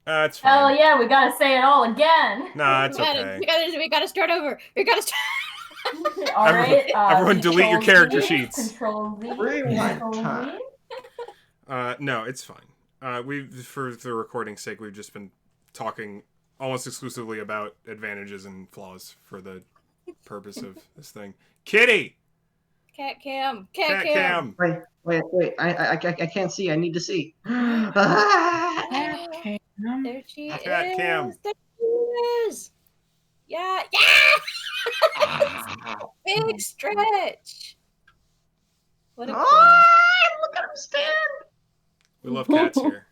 It's Hell fine. yeah, we gotta say it all again. Nah, it's okay. We gotta start over. We gotta start. All Everyone, right. everyone delete your Control character Z. sheets. Control Z. Rewind Control time. Z. No, it's fine. For the recording's sake, we've just been talking almost exclusively about advantages and flaws for the purpose of this thing. Kitty! Cat cam. Cat Cat cam. cam! Wait. I can't see. I need to see. Oh, there she Cat cam. is. There she is. Yeah. Yeah. Big stretch. What a queen. Look at him stand. We love cats here.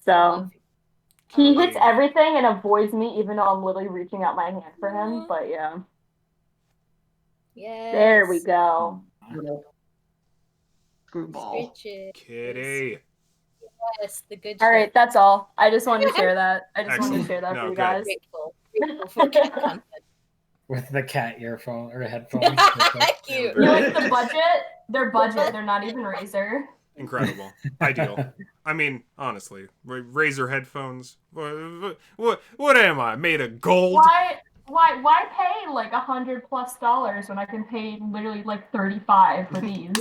So he hits Kitty. everything and avoids me, even though I'm literally reaching out my hand for him. But yeah, Yes. there we go. Screwball. Stretches. Kitty. Yes, the good All right, shit. that's all. I just wanted to share that. I just wanted to Excellent. share that No, for you good. guys. Grateful for cat content. With the cat earphone or headphones. Cute. You like the budget? They're budget. They're not even Razer. Incredible. Ideal. I mean, honestly, Razer headphones. What am I? Made of gold? Why pay like $100+ when I can pay literally like 35 for these?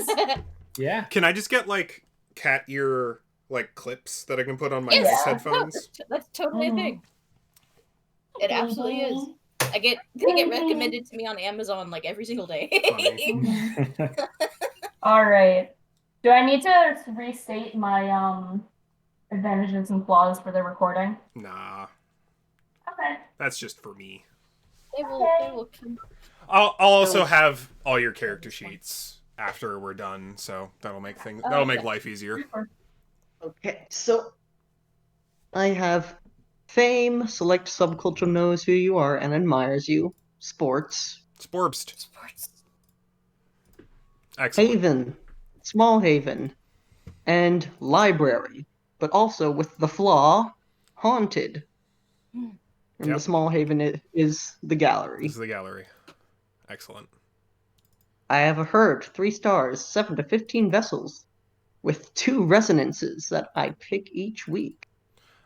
Yeah. Can I just get like cat ear like clips that I can put on my Yes. headphones? No, that's totally a thing. It absolutely is. They get recommended to me on Amazon like every single day. All right. Do I need to restate my advantages and flaws for the recording? Nah, Okay. that's just for me. They will come. I'll also have all your character sheets after we're done, so that'll make life easier. Okay, so I have fame. Select subculture knows who you are and admires you. Sports. Sports. Excellent. Haven. Small haven. And library. But also with the flaw, haunted. And Yep. the small haven is the gallery. This is the gallery. Excellent. I have a herd, 3 stars, 7 to 15 vessels, with 2 resonances that I pick each week.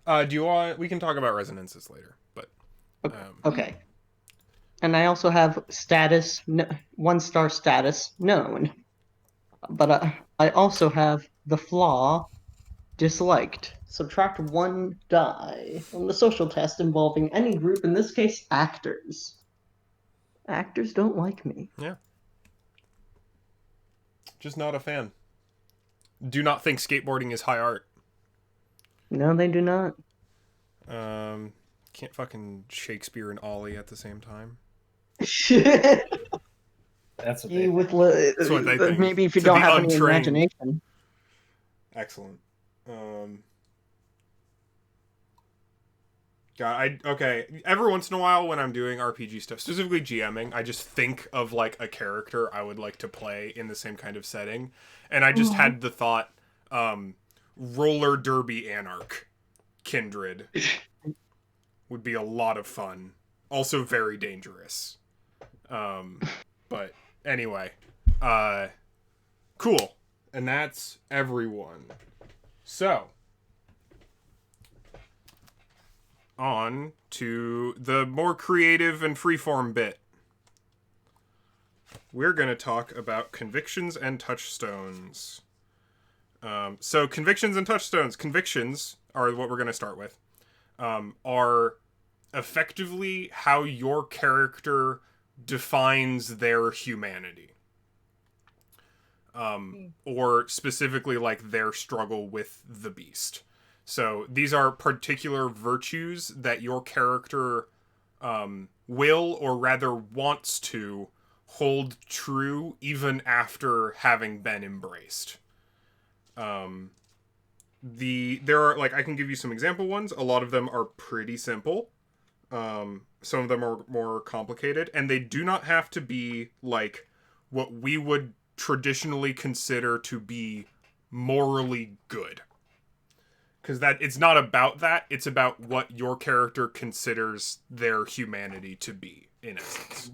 Do you want? We can talk about resonances later, but Okay. And I also have status, 1-star status known. But I also have the flaw, disliked. Subtract 1 die from the social test involving any group, in this case, actors. Actors don't like me. Yeah. Just not a fan. Do not think skateboarding is high art. No, they do not. Can't fucking Shakespeare and Ollie at the same time. That's what That's what they think. Maybe if you To don't the have any untrained. imagination. Excellent. God, okay. Every once in a while, when I'm doing RPG stuff, specifically GMing, I just think of like a character I would like to play in the same kind of setting, and I just had the thought, roller derby anarch, kindred, would be a lot of fun. Also very dangerous. But anyway, cool, and that's everyone. So. On to the more creative and freeform bit. We're going to talk about convictions and touchstones. So convictions and touchstones. Convictions are what we're going to start with. Are effectively how your character defines their humanity. Or specifically like their struggle with the beast. So these are particular virtues that your character will, or rather wants to, hold true even after having been embraced. There are, like, I can give you some example ones. A lot of them are pretty simple. Some of them are more complicated, and they do not have to be like what we would traditionally consider to be morally good. Because it's not about that. It's about what your character considers their humanity to be, in essence.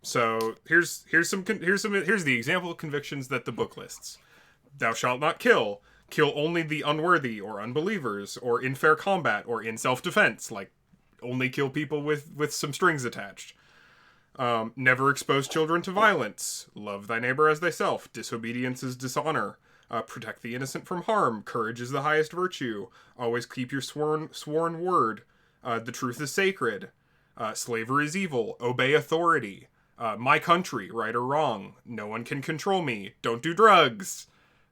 So here's the example of convictions that the book lists. Thou shalt not kill. Kill only the unworthy or unbelievers or in fair combat or in self-defense. Like, only kill people with some strings attached. Never expose children to violence. Love thy neighbor as thyself. Disobedience is dishonor. Protect the innocent from harm. Courage is the highest virtue. Always keep your sworn word. The truth is sacred. Slavery is evil. Obey authority. My country, right or wrong. No one can control me. Don't do drugs.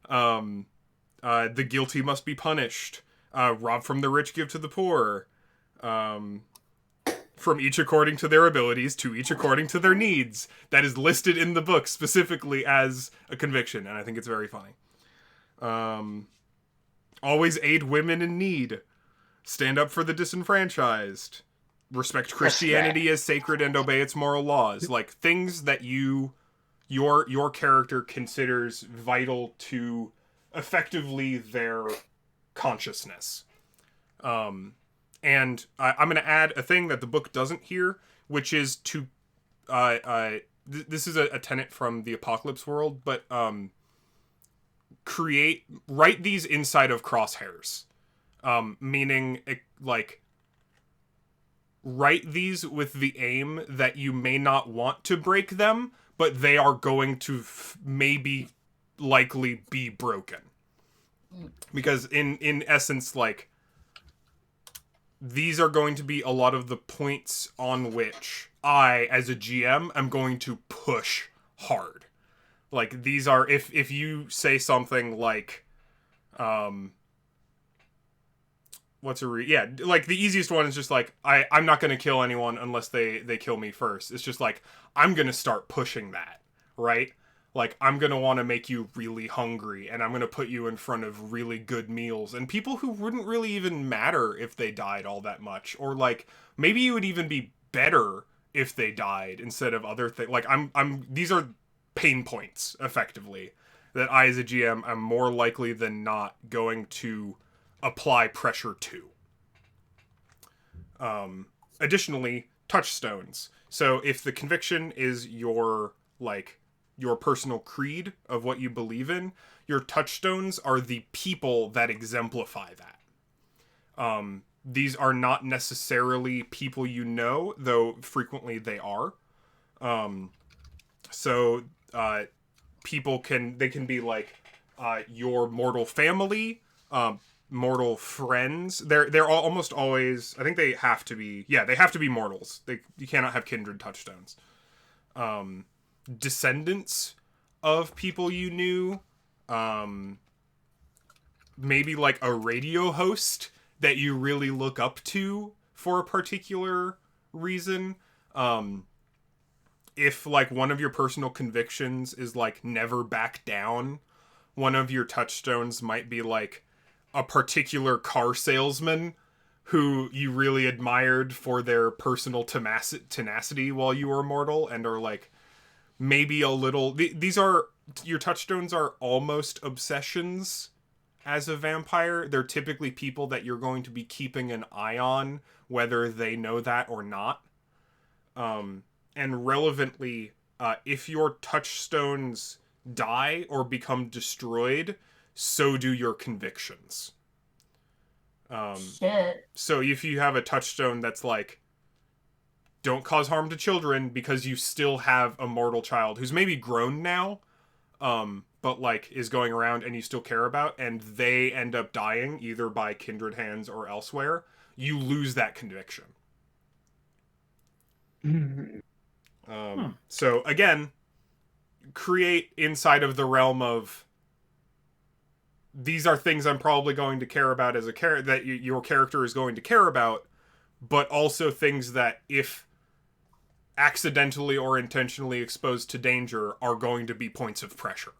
The guilty must be punished. Rob from the rich, give to the poor. From each according to their abilities, to each according to their needs. That is listed in the book specifically as a conviction, and I think it's very funny. Always aid women in need. Stand up for the disenfranchised. Respect Christianity as sacred and obey its moral laws. Like, things that your character considers vital to effectively their consciousness. And I'm going to add a thing that the book doesn't hear, which is to this is a tenet from the Apocalypse world, but write these inside of crosshairs. Meaning, like, write these with the aim that you may not want to break them, but they are going to maybe likely be broken. Because in essence, like, these are going to be a lot of the points on which I, as a GM, am going to push hard. Like, these are, if you say something like, like, the easiest one is just like, I'm not going to kill anyone unless they kill me first. It's just like, I'm going to start pushing that, right? Like, I'm going to want to make you really hungry, and I'm going to put you in front of really good meals, and people who wouldn't really even matter if they died all that much, or, like, maybe you would even be better if they died instead of other things. Like, these are pain points, effectively, that I, as a GM, am more likely than not going to apply pressure to. Additionally, touchstones. So if the conviction is your personal creed of what you believe in, your touchstones are the people that exemplify that. These are not necessarily people you know, though frequently they are. People can be like your mortal family, mortal friends. They're almost always, I think they have to be mortals. You cannot have kindred touchstones. Descendants of people you knew, maybe like a radio host that you really look up to for a particular reason. If, like, one of your personal convictions is, like, never back down, one of your touchstones might be, like, a particular car salesman who you really admired for their personal tenacity while you were mortal, and are, like, maybe a little... Your touchstones are almost obsessions as a vampire. They're typically people that you're going to be keeping an eye on, whether they know that or not. And relevantly, if your touchstones die or become destroyed, so do your convictions. Shit. So if you have a touchstone that's like, don't cause harm to children because you still have a mortal child who's maybe grown now, but, like, is going around and you still care about, and they end up dying either by kindred hands or elsewhere, you lose that conviction. So, again, create inside of the realm of, these are things I'm probably going to care about as a character, that your character is going to care about, but also things that, if accidentally or intentionally exposed to danger, are going to be points of pressure.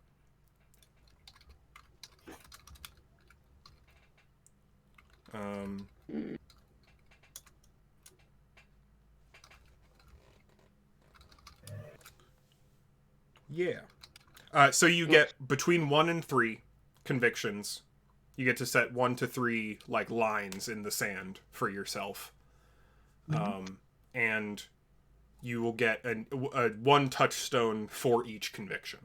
Yeah. So you get between 1 and 3 convictions. You get to set 1 to 3, like, lines in the sand for yourself. And you will get a 1 touchstone for each conviction.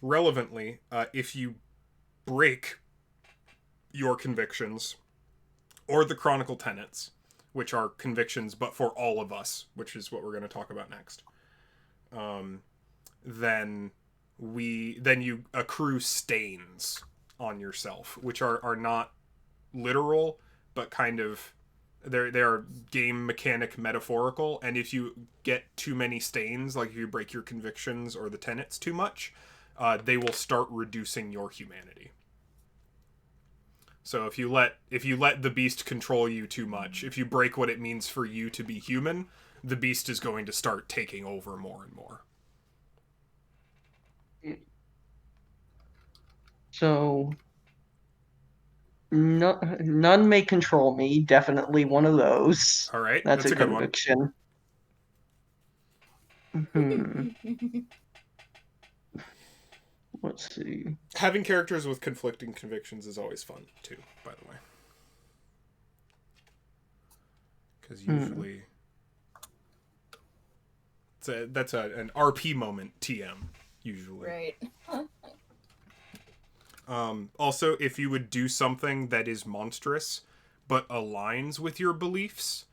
relevantly, if you break your convictions or the chronicle tenets, which are convictions but for all of us, which is what we're going to talk about next, then you accrue stains on yourself, which are not literal, but kind of they are game mechanic metaphorical. And if you get too many stains, like if you break your convictions or the tenets too much, they will start reducing your humanity. So if you let the beast control you too much, if you break what it means for you to be human, the beast is going to start taking over more and more. So, none may control me. Definitely one of those. All right, That's a good one. conviction. Let's see. Having characters with conflicting convictions is always fun too, by the way. Because usually that's an RP moment TM usually. Right. Also, if you would do something that is monstrous but aligns with your beliefs,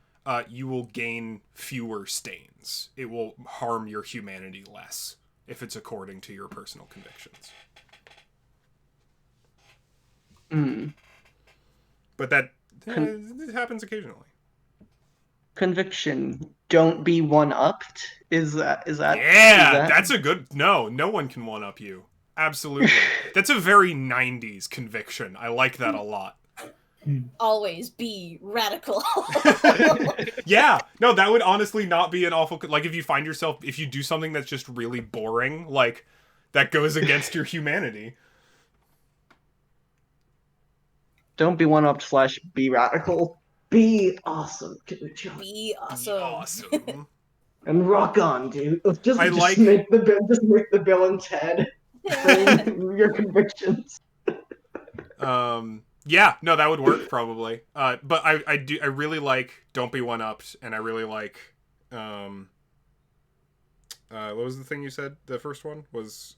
you will gain fewer stains. It will harm your humanity less if it's according to your personal convictions. But that it happens occasionally. Conviction. Don't be one-upped. Is that? Yeah, that's a good. No one can one up you. Absolutely. That's a very 90s conviction. I like that a lot. Always be radical. Yeah, no, that would honestly not be an awful. Like, if you find yourself, if you do something that's just really boring, like, that goes against your humanity. Don't be one-upped / be radical. Be awesome, dude. Be awesome. Be awesome. And rock on, dude. Just like- make the Bill and Ted your convictions. Yeah, no, that would work probably. But I really like Don't Be One Upped, and I really like what was the thing you said? The first one was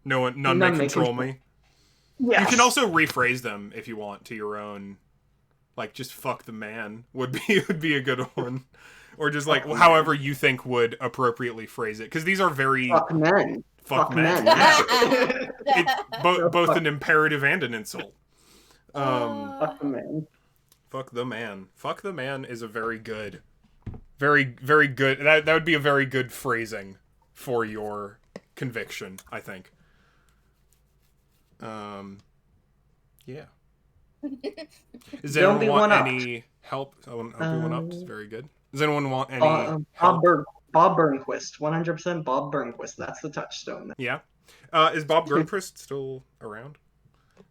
none may control me. Yes. You can also rephrase them if you want to your own, like, just fuck the man would be a good one. Or just like however you think would appropriately phrase it, because these are very fuck men. Fuck men. Yeah. Both an imperative and an insult. Fuck the man. Fuck the man. Fuck the man is a very good, very good. That would be a very good phrasing for your conviction, I think. Yeah. Does anyone want any help? Don't be one up is very good. Does anyone want any help? Bob Burnquist, 100% Bob Burnquist. That's the touchstone. Yeah. Is Bob Burnquist still around?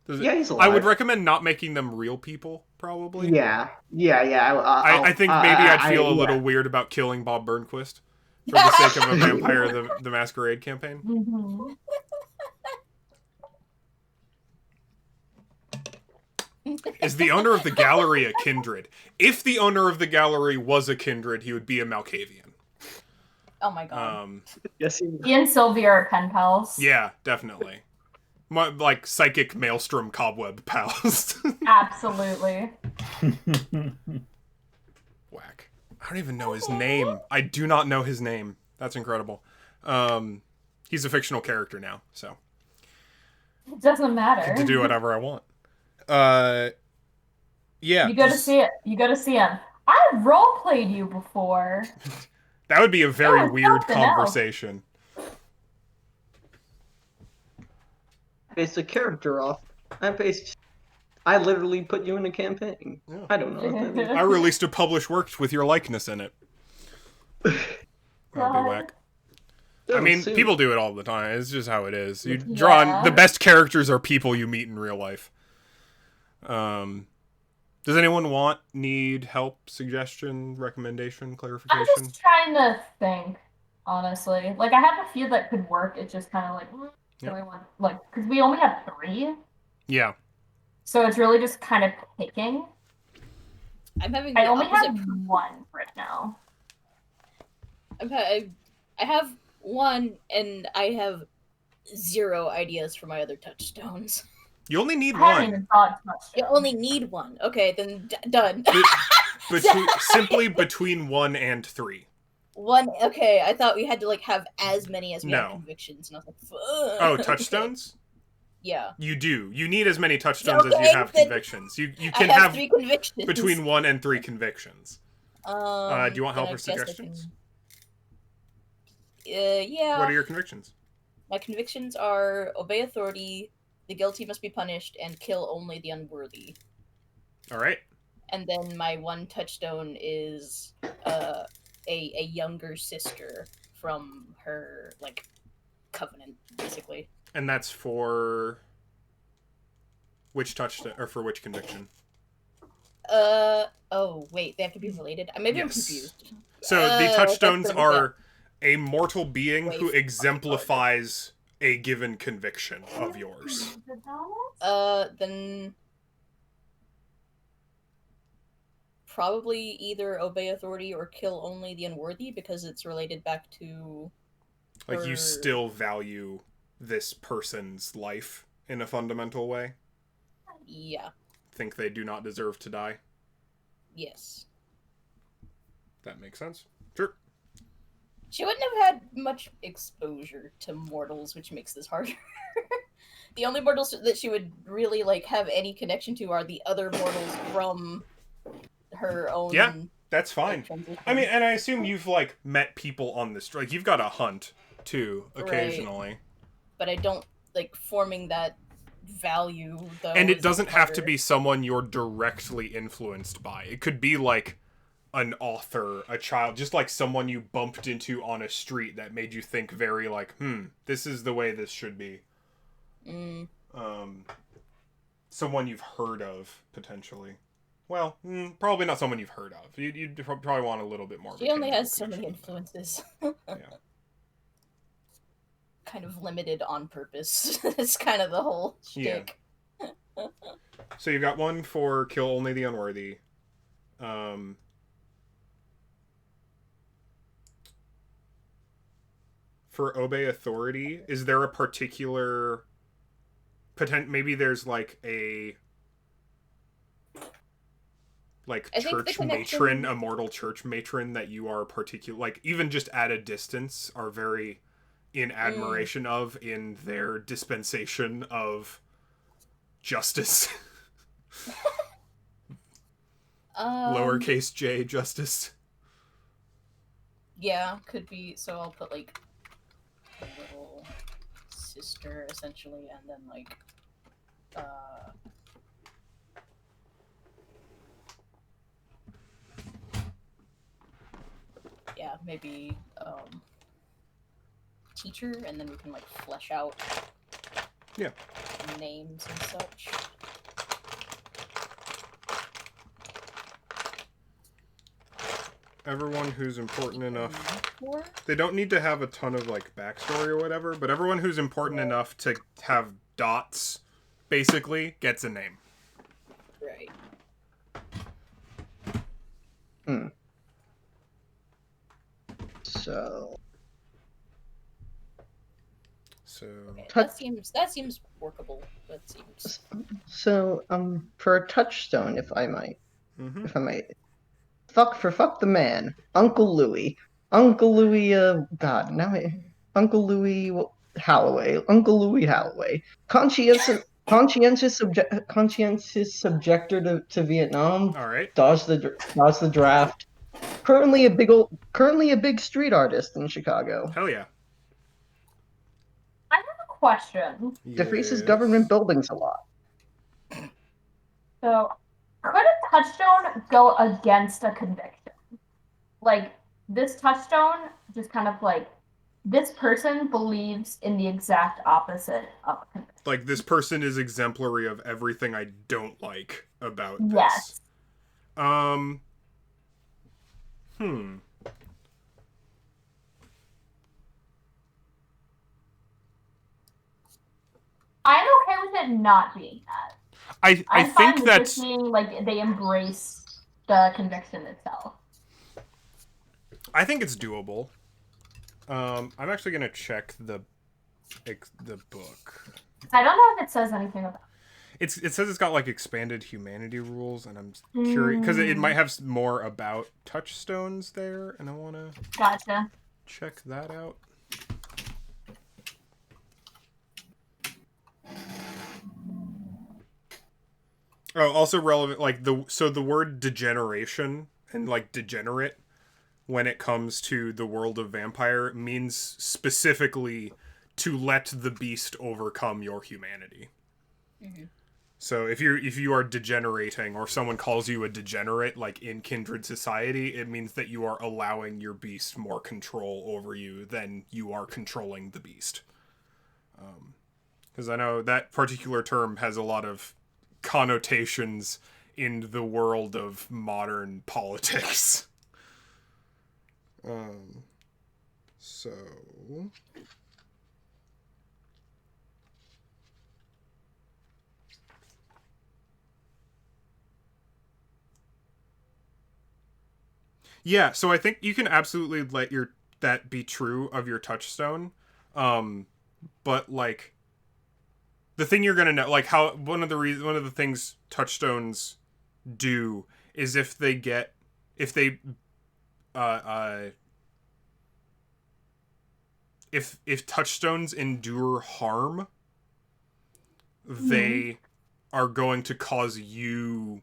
Yeah, he's alive. I would recommend not making them real people, probably. Yeah. I think maybe I'd feel a little weird about killing Bob Burnquist for the sake of a Vampire the Masquerade campaign. Mm-hmm. Is the owner of the gallery a kindred? If the owner of the gallery was a kindred, he would be a Malkavian. Oh my god. Yes, He and Sylvia are pen pals. Yeah, definitely. Like psychic maelstrom cobweb pals. Absolutely. Whack. I don't even know his name. I do not know his name. That's incredible. He's a fictional character now, so It doesn't matter. to do whatever I want. Yeah. You go to see it. You go to see him. I've role played you before. That would be a very Oh, weird something else. conversation. based a character off. I literally put you in a campaign. Yeah. I don't know what that means. I released a published work with your likeness in it. That'd be God. whack. I mean, Soon. people do it all the time. It's just how it is. You draw on, the best characters are people you meet in real life. Does anyone need help, suggestion, recommendation, clarification? I'm just trying to think, honestly. Like, I have a few that could work. It's just kind of like, do I want, like, because we only have 3. Yeah. So it's really just kind of picking. I'm having the I only opposite have 1 right now. I have 1, and I have zero ideas for my other touchstones. You only need I haven't one. even thought much. You only need one. Okay, then done. Simply between 1 and 3. One. Okay, I thought we had to like have as many as we No. had convictions, and I was like, fuck. Oh, touchstones? Okay. Yeah. You do. You need as many touchstones as you Okay, have then convictions. You I can have have 3 convictions. between 1 and 3 convictions. Do you want then help I or guess I suggestions? Yeah. What are your convictions? My convictions are obey authority, the guilty must be punished, and kill only the unworthy. All right. And then my one touchstone is a younger sister from her like covenant, basically. And that's for which touchstone or for which conviction? Oh wait, they have to be related. Maybe I'm Yes. confused. So the touchstones that's are a mortal being Way who fucking exemplifies a given conviction of yours. Then probably either obey authority or kill only the unworthy because it's related back to Like you her- still value this person's life in a fundamental way. Yeah. Think they do not deserve to die. Yes. That makes sense. Sure. She wouldn't have had much exposure to mortals, which makes this harder. The only mortals that she would really like have any connection to are the other mortals from her own. Yeah. That's fine. transition. I mean, and I assume you've like met people on this. Like you've got a hunt too occasionally. But I don't like forming that value though. And it is doesn't have to harder. be someone you're directly influenced by. It could be like an author, a child, just like someone you bumped into on a street that made you think very like, this is the way this should be. Someone you've heard of, potentially. Well, probably not someone you've heard of. You'd probably want a little bit more. of a She only tangible has so many connection with them. influences. Yeah. Kind of limited on purpose. It's kind of the whole Yeah. shtick. So you've got one for kill only the unworthy. For obey authority, is there a particular maybe there's like a I think the church connection- matron, a mortal church matron that you are particular, like even just at a distance are very in admiration of in their dispensation of justice. Lowercase j justice. Yeah, could be. So I'll put like a little sister essentially, and then like yeah, maybe teacher, and then we can like flesh out names and such. Everyone who's important enough. For? They don't need to have a ton of like backstory or whatever, but everyone who's important enough to have dots basically gets a name. Right. So Okay, Touch- that seems workable. That seems for a touchstone, if I might, Mm-hmm. fuck the man, Uncle Louis, Uncle Louis Holloway, conscientious subjector to Vietnam, All right. dodged the draft, currently a big street artist in Chicago, Hell yeah. I have a question. defeats government buildings a lot. So, could a touchstone go against a conviction? Like, this touchstone just kind of like, this person believes in the exact opposite of a conviction. Like this person is exemplary of everything I don't like about Yes. this. I'm okay with it not being that. I I'm fine think with that's this being like they embrace the conviction itself. I think it's doable. I'm actually gonna check the the book. I don't know if it says anything about. It says it's got like expanded humanity rules, and I'm curious because it might have more about touchstones there, and I want to Gotcha. check that out. Oh, also relevant, like the word degeneration and like degenerate when it comes to the world of vampire means specifically to let the beast overcome your humanity. Mm-hmm. So if you are degenerating, or someone calls you a degenerate, like in kindred society, it means that you are allowing your beast more control over you than you are controlling the beast. Because I know that particular term has a lot of connotations in the world of modern politics. So... Yeah, so I think you can absolutely let that be true of your touchstone. But like the thing you're going to know, like how one of the things touchstones do is if touchstones endure harm, they are going to cause you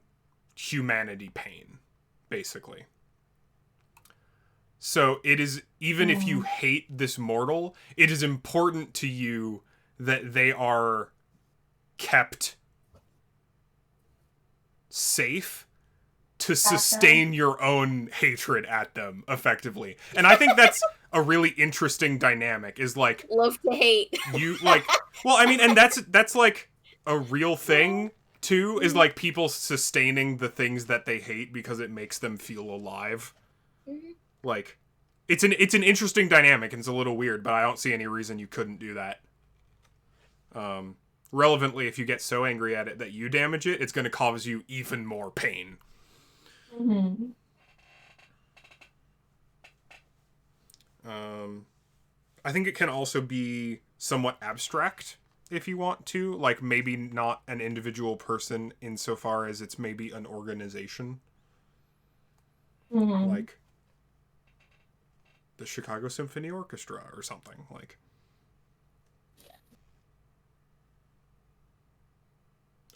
humanity pain, basically. So it is, even if you hate this mortal, it is important to you that they are kept safe to sustain your own hatred at them effectively. And I think that's a really interesting dynamic, is like, Love to hate. you like, well, I mean, and that's like a real thing too, is like people sustaining the things that they hate because it makes them feel alive. Mm-hmm. Like, it's an interesting dynamic, and it's a little weird, but I don't see any reason you couldn't do that. Relevantly, if you get so angry at it that you damage it, it's going to cause you even more pain. Mm-hmm. I think it can also be somewhat abstract if you want to, like maybe not an individual person insofar as it's maybe an organization. Mm-hmm. Like the Chicago Symphony Orchestra or something. Like,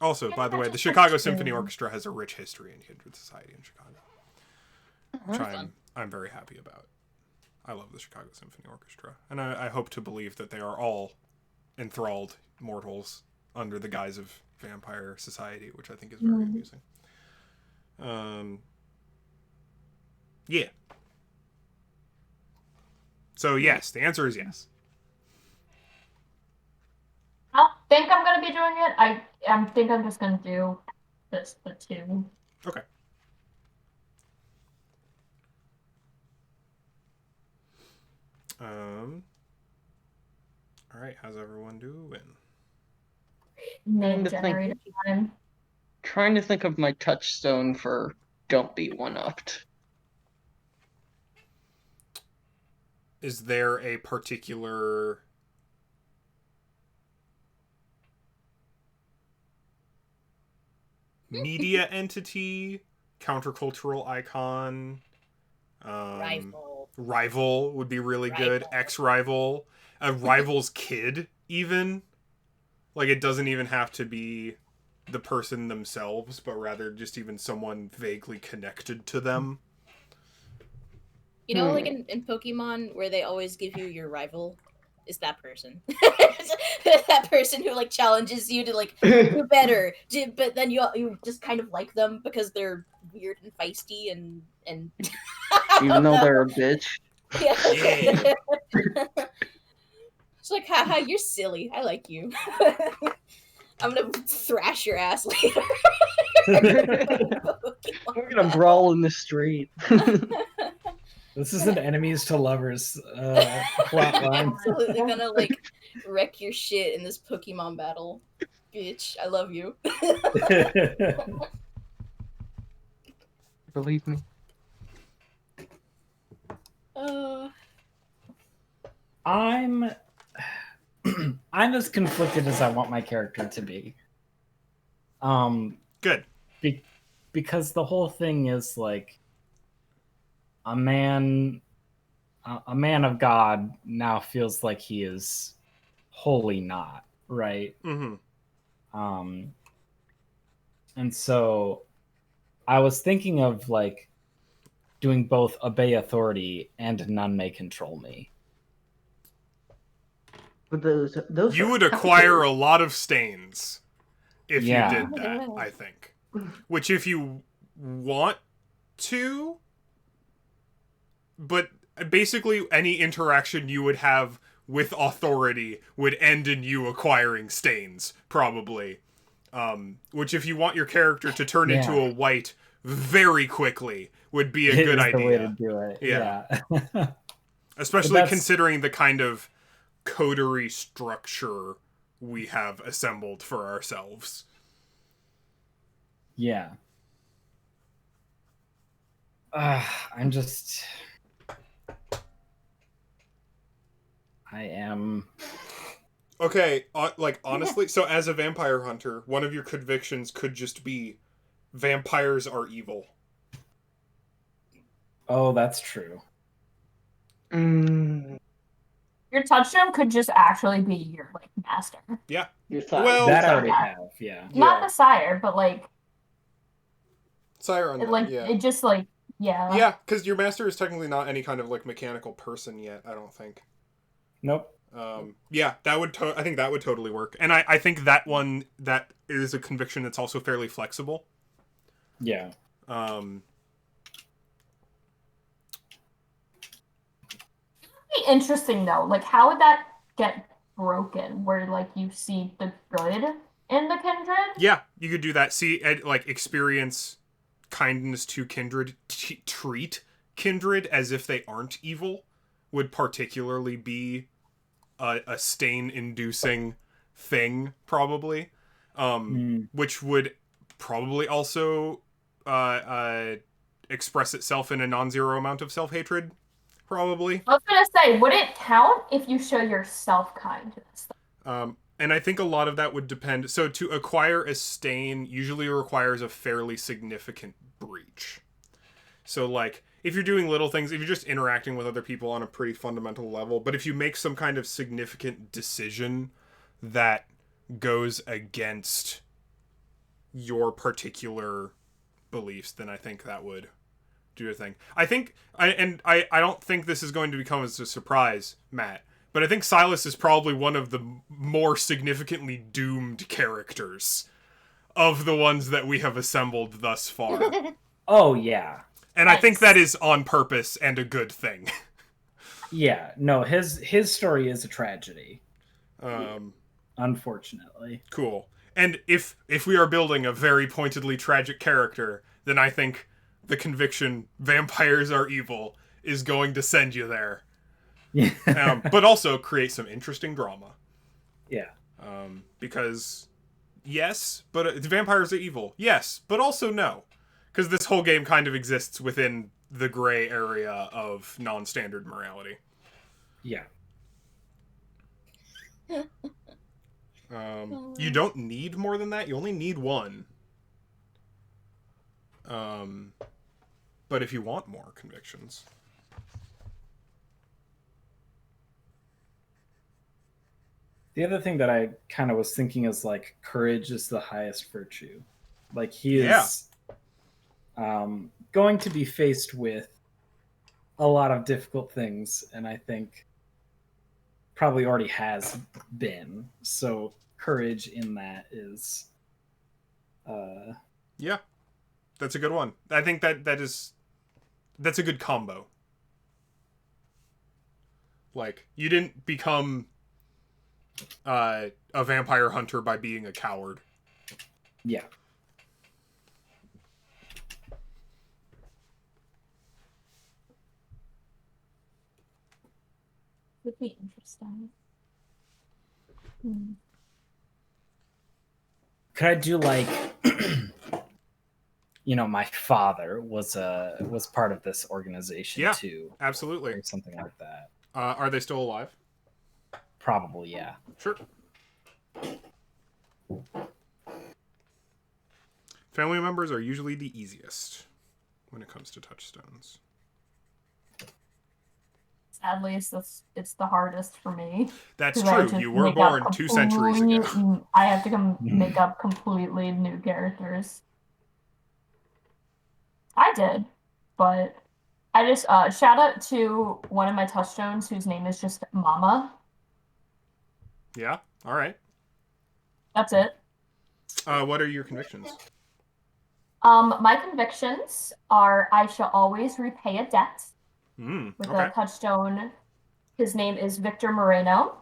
also, by the way, the Chicago Symphony Orchestra has a rich history in kindred society in Chicago, which I'm very happy about. I love the Chicago Symphony Orchestra, and I hope to believe that they are all enthralled mortals under the guise of vampire society, which I think is very amusing. Yeah. So yes, the answer is yes. I don't think I'm gonna be doing it. I think I'm just gonna do the two. Okay. All right. How's everyone doing? Mid-generator time. Trying to think of my touchstone for don't be one-upped. Is there a particular media entity, countercultural icon? Rival would be really good. Ex-rival. A rival's kid, even. Like, it doesn't even have to be the person themselves, but rather just even someone vaguely connected to them. You know, like in Pokemon, where they always give you your rival is that person. That person who like challenges you to like do better, but then you just kind of like them because they're weird and feisty and even though they're a bitch. Yeah. Yeah. It's like, haha, you're silly. I like you. I'm gonna thrash your ass later. We're gonna brawl in the street. This is an enemies to lovers plot line. Absolutely gonna like wreck your shit in this Pokemon battle. Bitch, I love you. Believe me. I'm I'm as conflicted as I want my character to be. Good. Because the whole thing is like a man of God now feels like he is wholly not, right? Mm-hmm. And so I was thinking of like doing both obey authority and none may control me. But those You are would acquire a counters. lot of stains if you Yeah. did that, I think. Which, if you want to, but basically any interaction you would have with authority would end in you acquiring stains, probably. Which, if you want your character to turn into a white very quickly, would be a It good is idea. the way to do it. Yeah. Yeah. Especially considering the kind of coterie structure we have assembled for ourselves. Yeah. I'm just. I am. Okay, like honestly, so as a vampire hunter, one of your convictions could just be vampires are evil. Oh, that's true. Mm, Your touchstone could just actually be your like master. Yeah. your side. Well, That I your already side. have. Yeah. Not the sire, but like Sire Unknown, like yeah. it just like yeah. Yeah, because your master is technically not any kind of like mechanical person yet, I don't think. Nope. Yeah, that would I think that would totally work. And I think that one, that is a conviction that's also fairly flexible. Yeah. Interesting though. Like how would that get broken where like you see the good in the kindred? Yeah, you could do that. See, like experience kindness to kindred, treat kindred as if they aren't evil would particularly be a stain inducing thing, probably. Which would probably also express itself in a non-zero amount of self-hatred, probably. I was gonna say, would it count if you show your self-kindness? And I think a lot of that would depend. So to acquire a stain usually requires a fairly significant breach. So like if you're doing little things, if you're just interacting with other people on a pretty fundamental level, but if you make some kind of significant decision that goes against your particular beliefs, then I think that would do a thing. I think I don't think this is going to become as a surprise, Matt, but I think Silas is probably one of the more significantly doomed characters of the ones that we have assembled thus far. Oh yeah. And I think that is on purpose and a good thing. Yeah. No, his story is a tragedy. Unfortunately. Cool. And if we are building a very pointedly tragic character, then I think the conviction vampires are evil is going to send you there. Yeah. But also create some interesting drama. Yeah. Because yes, but vampires are evil. Yes, but also no. Because this whole game kind of exists within the gray area of non-standard morality. Yeah. You don't need more than that. You only need one. But if you want more convictions... The other thing that I kind of was thinking is like courage is the highest virtue. Like he is going to be faced with a lot of difficult things, and I think probably already has been. So courage in that is yeah, that's a good one. I think that's a good combo. Like, you didn't become a vampire hunter by being a coward. Yeah. Would be interesting. Could I do like my father was part of this organization too. Absolutely. Or something like that. Are they still alive? Probably, yeah. Sure. Family members are usually the easiest when it comes to touchstones. Sadly, it's the hardest for me. That's 'Cause I have true. to You were make up born 2 centuries ago. I have to make up completely new characters. I did, but I just shout out to one of my touchstones whose name is just Mama. Yeah? Alright. That's it. What are your convictions? My convictions are I shall always repay a debt with Okay. a touchstone. His name is Victor Moreno,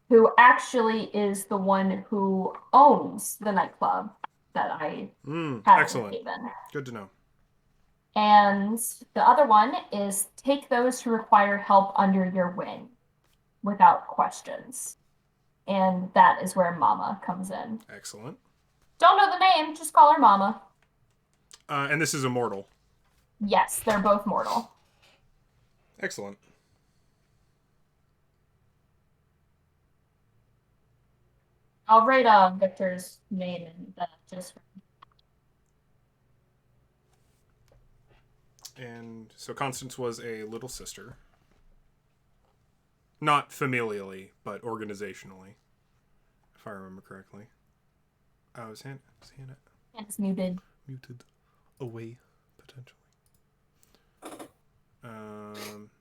who actually is the one who owns the nightclub that I have Excellent. in Haven. Good to know. And the other one is take those who require help under your wing without questions. And that is where Mama comes in. Excellent. Don't know the name, just call her Mama. And this is immortal. Yes, they're both mortal. Excellent. I'll write Victor's name in just. And so Constance was a little sister. Not familially, but organizationally. If I remember correctly. Oh, is Hannah It's muted. muted away, potentially? And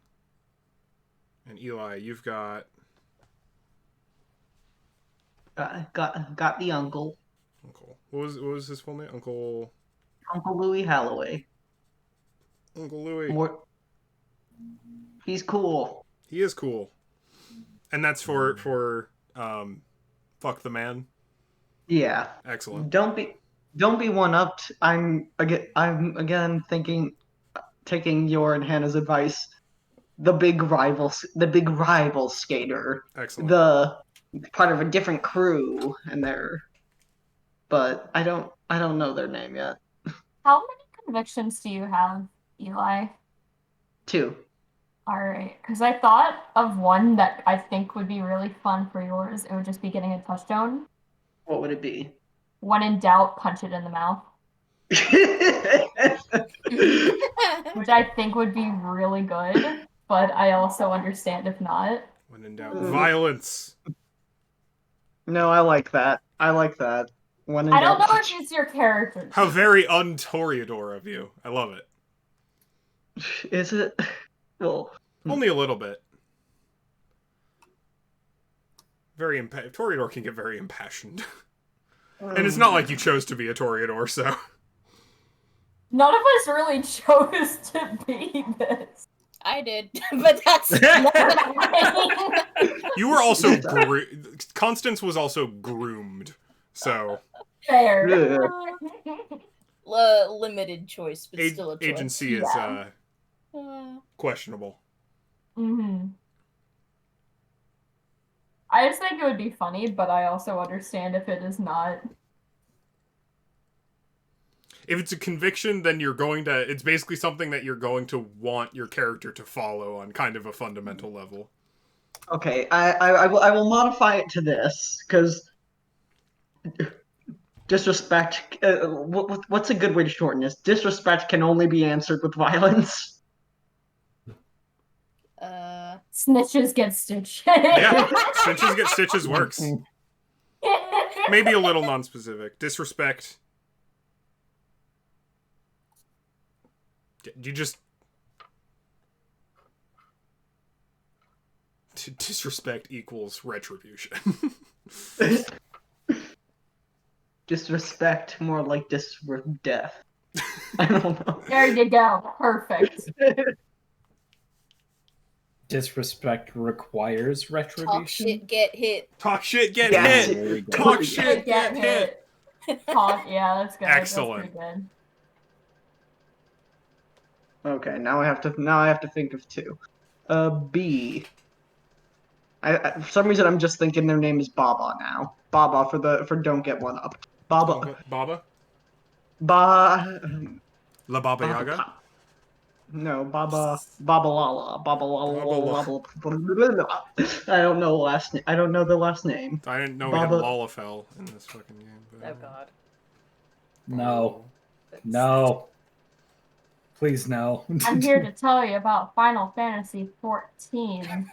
Eli, you've got... Got the uncle. Uncle. What was his full name? Uncle Louis Holloway. Uncle Louis. He's cool. He is cool. And that's for fuck the man. Yeah. Excellent. Don't be one-upped. I'm again thinking, taking your and Hannah's advice. The big rival skater. Excellent. The part of a different crew, and but I don't know their name yet. How many convictions do you have, Eli? 2. All right, because I thought of one that I think would be really fun for yours. It would just be getting a touchstone. What would it be? When in doubt, punch it in the mouth. Which I think would be really good, but I also understand if not. When in doubt, violence. No, I like that. When in I don't know doubt, if it's your character. How very un-Toreador of you. I love it. is it? Well, Only a little bit. Toreador can get very impassioned. And it's not like you chose to be a Toreador, so... None of us really chose to be this. I did, but that's You were also... Constance was also groomed, so... Fair. limited choice, but still a choice. Agency is questionable. I just think it would be funny, but I also understand if it is not. If it's a conviction, then you're going to... It's basically something that you're going to want your character to follow on kind of a fundamental level. okay, I will modify it to this, because disrespect... what's a good way to shorten this? Disrespect can only be answered with violence. Snitches get stitched. Yeah, snitches get stitches works. Maybe a little non-specific. Disrespect. You just... Disrespect equals retribution. Disrespect, more like death. I don't know. There you go. Perfect. Disrespect requires retribution. Talk shit, get hit. Talk shit, get Yes. hit. Talk shit, get hit. Talk, yeah, that's good. Excellent. That's pretty good. Okay, now I have to think of 2. B. I for some reason I'm just thinking their name is Baba now. Baba for don't get one up. Baba. Baba? Ba. La Baba Yaga? No, Babalala. I don't know last name. I don't know the last name. I didn't know we had Baba. Lalafell in this fucking game. But, Oh god. No. No. Please no. I'm here to tell you about Final Fantasy 14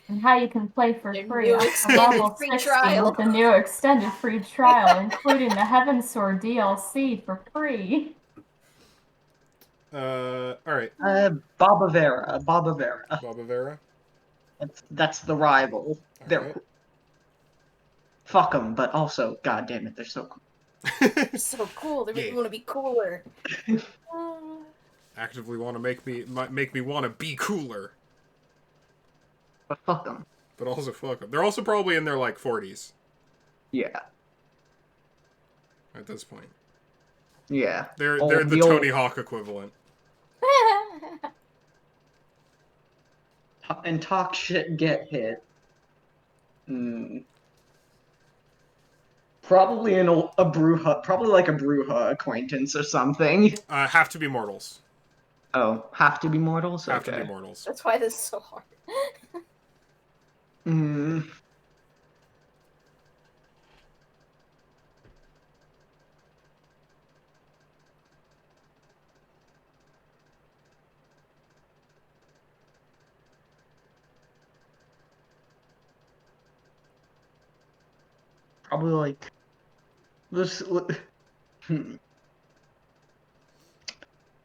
and how you can play for Their free new up to extended level free 60 trial. with the new extended free trial, including the Heaven Sword DLC for free. all right. Baba Vera. Baba Vera. Baba Vera. That's the rival. All They're right. fuck them, but also, god damn it, they're so cool. They're so cool. They make Yeah. me want to be cooler. Actively want to make me want to be cooler, But fuck them. but also fuck them. They're also probably in their like 40s Yeah. at this point. Yeah. They're All the the Tony Hawk equivalent. and talk shit, get hit. Probably a Bruja, probably like a Bruja acquaintance or something. Have to be mortals. Oh, have to be mortals? Have to be Okay. mortals. That's why this is so hard. Hmm. Probably like this.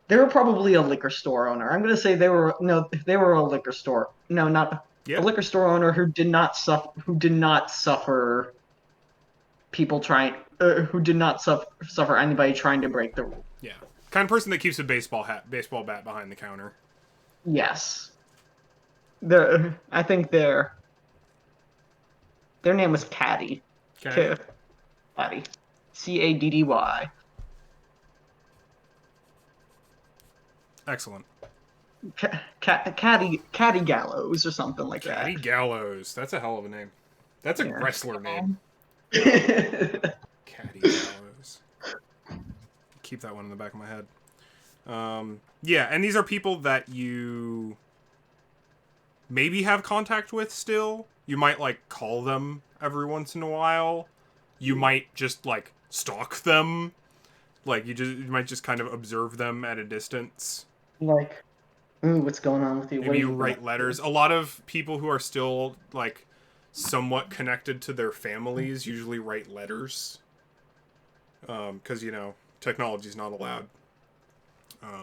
They were probably a liquor store owner. I'm gonna say they were a liquor store. No, not Yeah. a liquor store owner who did not suffer people trying who did not suffer anybody trying to break the rule. Yeah. Kind of person that keeps a baseball bat behind the counter. Yes. I think their name was Caddy. Okay. Caddy. Caddy. Excellent. Caddy Gallows or something like Caddy Gallows. That's a hell of a name. That's a Yeah. wrestler name. that. Caddy Gallows. Keep that one in the back of my head. Yeah, and these are people that you maybe have contact with still. You might, like, call them every once in a while. You might just, like, stalk them. Like, you might just kind of observe them at a distance. Like, ooh, what's going on with you? Maybe you write letters. A lot of people who are still, like, somewhat connected to their families usually write letters. Because, you know, technology's not allowed.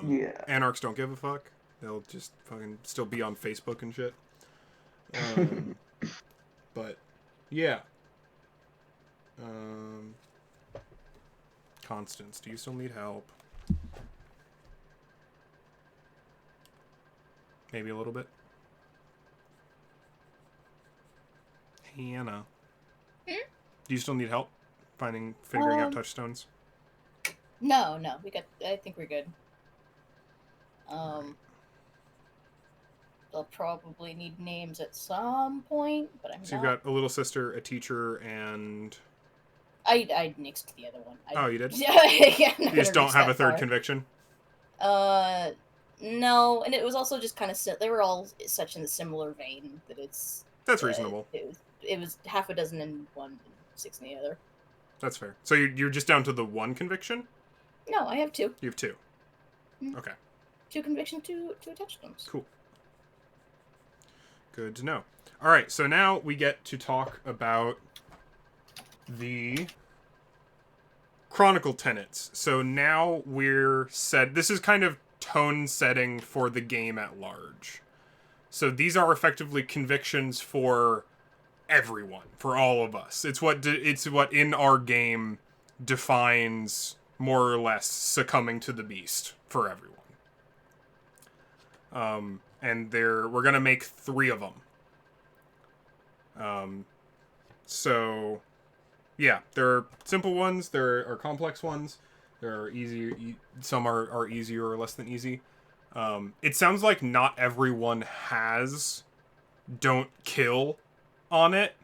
Yeah. Anarchs don't give a fuck. They'll just fucking still be on Facebook and shit. But, yeah. Constance, do you still need help? Maybe a little bit. Hannah. Do you still need help figuring out touchstones? No, I think we're good. They'll probably need names at some point, but I'm So you've got a little sister, a teacher, and... I nixed the other one. Oh, you did? Yeah, You just don't have a third conviction? No, and it was also just kind of... They were all such in the similar vein that it's... That's reasonable. It was half a dozen in one and 6 in the other. That's fair. So you're just down to the one conviction? No, I have 2. You have 2. Mm. Okay. 2 conviction, 2 touchdowns. Cool. Good to know. All right, so now we get to talk about the Chronicle tenets. So now we're set. This is kind of tone setting for the game at large. So these are effectively convictions for everyone, for all of us. It's what in our game defines more or less succumbing to the beast for everyone. And we're gonna make 3 of them. So yeah, there are simple ones, there are complex ones, there are easy. Some are easier or less than easy. It sounds like not everyone has "don't kill" on it,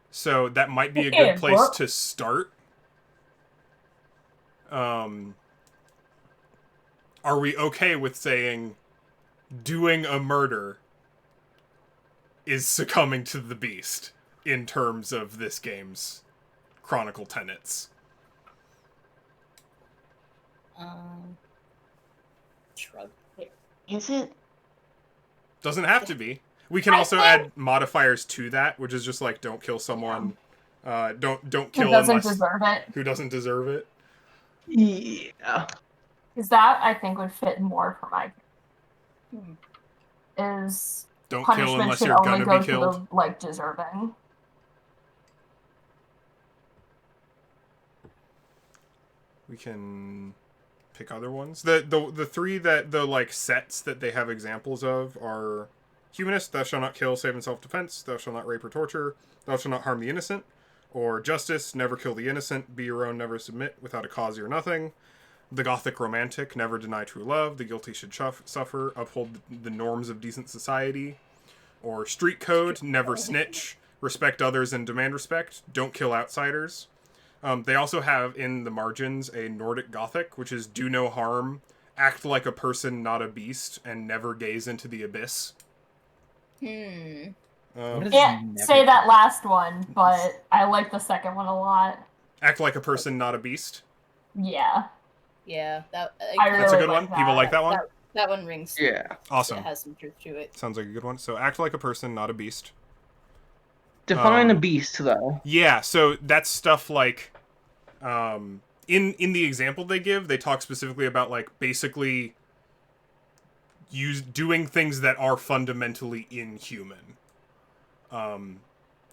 so that might be a good place to start. are we okay with saying doing a murder is succumbing to the beast in terms of this game's chronicle tenets? Shrug. Is it? Doesn't have to be. We can also add modifiers to that, which is just like don't kill someone. Don't Who kill doesn't unless deserve it? who doesn't deserve it. Yeah. Because that I think would fit more for my is Don't kill punishment unless should you're only gonna go be to killed. the like deserving. We can pick other ones. The three that the like sets that they have examples of are humanist, thou shalt not kill save in self-defense, thou shalt not rape or torture, thou shalt not harm the innocent, or justice, never kill the innocent, be your own, never submit without a cause or nothing. The Gothic romantic, never deny true love, the guilty should suffer, uphold the norms of decent society. Or street code, never snitch, respect others and demand respect, don't kill outsiders. They also have in the margins a Nordic Gothic, which is do no harm, act like a person, not a beast, and never gaze into the abyss. What is Can't never- say that last one, but I like the second one a lot. Act like a person, not a beast. Yeah, Yeah, that I That's really a good like one. that. People like that one? that one rings. Yeah. Awesome. It has some truth to it. Sounds like a good one. So act like a person, not a beast. Define a beast, though. Yeah, so that's stuff like in the example they give, they talk specifically about like basically doing things that are fundamentally inhuman.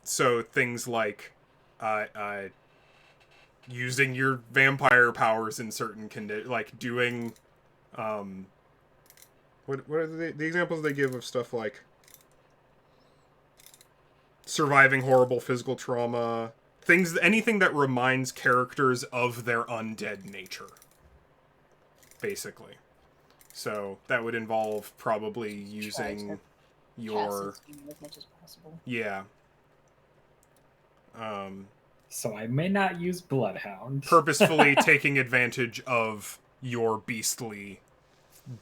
So things like using your vampire powers in certain conditions, like doing what are the examples they give of stuff like surviving horrible physical trauma, anything that reminds characters of their undead nature, basically. So that would involve probably using your As much as possible. yeah. So I may not use Bloodhound. Purposefully taking advantage of your beastly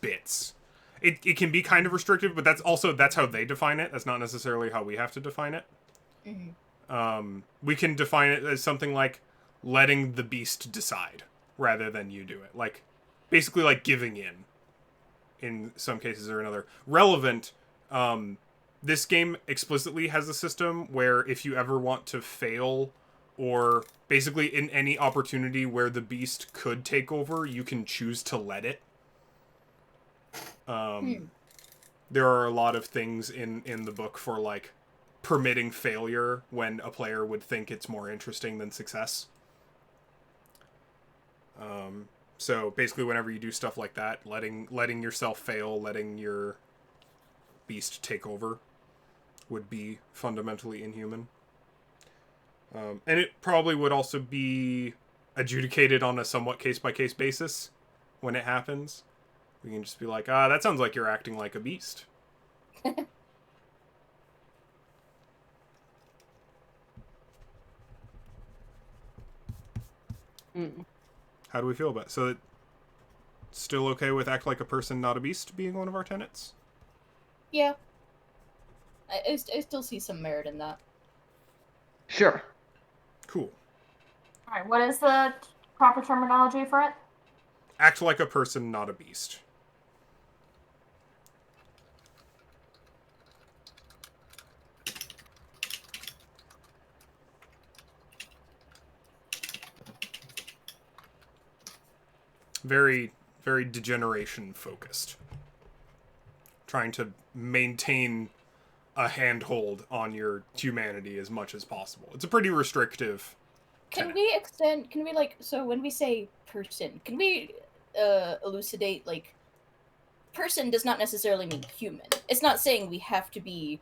bits. It can be kind of restrictive, but that's how they define it. That's not necessarily how we have to define it. Mm-hmm. We can define it as something like letting the beast decide rather than you do it. Like basically like giving in some cases or another. Relevant, this game explicitly has a system where if you ever want to fail or basically in any opportunity where the beast could take over, you can choose to let it. There are a lot of things in the book for like permitting failure when a player would think it's more interesting than success. So basically whenever you do stuff like that, letting yourself fail, letting your beast take over would be fundamentally inhuman. And it probably would also be adjudicated on a somewhat case-by-case basis when it happens. We can just be like, that sounds like you're acting like a beast. How do we feel about it? So, still okay with act like a person, not a beast being one of our tenets? Yeah. I still see some merit in that. Sure. Cool. Alright, what is the proper terminology for it? Act like a person, not a beast. Very, very degeneration focused. Trying to maintain a handhold on your humanity as much as possible. It's a pretty restrictive. Can we like, so when we say person, can we elucidate, like, person does not necessarily mean human. It's not saying we have to be,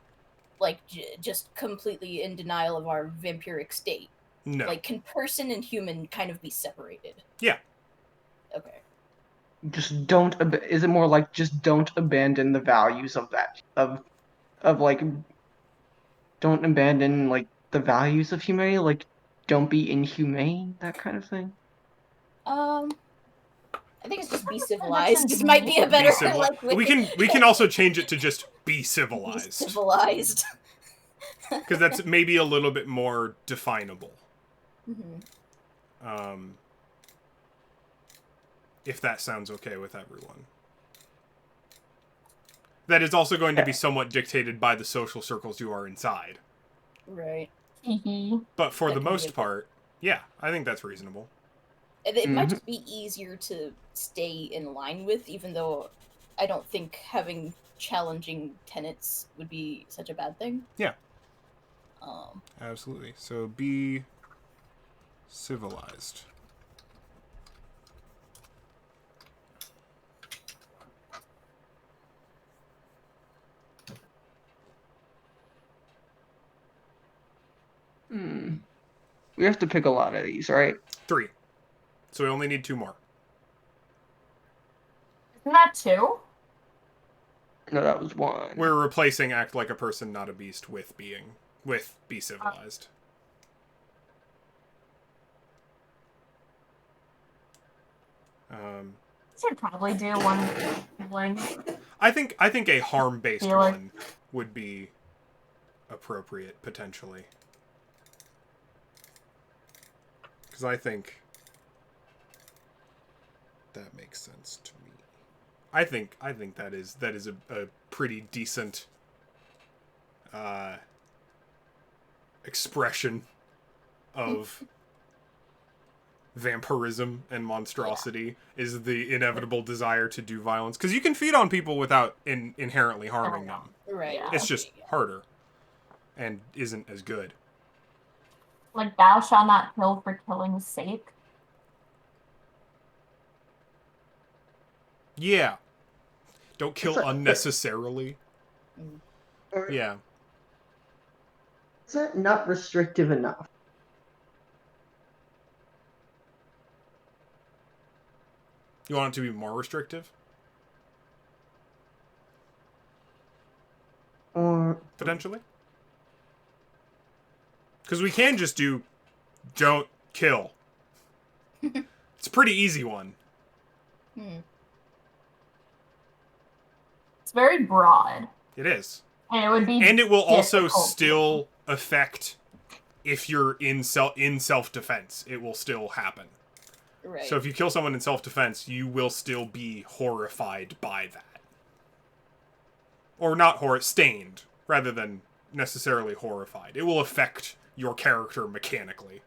like, just completely in denial of our vampiric state. No. Like, can person and human kind of be separated? Yeah. Okay. Just don't. Is it more like just don't abandon the values of that of like don't abandon like the values of humanity, like don't be inhumane, that kind of thing? I think it's just be civilized. Just might be a better like we can also change it to just be civilized. Civilized. Because that's maybe a little bit more definable. Mm-hmm. If that sounds okay with everyone. That is also going to be somewhat dictated by the social circles you are inside. Right. But for the most part, yeah, I think that's reasonable. It might just be easier to stay in line with, even though I don't think having challenging tenets would be such a bad thing. Yeah. Absolutely. So be civilized. We have to pick a lot of these, right? 3. So we only need 2 more. Isn't that 2? No, that was 1. We're replacing act like a person, not a beast with be civilized. Should probably do one healing. I think a harm-based one would be appropriate, potentially. Because I think that makes sense to me. I think that is a pretty decent expression of vampirism and monstrosity is the inevitable desire to do violence. Because you can feed on people without inherently harming them. Right. Yeah. It's just harder and isn't as good. Like, thou shalt not kill for killing's sake. Yeah. Don't kill unnecessarily. Yeah. Is that not restrictive enough? You want it to be more restrictive? Or Potentially? Because we can just do don't kill. It's a pretty easy one. It's very broad. It is. And it would be And it will also difficult. still affect if you're in self-defense. It will still happen. Right. So if you kill someone in self-defense, you will still be horrified by that. Or not stained, rather than necessarily horrified. It will affect your character mechanically.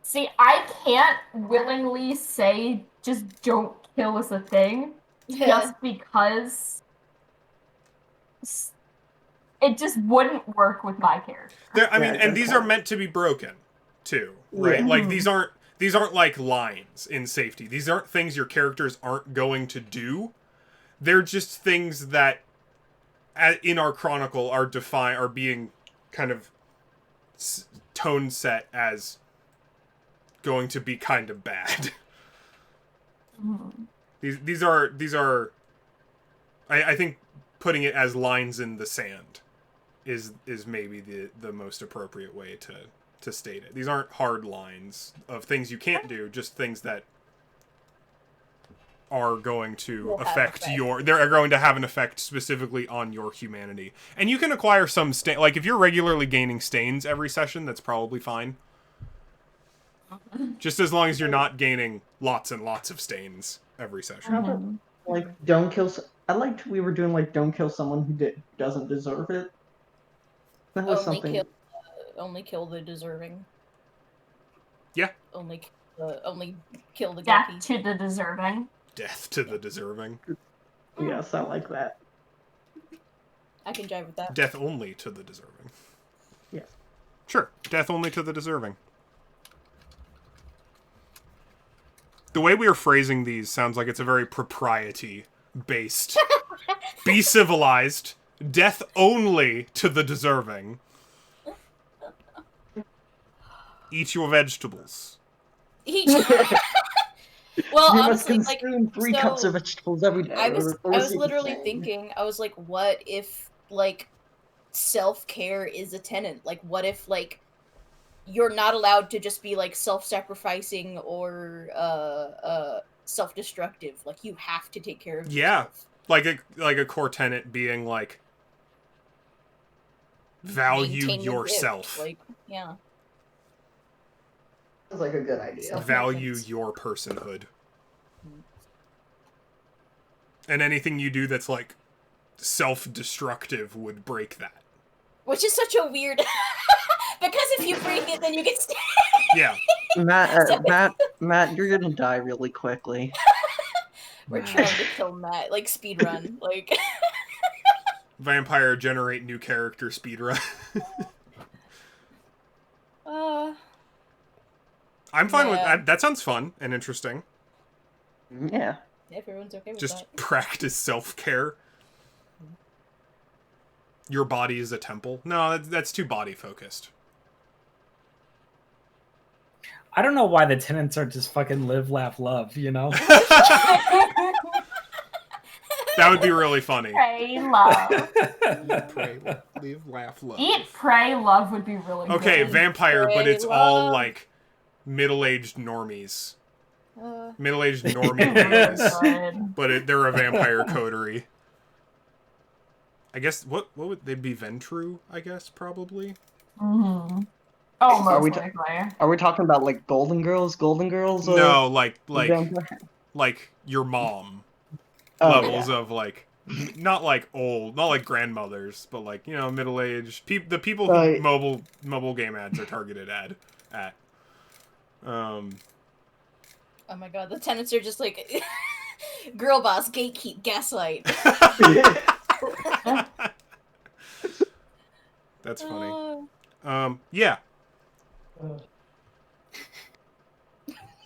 See, I can't willingly say just don't kill is a thing, just because it just wouldn't work with my character. And these are meant to be broken, too, right? Yeah. Like, these aren't like lines in safety. These aren't things your characters aren't going to do. They're just things that, in our chronicle, are being kind of tone set as going to be kind of bad. These are I think putting it as lines in the sand is maybe the most appropriate way to state it. These aren't hard lines of things you can't do, just things that are going to affect they're going to have an effect specifically on your humanity. And you can acquire some like if you're regularly gaining stains every session, that's probably fine. Just as long as you're not gaining lots and lots of stains every session. Like, don't kill. I liked we were doing like don't kill someone who doesn't deserve it. That was something. Only kill the deserving. Yeah. Only kill the Death guilty. to the deserving. Death to the deserving. Yes, I like that. I can jive with that. Death only to the deserving. Yes. Sure. Death only to the deserving. The way we are phrasing these sounds like it's a very propriety-based. Be civilized. Death only to the deserving. Eat your vegetables. Well, You honestly, must consume 3 cups of vegetables every day. I was or literally something. thinking, I was like, what if, like, self-care is a tenet? Like, what if, like, you're not allowed to just be, like, self-sacrificing or, self-destructive. Like, you have to take care of Yeah. yourself. Like a core tenet being like, value Maintain your gift, yourself. like, yeah. Sounds like a good idea. Value your personhood. And anything you do that's like self-destructive would break that. Which is such a weird... because if you break it, then you get stabbed. Yeah. Matt, you're gonna die really quickly. We're trying to kill Matt, like, speedrun. Like... Vampire generate new character speedrun. I'm fine with Yeah. that. That sounds fun and interesting. Yeah. If everyone's okay with Just that. practice self-care. Your body is a temple. No, that's too body focused. I don't know why the tenants are just fucking live, laugh, love, you know? That would be really funny. Pray, love. Pray, live, laugh, love. Eat, pray, love would be really Okay, good. vampire, but Pray, it's all love. like middle-aged normies. Uh, Middle-aged normie Really babies. good. But they're a vampire coterie. I guess, what would they be? Ventru, I guess, probably? Mm-hmm. Oh, Are most we likely. Are we talking about like Golden Girls? Golden Girls? No, like your mom. Oh, Levels yeah. of, like, not like old, not like grandmothers, but like, you know, middle-aged. The people who Right. mobile game ads are targeted at. oh my god, the tenants are just like... Girl boss, gatekeep, gaslight. That's funny. Yeah.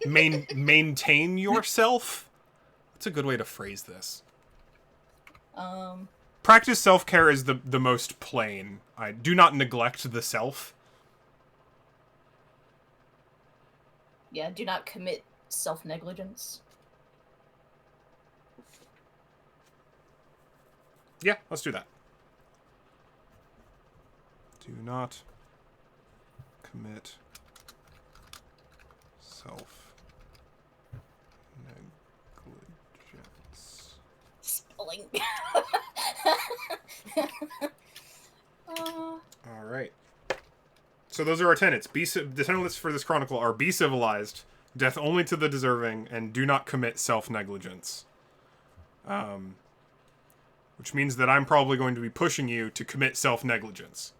Maintain yourself? That's a good way to phrase this. Practice self-care is the most plain. I do not neglect the self. Yeah, do not commit self-negligence. Yeah, let's do that. Do not commit self-negligence. Spelling. All right. So those are our tenets. The tenets for this chronicle are: be civilized, death only to the deserving, and do not commit self-negligence. Which means that I'm probably going to be pushing you to commit self-negligence.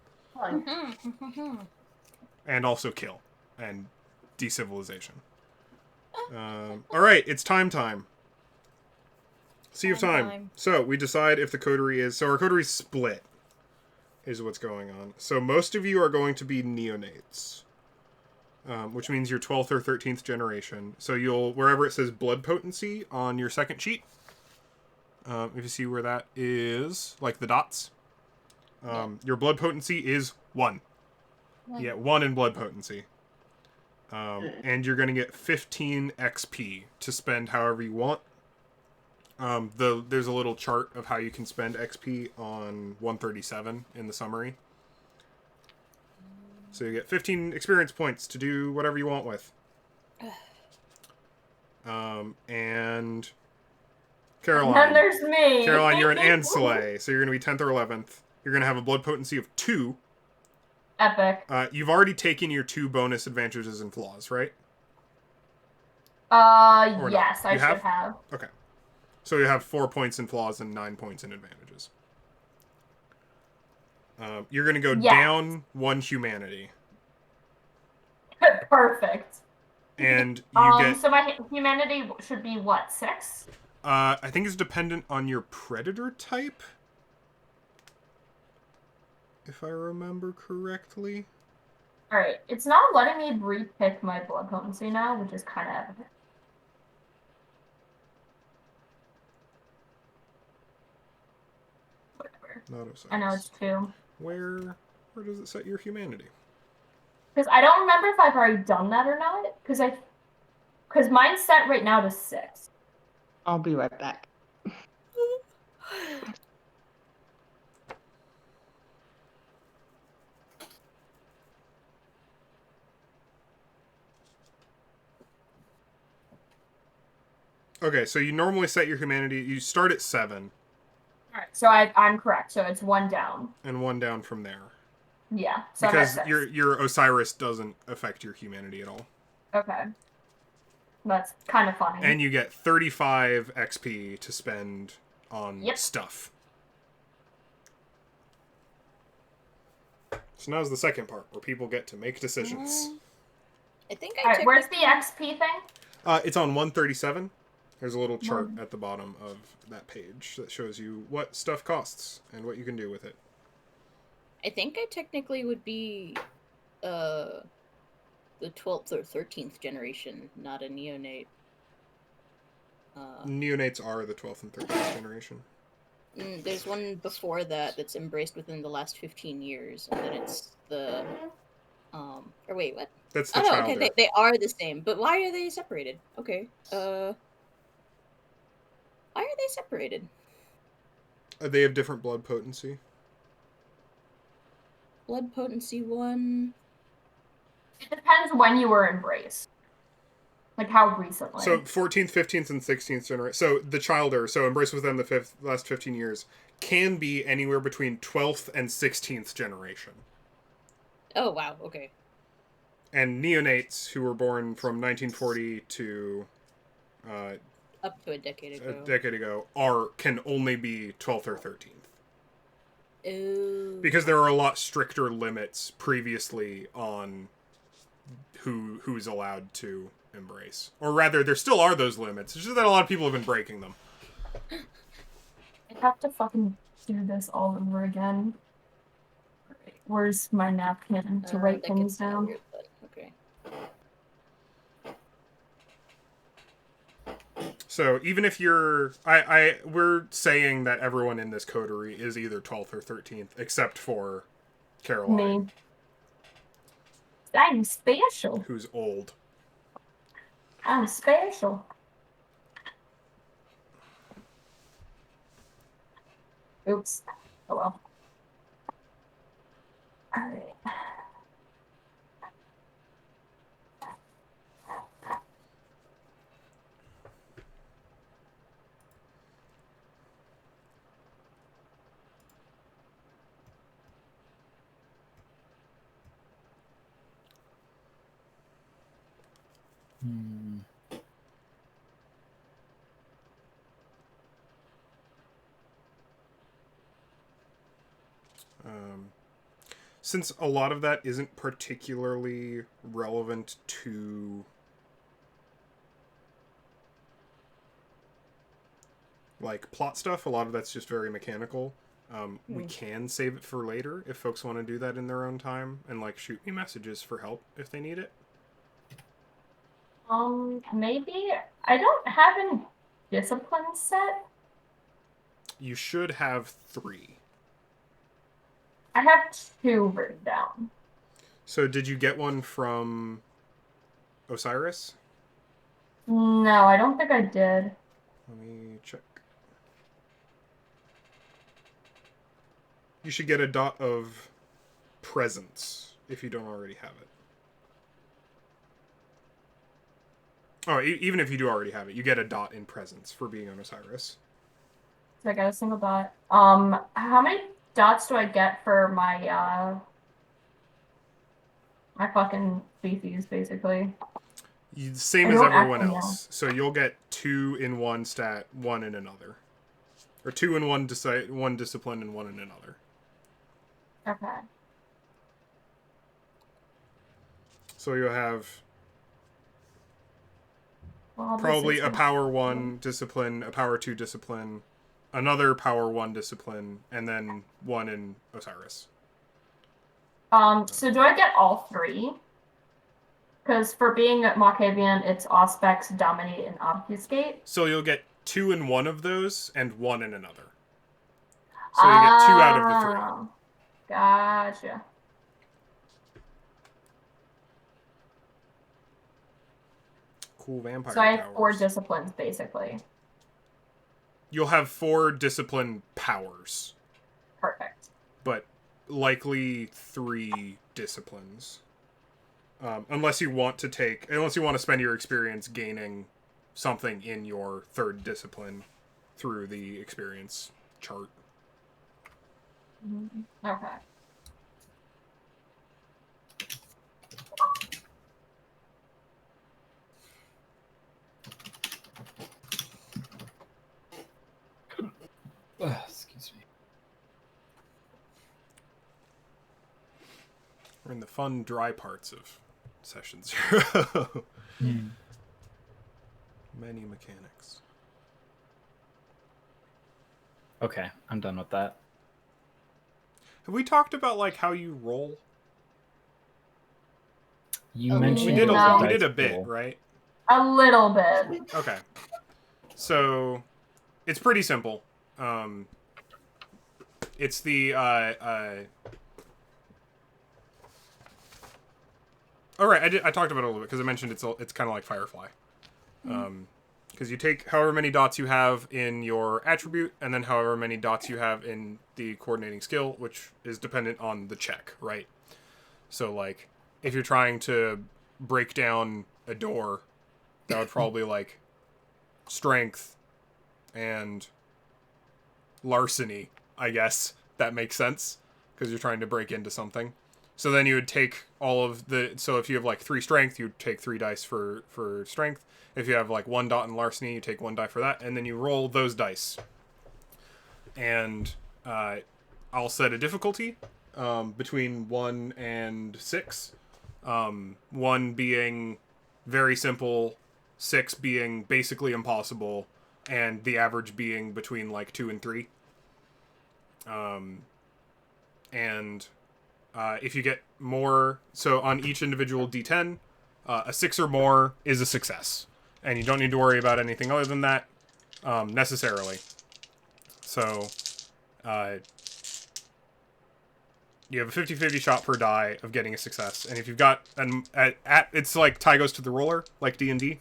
And also kill. And decivilization. Alright, it's time. Sea of time. So, we decide if the coterie is... So, our coterie split is what's going on. So, most of you are going to be neonates. Which means you're 12th or 13th generation. So, you'll... Wherever it says blood potency on your second sheet... if you see where that is, like the dots, your blood potency is 1. Yeah, 1 in blood potency. And you're going to get 15 XP to spend however you want. There's a little chart of how you can spend XP on 137 in the summary. So you get 15 experience points to do whatever you want with. And... Caroline. And then there's me. Caroline, you're an Anslay, so you're going to be 10th or 11th. You're going to have a blood potency of 2. Epic. You've already taken your 2 bonus advantages and flaws, right? Or yes, not? I should have. Okay. So you have 4 points in flaws and 9 points in advantages. You're going to go down 1 humanity. Perfect. And you get... So my humanity should be what, 6? I think it's dependent on your predator type. If I remember correctly. Alright, it's not letting me re-pick my blood potency now, which is kind of evident. Whatever. Not of I know it's 2. Where does it set your humanity? Because I don't remember if I've already done that or not. Because mine's set right now to 6. I'll be right back. Okay, so you normally set your humanity. You start at 7. All right, so I'm correct. So it's 1 down. And 1 down from there. Yeah. So because I'm at 6. your Osiris doesn't affect your humanity at all. Okay. That's kind of funny. And you get 35 XP to spend on stuff. So now's the second part where people get to make decisions. I think All right, where's the XP thing? It's on 137. There's a little chart at the bottom of that page that shows you what stuff costs and what you can do with it. I think I technically would be the 12th or 13th generation, not a neonate. Neonates are the 12th and 13th generation. There's one before that that's embraced within the last 15 years, and then it's the... or wait, what? That's the child. Okay, they are the same, but why are they separated? Okay, why are they separated? They have different blood potency. Blood potency 1... It depends when you were embraced. Like how recently. So 14th, 15th, and 16th generation. So the childer, so embraced within the last 15 years, can be anywhere between 12th and 16th generation. Oh, wow, okay. And neonates, who were born from 1940 to... up to a decade ago. Can only be 12th or 13th. Ooh. Because there are a lot stricter limits previously on who's allowed to embrace. Or rather, there still are those limits. It's just that a lot of people have been breaking them. I have to fucking do this all over again. Where's my napkin to write things down? Weird, but okay. So even if you're... we're saying that everyone in this coterie is either 12th or 13th, except for Caroline. Me. I'm special. Who's old. I'm special. Oops. Oh well. Alright. Since a lot of that isn't particularly relevant to like plot stuff, a lot of that's just very mechanical. We can save it for later if folks want to do that in their own time and like shoot me messages for help if they need it. Maybe I don't have any discipline set. You should have 3. I have 2 written down. So did you get one from Osiris? No, I don't think I did. Let me check. You should get a dot of presence if you don't already have it. Oh, even if you do already have it, you get a dot in presence for being on Osiris. So I got a single dot. How many dots do I get for my my fucking species, basically? Same as everyone else. So you'll get 2 in one stat, 1 in another. Or 2 in one discipline and 1 in another. Okay. So you'll have Well, probably a power 1 discipline, a power 2 discipline, another power 1 discipline, and then 1 in Osiris. So do I get all 3? Because for being Machiavellian, it's Auspex, Dominate, and Obfuscate. So you'll get 2 in one of those and 1 in another. So you get 2 out of the 3. Gotcha. Cool vampire So I have powers. 4 disciplines, basically. You'll have 4 discipline powers. Perfect. But likely 3 disciplines. Unless you want to spend your experience gaining something in your third discipline through the experience chart. Okay. Excuse me. We're in the fun, dry parts of session 0. Many mechanics. Okay, I'm done with that. Have we talked about like how you roll? You Oh, mentioned We did the a, we dice did a bit, pool. right? A little bit. Okay. So it's pretty simple. It's the oh right, I talked about it a little bit because I mentioned it's kind of like Firefly. Because you take however many dots you have in your attribute, and then however many dots you have in the coordinating skill, which is dependent on the check, right? So, like, if you're trying to break down a door, that would probably, like, strength and larceny, I guess. That makes sense, because you're trying to break into something. So then you would take all of the... So if you have, like, 3 strength, you'd take 3 dice for strength. If you have, like, 1 dot in larceny, you take 1 die for that, and then you roll those dice. And I'll set a difficulty between 1 and 6. 1 being very simple, 6 being basically impossible, and the average being between, like, 2 and 3. And if you get more... So on each individual D10, a 6 or more is a success. And you don't need to worry about anything other than that, necessarily. So, you have a 50-50 shot per die of getting a success. And if you've got... it's like tie goes to the roller, like D&D.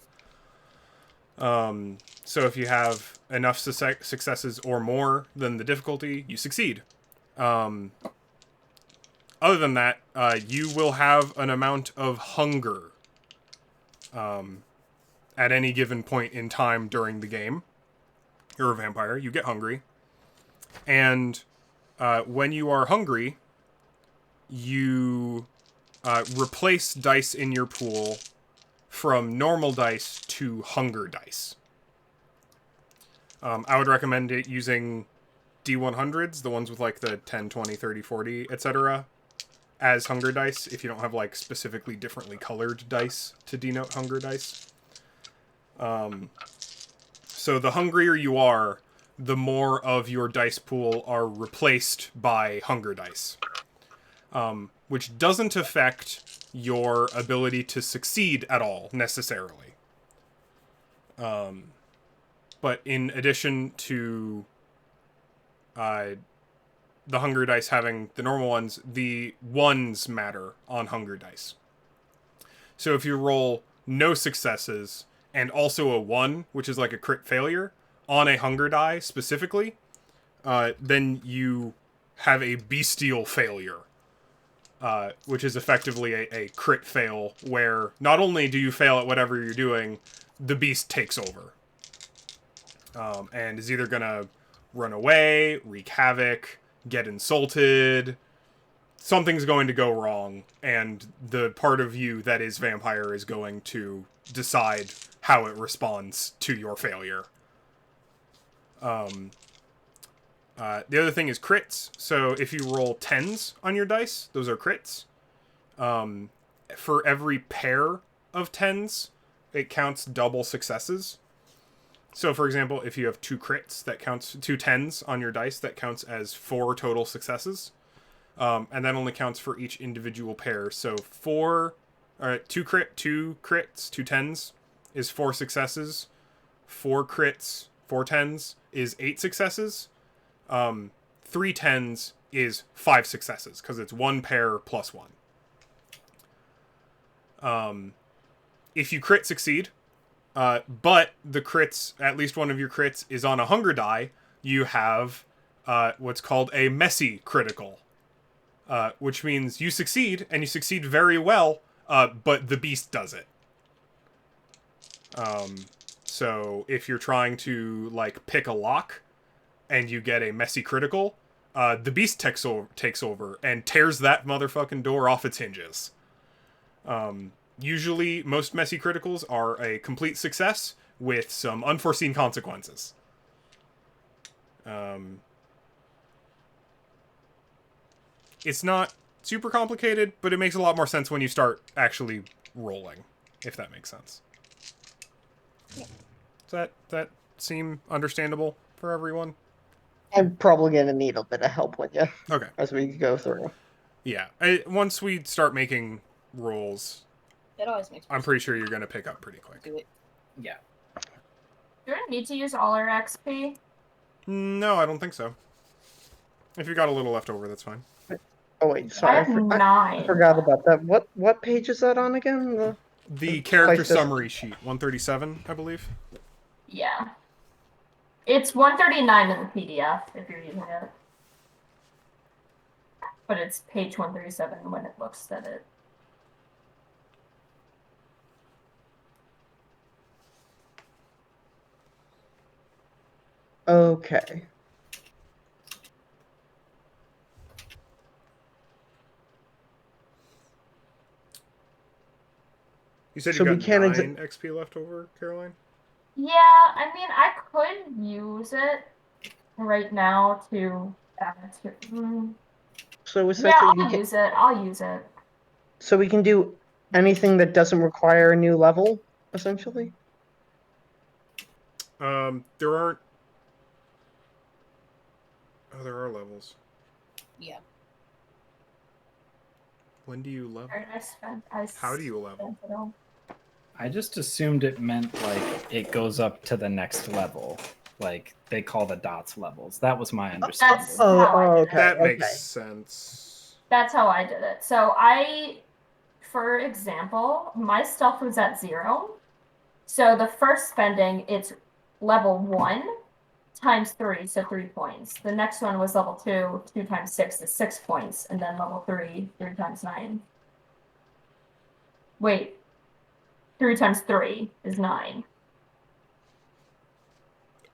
So if you have enough successes or more than the difficulty, you succeed. Other than that, you will have an amount of hunger at any given point in time during the game. You're a vampire, you get hungry. And when you are hungry, you replace dice in your pool from normal dice to hunger dice. I would recommend it using D100s, the ones with like the 10, 20, 30, 40, etc., as hunger dice, if you don't have like specifically differently colored dice to denote hunger dice. So the hungrier you are, the more of your dice pool are replaced by hunger dice. Which doesn't affect your ability to succeed at all, necessarily. But in addition to the hunger dice having the normal ones, the ones matter on hunger dice. So if you roll no successes and also a 1, which is like a crit failure, on a hunger die specifically, then you have a bestial failure, which is effectively a crit fail, where not only do you fail at whatever you're doing, the beast takes over. And is either going to run away, wreak havoc, get insulted. Something's going to go wrong, and the part of you that is vampire is going to decide how it responds to your failure. The other thing is crits. So if you roll 10s on your dice, those are crits. For every pair of 10s, it counts double successes. So, for example, if you have 2 crits, that counts 2 10s on your dice, that counts as 4 total successes. And that only counts for each individual pair. So 2 crits, 2 10s is 4 successes. 4 crits, 4 10s is 8 successes. 3 10s is 5 successes, because it's 1 pair plus 1. If you crit succeed, but the crits, at least one of your crits, is on a hunger die, you have what's called a messy critical. Which means you succeed, and you succeed very well, but the beast does it. So if you're trying to like pick a lock and you get a messy critical, the beast takes over and tears that motherfucking door off its hinges. Usually, most messy criticals are a complete success with some unforeseen consequences. It's not super complicated, but it makes a lot more sense when you start actually rolling, if that makes sense. Does that seem understandable for everyone? I'm probably gonna need a bit of help with you Okay. as we go through. Yeah. Once we start making rolls, It always makes. I'm pretty sure you're going to pick up pretty quick. Do it. Yeah. Do we need to use all our XP? No, I don't think so. If you got a little left over, that's fine. Oh wait, I sorry, have 9. I forgot about that. What page is that on again? The character place this- summary sheet, 137, I believe. Yeah. It's 139 in the PDF if you're using it. But it's page 137 when it looks at it. Okay. You said So you we got can't 9 XP left over, Caroline? Yeah, I mean, I could use it right now to add to. So Yeah, essentially, I'll use it. I'll use it. so we can do anything that doesn't require a new level, essentially. There aren't... Oh, there are levels. Yeah. When do you level? How do you level? spent it all. I just assumed it meant like it goes up to the next level. Like they call the dots levels. That was my understanding. That's Oh, how I did okay. it. That okay. makes sense. That's how I did it. So for example, my stuff was at 0. So the first spending, it's level 1 times 3, so 3 points. The next one was level 2, 2 times 6 is 6 points, and then level 3, 3 times 9. Wait, 3 times 3 is 9.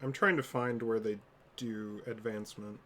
I'm trying to find where they do advancement.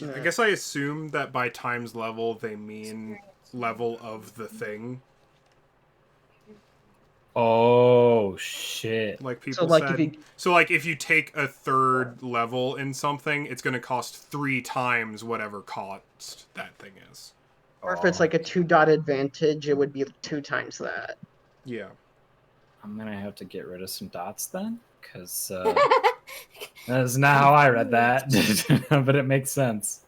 I guess I assume that by times level they mean level of the thing, Oh shit. like people like, said. if you- So like if you take a third level in something, it's going to cost 3 times whatever cost that thing is. Or if it's like a 2-dot advantage, it would be 2 times that. Yeah. I'm gonna have to get rid of some dots then, because that's not how I read that, but it makes sense.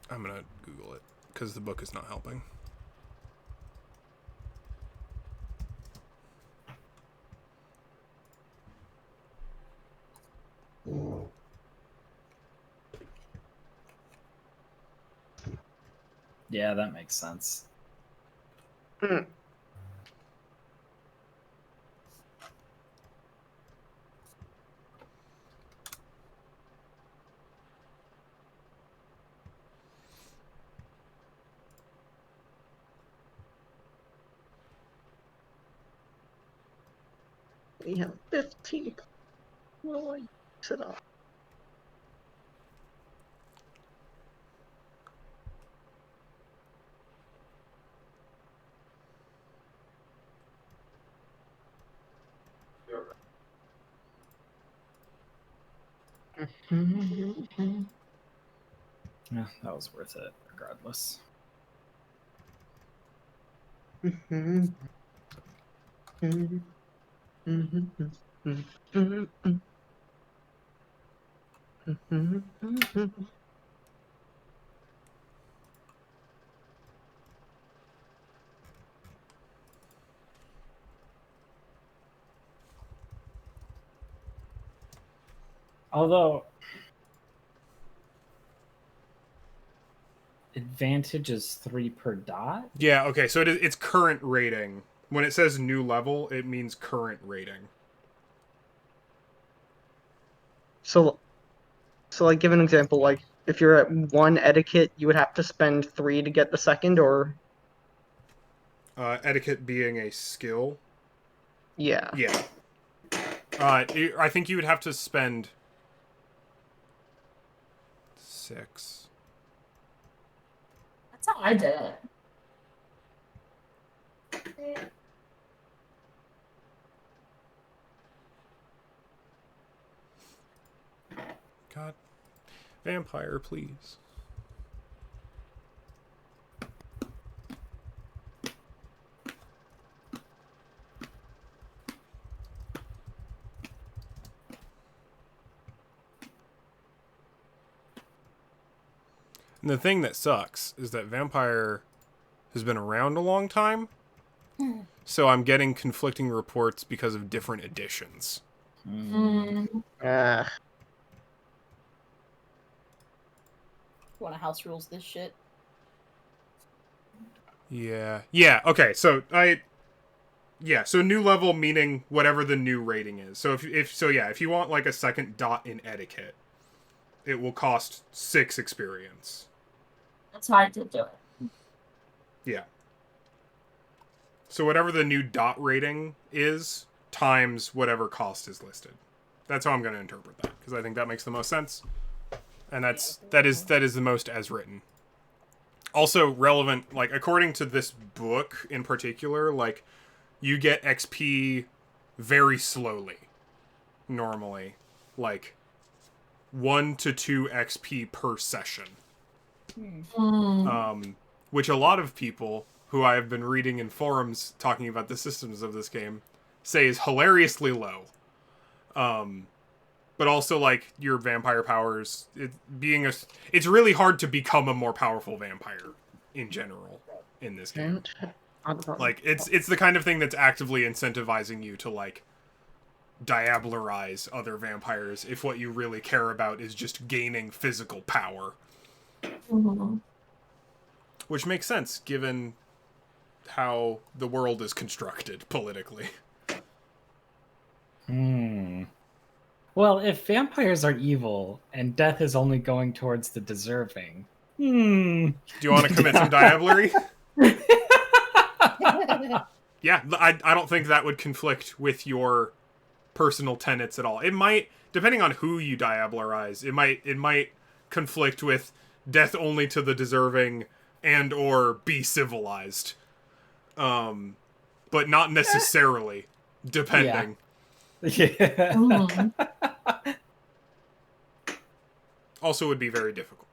I'm going to Google it because the book is not helping. Yeah, that makes sense. Hmm. We have 15. Well, I use it all. Yeah, that was worth it, regardless. Although advantage is 3 per dot. Yeah, okay, so it's current rating. When it says new level, it means current rating. So like, give an example. Like, if you're at 1 etiquette, you would have to spend 3 to get the second, or Etiquette being a skill. yeah. Yeah. I think you would have to spend 6. That's how I did it. God. Vampire, please. And the thing that sucks is that Vampire has been around a long time. So I'm getting conflicting reports because of different editions. Uh, Wanna house rules this shit? Yeah. Yeah, okay. So so new level meaning whatever the new rating is. So if you want like a second dot in etiquette, it will cost 6 experience. That's how I did do it. Yeah. So whatever the new dot rating is times whatever cost is listed. That's how I'm going to interpret that because I think that makes the most sense. And that is the most as written. Also relevant, like according to this book in particular, like you get XP very slowly normally, like 1 to 2 XP per session. Which a lot of people who I have been reading in forums talking about the systems of this game say is hilariously low. But also like your vampire powers, it's really hard to become a more powerful vampire in general in this game. Like it's the kind of thing that's actively incentivizing you to like diablerize other vampires if what you really care about is just gaining physical power. Which makes sense given how the world is constructed politically. Well, if vampires are evil and death is only going towards the deserving, Do you want to commit some diablerie? Yeah, I don't think that would conflict with your personal tenets at all. It might, depending on who you diablerize, it might conflict with death only to the deserving and or be civilized. But not necessarily, depending. Yeah. Also would be very difficult.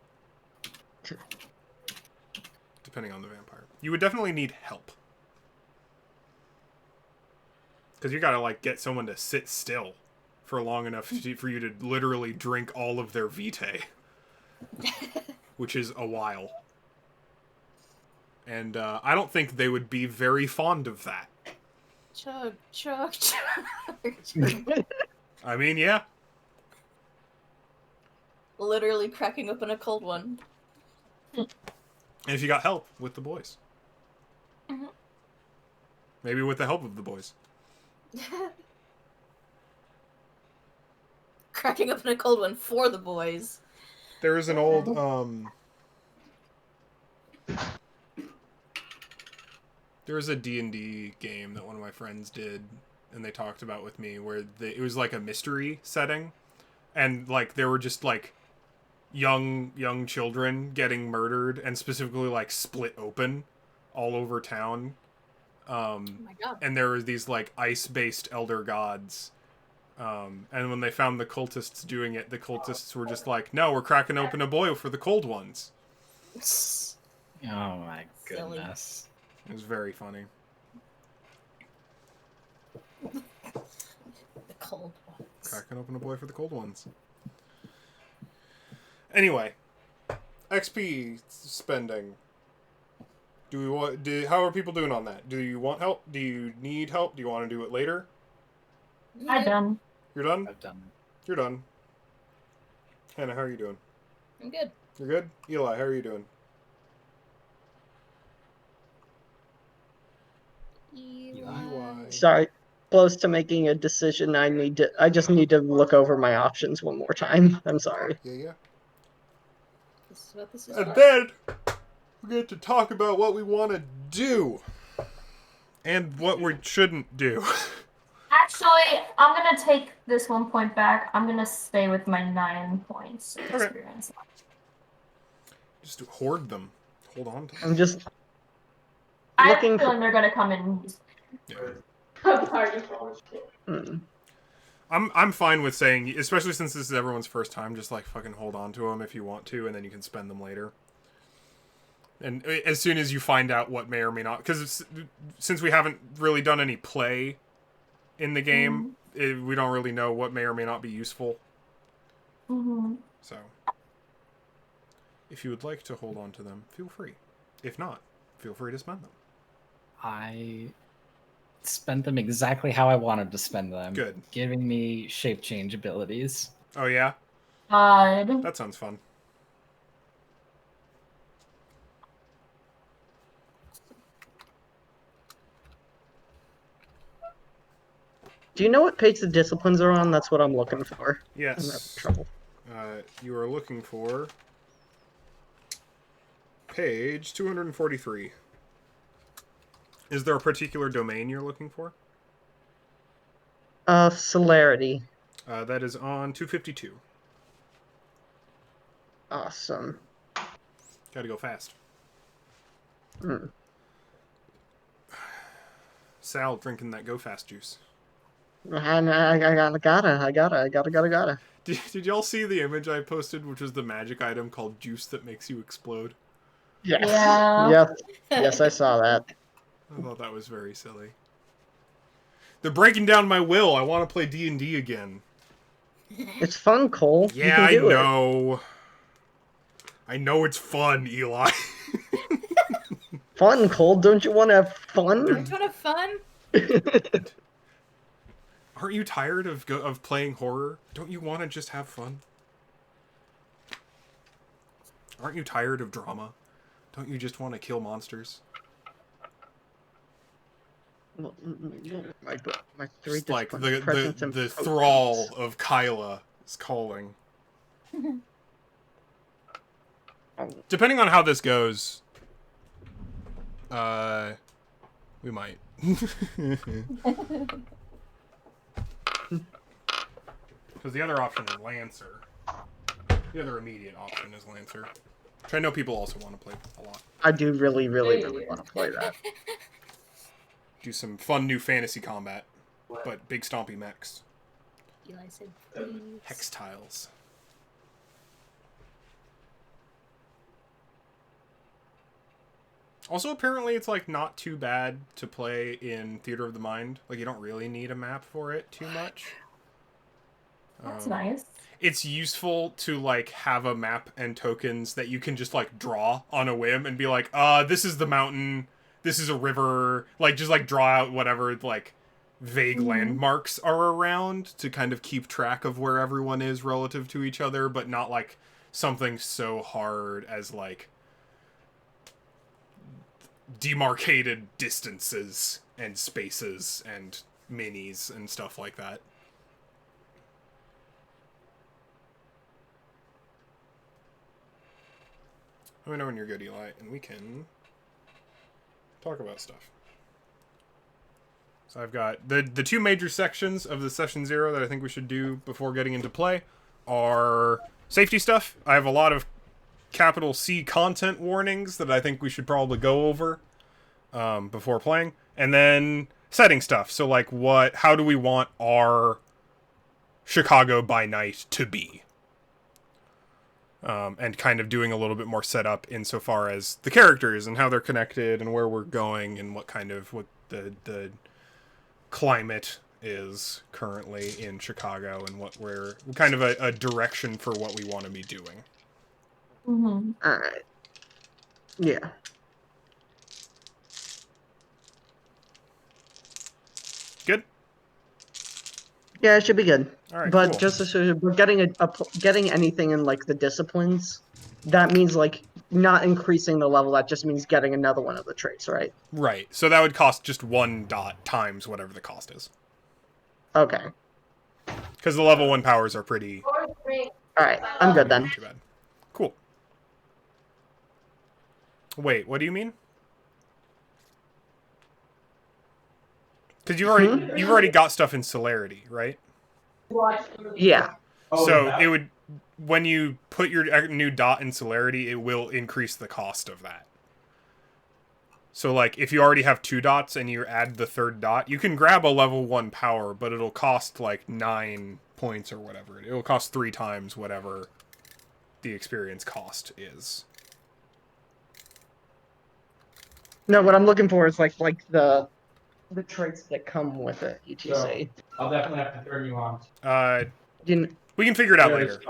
Depending on the vampire. You would definitely need help. Because you gotta, like, get someone to sit still for long enough for you to literally drink all of their vitae. Which is a while. And I don't think they would be very fond of that. Chug, chug, chug. I mean, yeah. Literally cracking open a cold one. And if you got help with the boys. Maybe with the help of the boys. Cracking open a cold one for the boys. There is an old, there was a D&D game that one of my friends did, and they talked about with me, where it was like a mystery setting, and like there were just like young children getting murdered, and specifically like split open all over town. Oh my god. And there were these like ice-based elder gods. And when they found the cultists doing it, the cultists were just like, no, we're cracking open a boil for the cold ones. Oh my goodness. It was very funny. The cold Cracking open a boy for the cold ones. Anyway, XP spending. How are people doing on that? Do you want help? Do you need help? Do you want to do it later? I'm done. You're done? I've done it. You're done. Hannah, how are you doing? I'm good. You're good? Eli, how are you doing? Eli. Sorry, close to making a decision. I just need to look over my options one more time. I'm sorry. Yeah. This is what this is And for. then we get to talk about what we want to do and what we shouldn't do. Actually, I'm gonna take this 1 point back. I'm gonna stay with my 9 points of Okay. experience. Just hoard them. Hold on to them. I'm just I have looking a for. feeling they're gonna come in. Yeah. Hmm. I'm fine with saying, especially since this is everyone's first time, just like fucking hold on to them if you want to, and then you can spend them later. And as soon as you find out what may or may not, because since we haven't really done any play in the game, we don't really know what may or may not be useful. Mm-hmm. So, if you would like to hold on to them, feel free. If not, feel free to spend them. I spent them exactly how I wanted to spend them. Good. Giving me shape change abilities. Oh yeah, God. that sounds fun. Do you know what page the disciplines are on? That's what I'm looking for. I'm having Yes. trouble. You are looking for page 243. Is there a particular domain you're looking for? Celerity. That is on 252. Awesome. Gotta go fast. Hmm. Sal drinking that go fast juice. And I gotta. Did y'all see the image I posted, which was the magic item called juice that makes you explode? Yes. Yeah. Yes, I saw that. I thought that was very silly. They're breaking down my will. I want to play D&D again. It's fun, Cole. You Yeah, can I do it. know. I know it's fun, Eli. Fun, Cole. Don't you want to have fun? Don't you want to have fun? Aren't you tired of playing horror? Don't you want to just have fun? Aren't you tired of drama? Don't you just want to kill monsters? My three Just like disciplines, presence and the potence. thrall of Kyla is calling. Depending on how this goes, we might. Because the other option is Lancer. The other immediate option is Lancer. Which I know people also want to play a lot. I do really want to play that. Do some fun new fantasy combat, but big stompy mechs. Eli said, please. Hex tiles. Also, apparently it's, like, not too bad to play in Theater of the Mind. Like, you don't really need a map for it too much. That's nice. It's useful to, like, have a map and tokens that you can just, like, draw on a whim and be like, this is the mountain, this is a river, like, just, like, draw out whatever, like, vague landmarks are around to kind of keep track of where everyone is relative to each other, but not, like, something so hard as, like, demarcated distances and spaces and minis and stuff like that. Let me know when you're good, Eli, and we can talk about stuff. So I've got the two major sections of the session 0 that I think we should do before getting into play are safety stuff. I have a lot of capital C content warnings that I think we should probably go over before playing, and then setting stuff. So like, how do we want our Chicago by night to be? And kind of doing a little bit more setup insofar as the characters and how they're connected and where we're going and what the climate is currently in Chicago and what we're kind of a direction for what we want to be doing. Mm-hmm. All right. Yeah. Good? Yeah, it should be good. All right, But cool. just as we're getting getting anything in like the disciplines, that means like not increasing the level. That just means getting another one of the traits, right? Right. So that would cost just 1 dot times whatever the cost is. Okay. Because the level 1 powers are pretty All right. I'm good then. not too bad. Cool. Wait, what do you mean? Because you've already got stuff in celerity, right? Yeah. So it would, when you put your new dot in celerity, it will increase the cost of that. So like if you already have 2 dots and you add the 3rd dot, you can grab a level 1 power, but it'll cost like 9 points or whatever. It'll cost 3 times whatever the experience cost is. No, what I'm looking for is like the traits that come with it, etc. I'll definitely have to turn you on. We can figure it out later.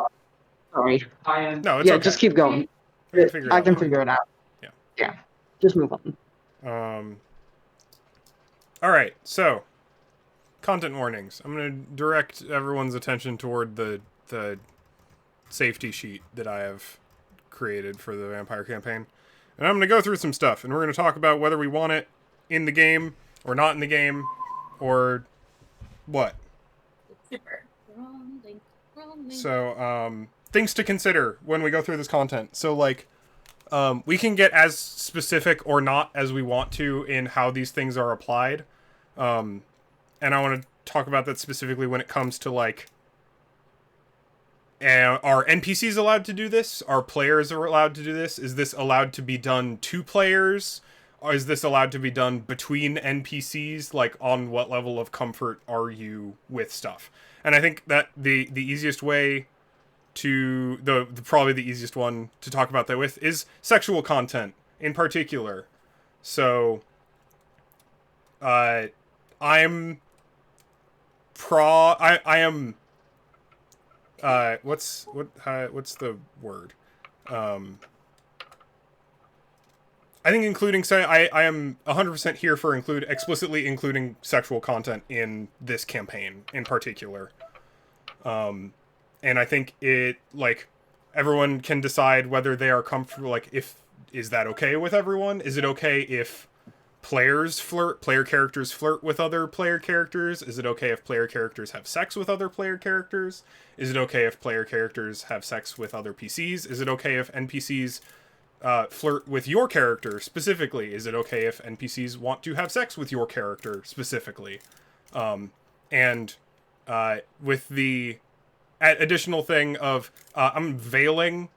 Sorry. No, it's Yeah, okay. just keep going. We can figure it I out can later. figure it out. Yeah. Yeah. Just move on. All right, so content warnings. I'm going to direct everyone's attention toward the safety sheet that I have created for the vampire campaign. And I'm going to go through some stuff, and we're going to talk about whether we want it in the game or not in the game or what. Super. Wrong link. Wrong link. So, things to consider when we go through this content. So, like, we can get as specific or not as we want to in how these things are applied. And I want to talk about that specifically when it comes to, like, are NPCs allowed to do this? Are players allowed to do this? Is this allowed to be done to players? Or is this allowed to be done between NPCs? Like, on what level of comfort are you with stuff? And I think that the easiest way to probably the easiest one to talk about that with is sexual content in particular. So I am what's the word? I think including I am 100% here for explicitly including sexual content in this campaign in particular. And I think it, like, everyone can decide whether they are comfortable, like, is that okay with everyone? Is it okay if player characters flirt with other player characters? Is it okay if player characters have sex with other player characters? Is it okay if player characters have sex with other PCs? Is it okay if NPCs flirt with your character specifically? Is it okay if NPCs want to have sex with your character specifically? And with the additional thing of I'm veiling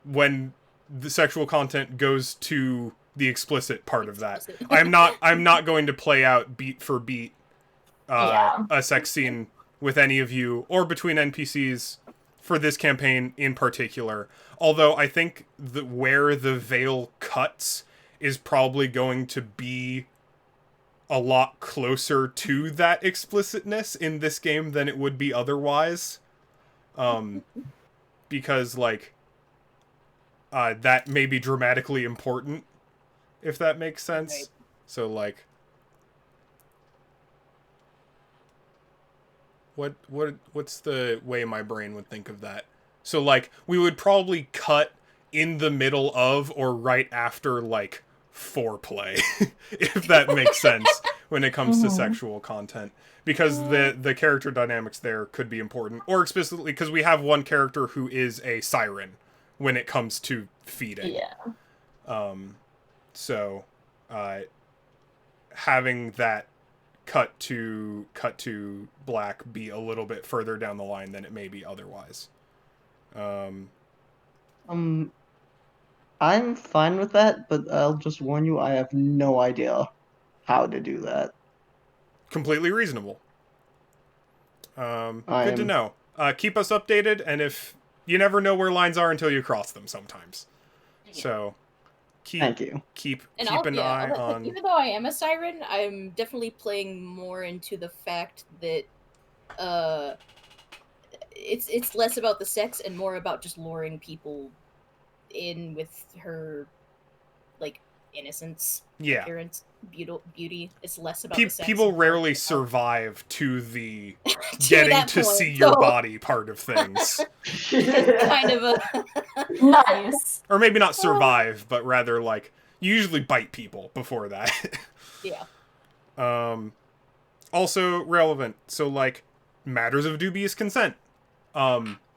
when the sexual content goes to the explicit part of that. I'm not going to play out beat for beat a sex scene with any of you or between NPCs for this campaign in particular. Although I think that where the veil cuts is probably going to be a lot closer to that explicitness in this game than it would be otherwise. Because, like, that may be dramatically important, if that makes sense. Right. So, like, what's the way my brain would think of that? So, like, we would probably cut in the middle of or right after, like, foreplay, if that makes sense when it comes to sexual content. Because the character dynamics there could be important. Or explicitly, because we have one character who is a siren when it comes to feeding. Yeah. So, having that cut to black be a little bit further down the line than it may be otherwise. I'm fine with that, but I'll just warn you, I have no idea how to do that. Completely reasonable. Good to know. Keep us updated, and if you never know where lines are until you cross them sometimes. Yeah. So Thank you. keep And an eye like, on. even though I am a siren, I'm definitely playing more into the fact that uh it's less about the sex and more about just luring people in with her like innocence, Yeah. appearance, beauty. It's less about the sex. People and more rarely about- survive to the To getting that to point, see your so- body part of things. It's kind of a Nice. Or maybe not survive, but rather like you usually bite people before that. yeah. Also relevant. So like matters of dubious consent.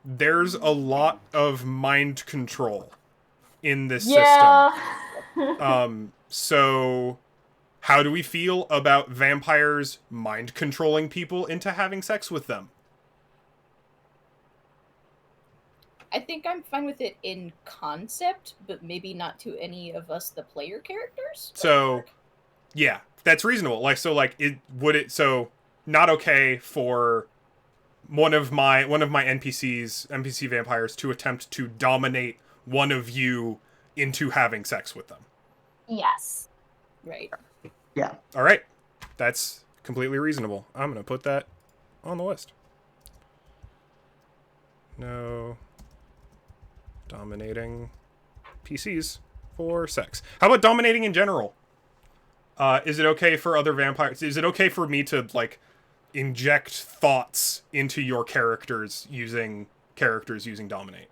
There's a lot of mind control in this Yeah. system. So how do we feel about vampires mind controlling people into having sex with them? I think I'm fine with it in concept, but maybe not to any of us, the player characters. So, yeah, that's reasonable. Like, so, like, so not okay for one of my NPC vampires to attempt to dominate one of you into having sex with them. Yes. Right. Yeah. All right, that's completely reasonable. I'm gonna put that on the list. No dominating PCs for sex. How about dominating in general? Is it okay for other vampires? Is it okay for me to like inject thoughts into your characters using dominate?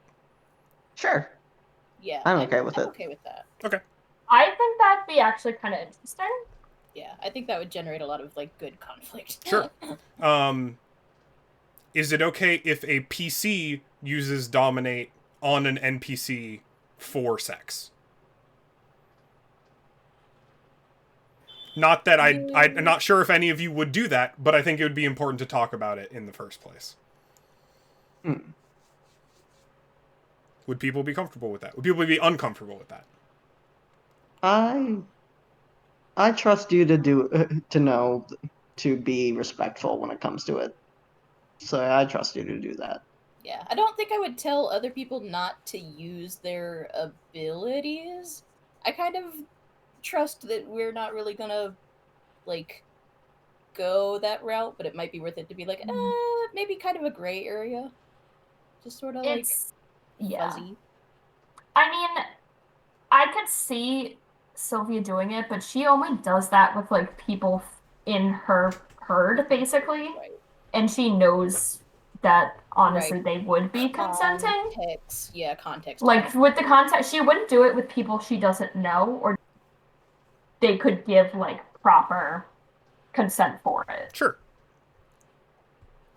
Sure. Yeah. I'm okay with I'm it. okay with that. Okay. I think that'd be actually kind of interesting. Yeah, I think that would generate a lot of like good conflict. Sure. Is it okay if a PC uses dominate on an NPC for sex? Not that I'm not sure if any of you would do that, but I think it would be important to talk about it in the first place. Hmm. Would people be comfortable with that? Would people be uncomfortable with that? I trust you to know to be respectful when it comes to it. So I trust you to do that. Yeah, I don't think I would tell other people not to use their abilities. I kind of trust that we're not really gonna like go that route, but it might be worth it to be like, maybe kind of a gray area, just sort of like It's yeah. fuzzy. I mean, I could see Sylvia doing it, but she only does that with like people in her herd, basically, Right. and she knows that honestly Right. they would be consenting. Context. Like with the context, she wouldn't do it with people she doesn't know, or they could give like proper consent for it. Sure.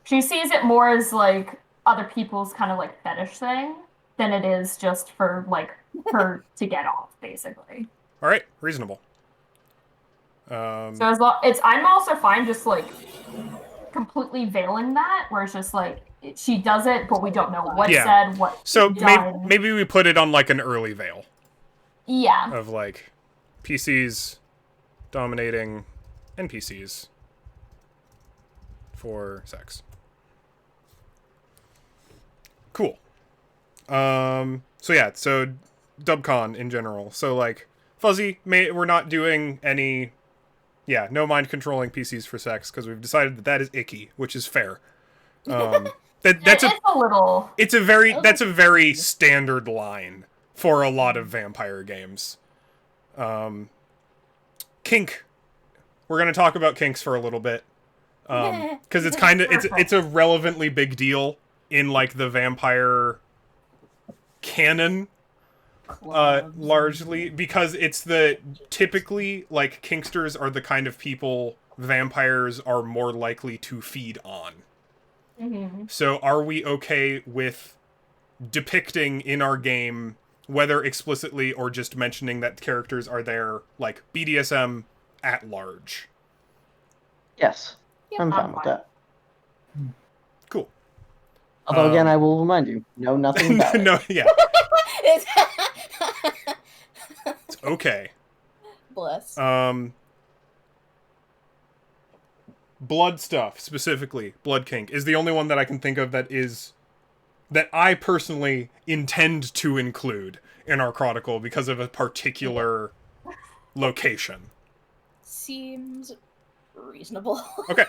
She sees it more as like other people's kind of like fetish thing than it is just for like her to get off, basically. All right, reasonable. So as long I'm also fine just like completely veiling that, where it's just like she does it, but we don't know what said, what so done. maybe we put it on like an early veil Yeah. of like PCs dominating NPCs for sex. Cool. So yeah, so DubCon in general. So like Fuzzy, we're not doing any no mind controlling PCs for sex because we've decided that is icky, which is fair. That's it's a little. It's a very standard line for a lot of vampire games. Kink. We're gonna talk about kinks for a little bit, because it's kind of it's a relevantly big deal in like the vampire canon, largely because it's typically like kinksters are the kind of people vampires are more likely to feed on. Mm-hmm. So are we okay with depicting in our game, whether explicitly or just mentioning that characters are there, like BDSM at large? Yes. Yeah, I'm fine with that. Cool. Although again, I will remind you, know nothing about it. No, yeah. It's okay. Bless. Blood stuff, specifically, blood kink, is the only one that I can think of that is that I personally intend to include in our chronicle because of a particular location. Seems reasonable. Okay.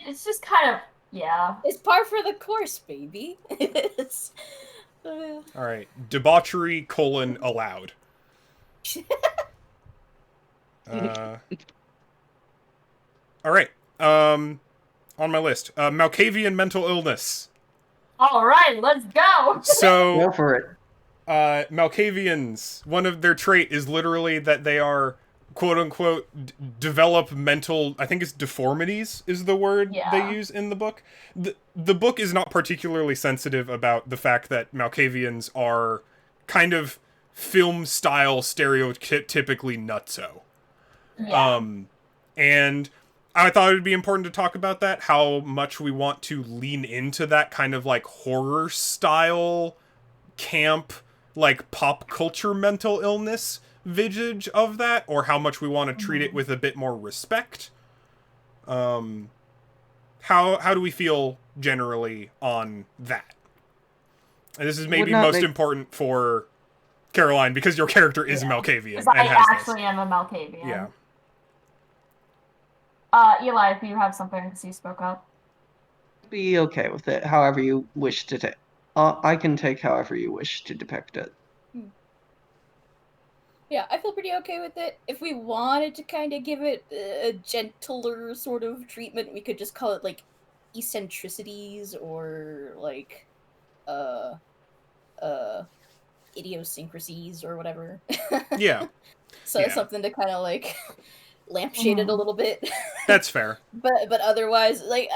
It's just kind of, yeah. It's par for the course, baby. It's, All right. Debauchery : allowed. All right. On my list, Malkavian mental illness. All right, let's go. So Go for it. Malkavians, one of their trait is literally that they are quote unquote develop mental, I think it's deformities is the word they use in the book. The book is not particularly sensitive about the fact that Malkavians are kind of film style stereotypically nutso. Yeah. And I thought it would be important to talk about that, how much we want to lean into that kind of like horror style camp, like pop culture mental illness visage of that, or how much we want to treat it with a bit more respect. How do we feel generally on that? And this is maybe most important for Caroline because your character is Malkavian. Because and I has actually am a Malkavian. Yeah. Eli, if you have something because you spoke up. Be okay with it, however you wish to take. I can take however you wish to depict it. Yeah, I feel pretty okay with it. If we wanted to kind of give it a gentler sort of treatment, we could just call it like eccentricities or like idiosyncrasies or whatever. Yeah. So it's something to kind of like lampshade it a little bit. That's fair. But otherwise, like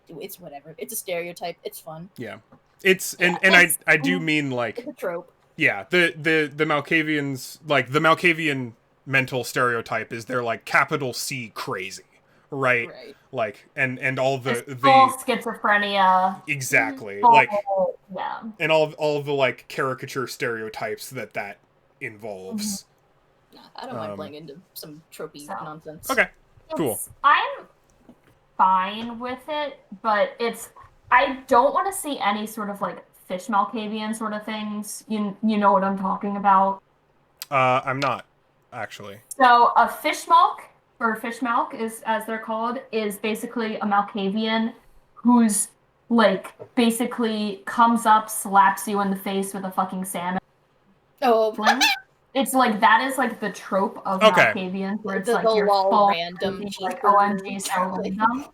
it's whatever. It's a stereotype. It's fun. Yeah. It's and I do mean like it's a trope. Yeah, the Malkavians, like the Malkavian mental stereotype is they're like capital C crazy, right? Like and all the full schizophrenia. Exactly. Full, like yeah. And all of the like caricature stereotypes that involves. I don't mind playing into some tropey nonsense. Okay. Cool. I'm fine with it, but I don't want to see any sort of like fish Malkavian sort of things. You know what I'm talking about? I'm not, actually. So a fish malk, or fish malk is as they're called, is basically a Malkavian who's like basically comes up, slaps you in the face with a fucking salmon. Oh, it's like that is like the trope of Malkavians, where it's like you're full random like OMG so random.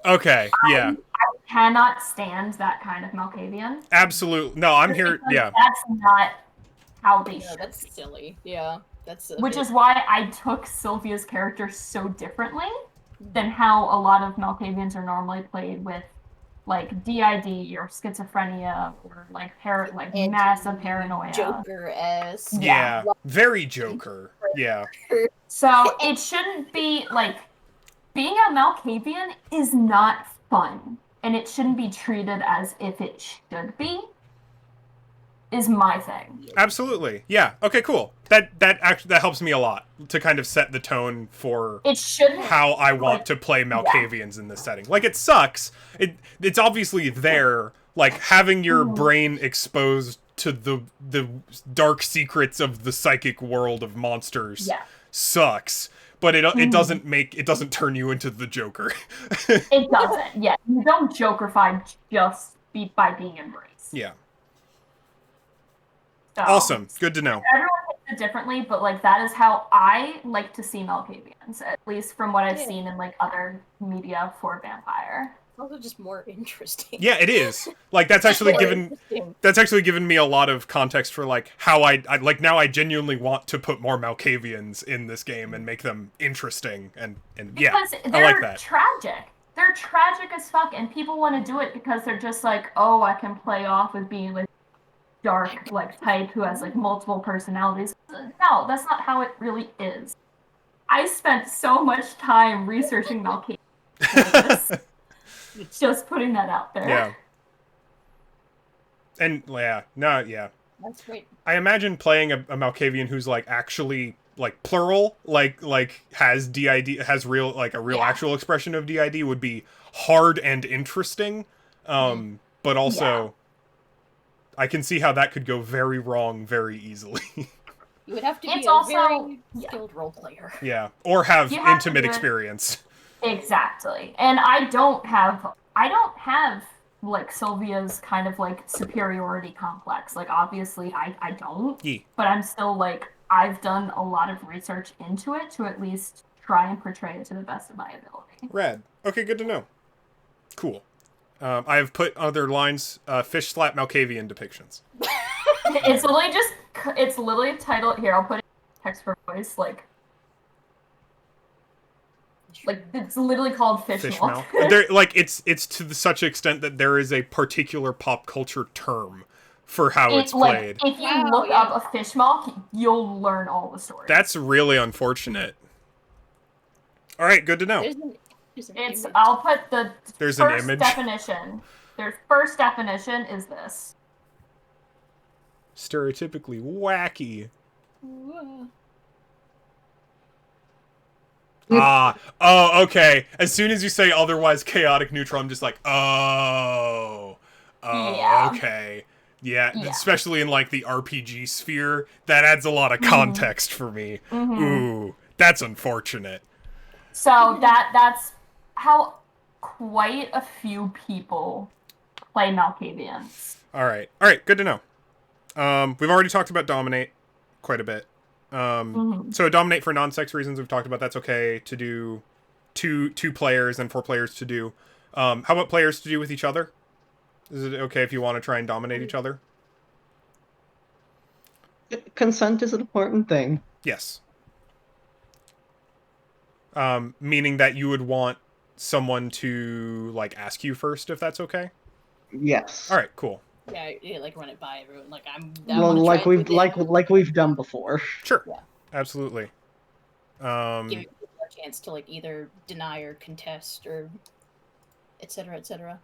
Okay, yeah. I cannot stand that kind of Malkavian. Absolutely. No, I'm here. Yeah. That's not how they should. That's silly. Yeah. Which is why I took Sylvia's character so differently than how a lot of Malkavians are normally played with, like DID or schizophrenia or like massive paranoia. Joker-esque. Yeah. Very Joker. Yeah. So it shouldn't be like being a Malkavian is not fun, and it shouldn't be treated as if it should be. Is my thing. Absolutely. Yeah. Okay, cool. That helps me a lot to kind of set the tone for how I want to play Malkavians in this setting. Like, it sucks. It's obviously there, like having your brain exposed to the dark secrets of the psychic world of monsters sucks. But it doesn't turn you into the Joker. It doesn't. Yeah. You don't Jokerify just by being embraced. Yeah. So, awesome. Good to know. Everyone takes it differently, but like that is how I like to see Malkavians, at least from what I've seen in like other media for vampire. It's also just more interesting. Yeah, it is. Like that's actually given me a lot of context for like how I like now I genuinely want to put more Malkavians in this game and make them interesting and because I like that. Tragic. They're tragic as fuck, and people want to do it because they're just like, oh, I can play off with being like dark like type who has like multiple personalities. No, that's not how it really is. I spent so much time researching Malkavians. Just putting that out there. Yeah. And yeah. That's great. I imagine playing a Malkavian who's like actually like plural, like has DID, has real like a real actual expression of DID would be hard and interesting. But also I can see how that could go very wrong very easily. You would have to be It's a also- very yeah. skilled role player. Yeah, or have You have to intimate do it- experience. Exactly. And I don't have like Sylvia's kind of like superiority complex. Like obviously I don't. Yee. But I'm still like I've done a lot of research into it to at least try and portray it to the best of my ability. Rad. Okay, good to know. Cool. I have put other lines, fish slap Malkavian depictions. It's literally titled here, I'll put it in text for voice, like it's literally called fish Fish mouth. mouth. It's to such extent that there is a particular pop culture term for how it's played. If you Wow, look yeah. up a fish mouth, you'll learn all the stories. That's really unfortunate. All right, good to know. There's an image. I'll put the There's an first image. definition. Their first definition is this. Stereotypically wacky. Ooh. Okay. As soon as you say otherwise chaotic neutral, I'm just like, oh, Yeah. okay. Yeah, Yeah. especially in like the RPG sphere, that adds a lot of context for me. Mhm. Ooh, that's unfortunate. So that's how quite a few people play Malkavians. All right, good to know. We've already talked about dominate quite a bit. So dominate for non-sex reasons, we've talked about that's okay to do two players and 4 players to do. How about players to do with each other? Is it okay if you want to try and dominate each other? Consent is an important thing. Yes. Meaning that you would want someone to like ask you first if that's okay? Yes. All right, cool. Yeah, like run it by everyone. Like Well, like we've done before. Sure. Yeah. Absolutely. give you a chance to like either deny or contest or etc. etc.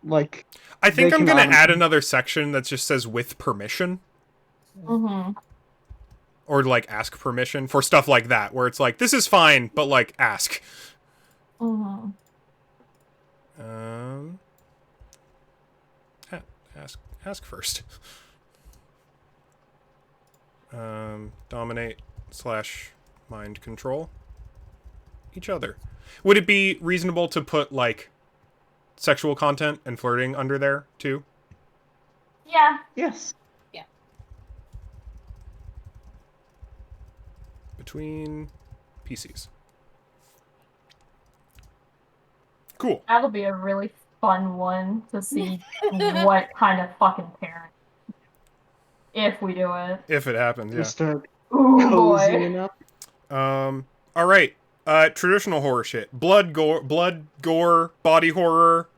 Like, I think they I'm can going to honor- add another section that just says with permission. Mm-hmm. Or like ask permission for stuff like that, where it's like, this is fine, but like ask. Mm-hmm. Ask first. Dominate / mind control each other. Would it be reasonable to put like sexual content and flirting under there too? Yeah. yes. Between PCs. Cool. That'll be a really fun one to see what kind of fucking parent. If we do it. If it happens, yeah. Just start Ooh, boy. cozying up. All right. Traditional horror shit. Blood, gore, body horror,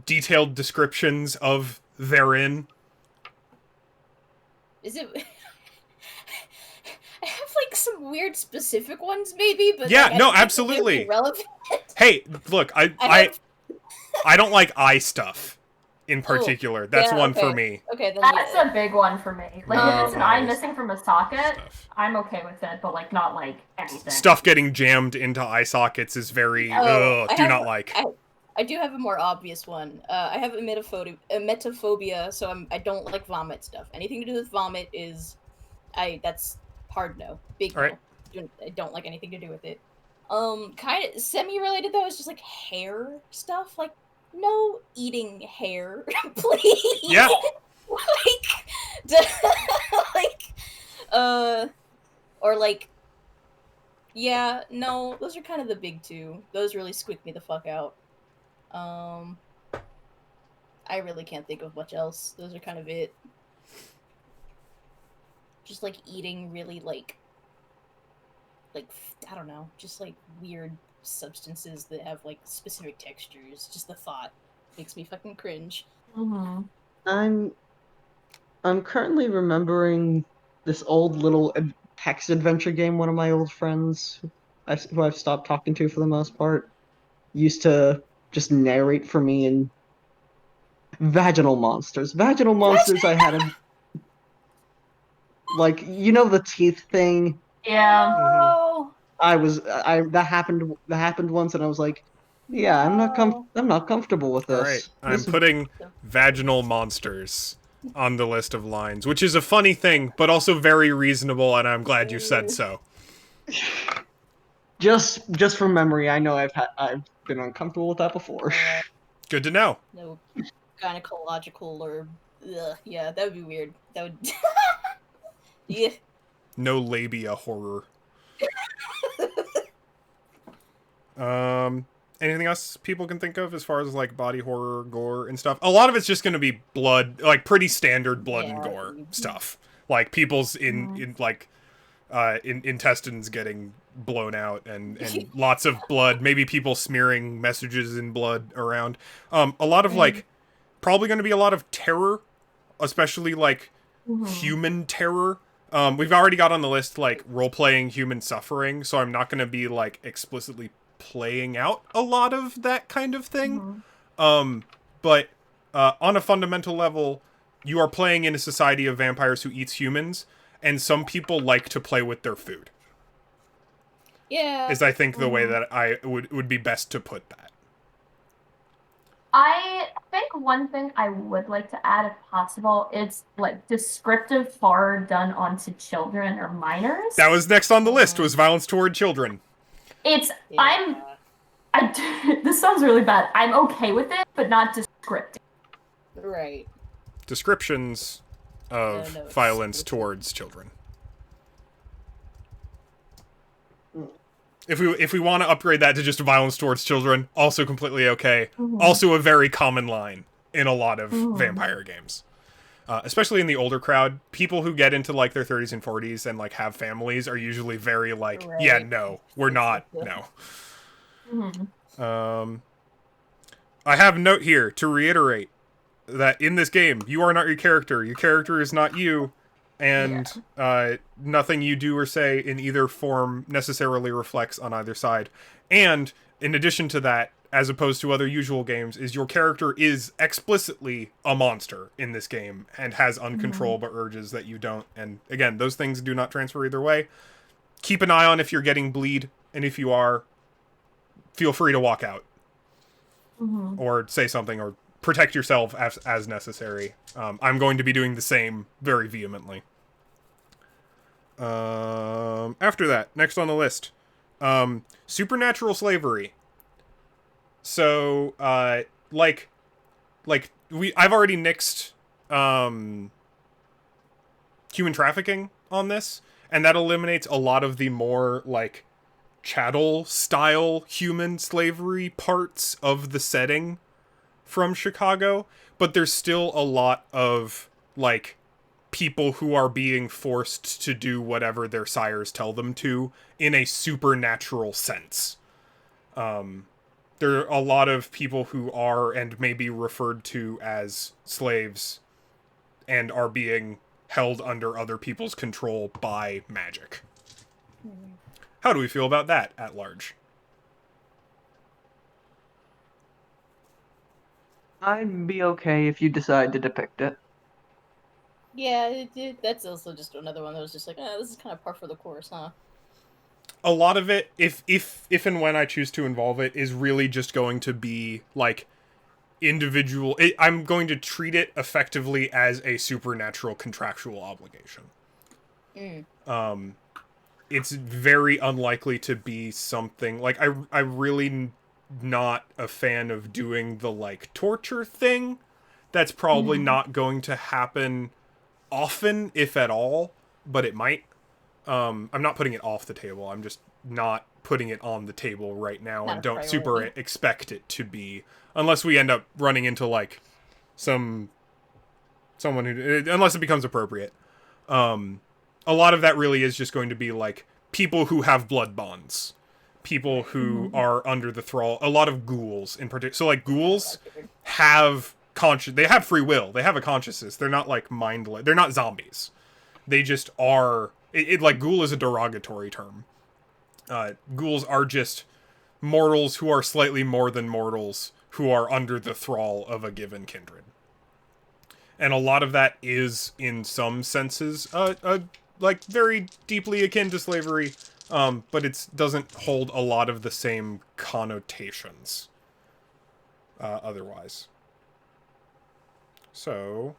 detailed descriptions of therein. Is it? I have like some weird specific ones, maybe, but Yeah, like, I no, don't think they're absolutely. really relevant. Hey, look, I don't like eye stuff in particular. That's yeah, one okay. for me. Okay, then That's yeah. a big one for me. Like, No, if it's an eye nice. missing from a socket, Stuff. I'm okay with it, but, like, not, like, anything. Stuff getting jammed into eye sockets is very, Oh, do not like. I do have a more obvious one. I have emetophobia, so I don't like vomit stuff. Anything to do with vomit is, that's hard no, big no. Alright. I don't like anything to do with it. Kind of semi-related though is just like hair stuff. Like, no eating hair, please. Yeah. Or like, yeah, no, those are kind of the big two. Those really squeak me the fuck out. I really can't think of much else. Those are kind of it. Just like eating really like I don't know, just like weird substances that have like specific textures. Just the thought makes me fucking cringe. Mm-hmm. I'm currently remembering this old little text adventure game one of my old friends, who I've stopped talking to for the most part, used to just narrate for me in vaginal monsters. Vaginal monsters, I had a... Like, you know the teeth thing? Yeah. Oh, That happened once, and I was like, Yeah, I'm not comfortable with All right, this. I'm putting vaginal monsters on the list of lines, which is a funny thing, but also very reasonable, and I'm glad you said so. Just from memory, I know I've been uncomfortable with that before. Good to know. No gynecological or yeah, that would be weird. That would yeah. No labia horror. Anything else people can think of as far as like body horror, gore, and stuff? A lot of it's just going to be blood, like pretty standard blood and gore stuff, like people's intestines getting blown out and lots of blood. Maybe people smearing messages in blood around. A lot of like probably going to be a lot of terror, especially like human terror. We've already got on the list like role playing human suffering, so I'm not going to be like explicitly playing out a lot of that kind of thing. But on a fundamental level, you are playing in a society of vampires who eats humans, and some people like to play with their food. Yeah. Is I think the way that I would be best to put that. I think one thing I would like to add, if possible, is like descriptive horror done onto children or minors. That was next on the list, was violence toward children. It's this sounds really bad. I'm okay with it, but not descriptive. Right. Descriptions of violence towards children. If we want to upgrade that to just violence towards children, also completely okay. Also a very common line in a lot of vampire games. Especially in the older crowd, people who get into like their 30s and 40s and like have families are usually very like, yeah, no, we're not, no. I have a note here to reiterate that in this game, you are not your character. Your character is not you. And nothing you do or say in either form necessarily reflects on either side. And in addition to that, as opposed to other usual games, is your character is explicitly a monster in this game and has uncontrollable urges that you don't. And again, those things do not transfer either way. Keep an eye on if you're getting bleed, and if you are, feel free to walk out. Or say something, or protect yourself as necessary. I'm going to be doing the same very vehemently. After that, next on the list, supernatural slavery. So, I've already nixed human trafficking on this, and that eliminates a lot of the more like chattel style human slavery parts of the setting from Chicago, but there's still a lot of like people who are being forced to do whatever their sires tell them to in a supernatural sense. There are a lot of people who are and may be referred to as slaves and are being held under other people's control by magic. How do we feel about that at large? I'd be okay if you decide to depict it. Yeah, that's also just another one that was just like, this is kind of par for the course, huh? A lot of it, if and when I choose to involve it, is really just going to be like individual. I'm going to treat it effectively as a supernatural contractual obligation. It's very unlikely to be something like I really not a fan of doing the like torture thing. That's probably not going to happen often, if at all, but it might. I'm not putting it off the table. I'm just not putting it on the table right now, and don't super expect it to be, unless we end up running into like someone who, unless it becomes appropriate. A lot of that really is just going to be like people who have blood bonds, people who are under the thrall. A lot of ghouls in particular. So like ghouls have they have free will. They have a consciousness. They're not like mindless. They're not zombies. They just are. It like ghoul is a derogatory term. Ghouls are just mortals who are slightly more than mortals who are under the thrall of a given kindred. And a lot of that is, in some senses, like very deeply akin to slavery, but it doesn't hold a lot of the same connotations otherwise. So,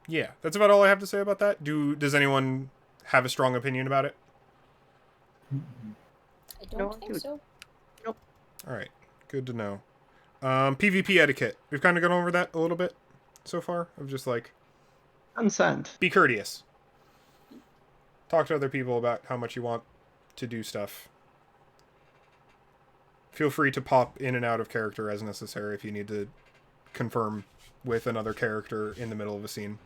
yeah, that's about all I have to say about that. Does anyone have a strong opinion about it? I don't think so. All right, good to know. PvP etiquette. We've kind of gone over that a little bit so far. Of just like, Consent. be courteous. Talk to other people about how much you want to do stuff. Feel free to pop in and out of character as necessary if you need to confirm with another character in the middle of a scene.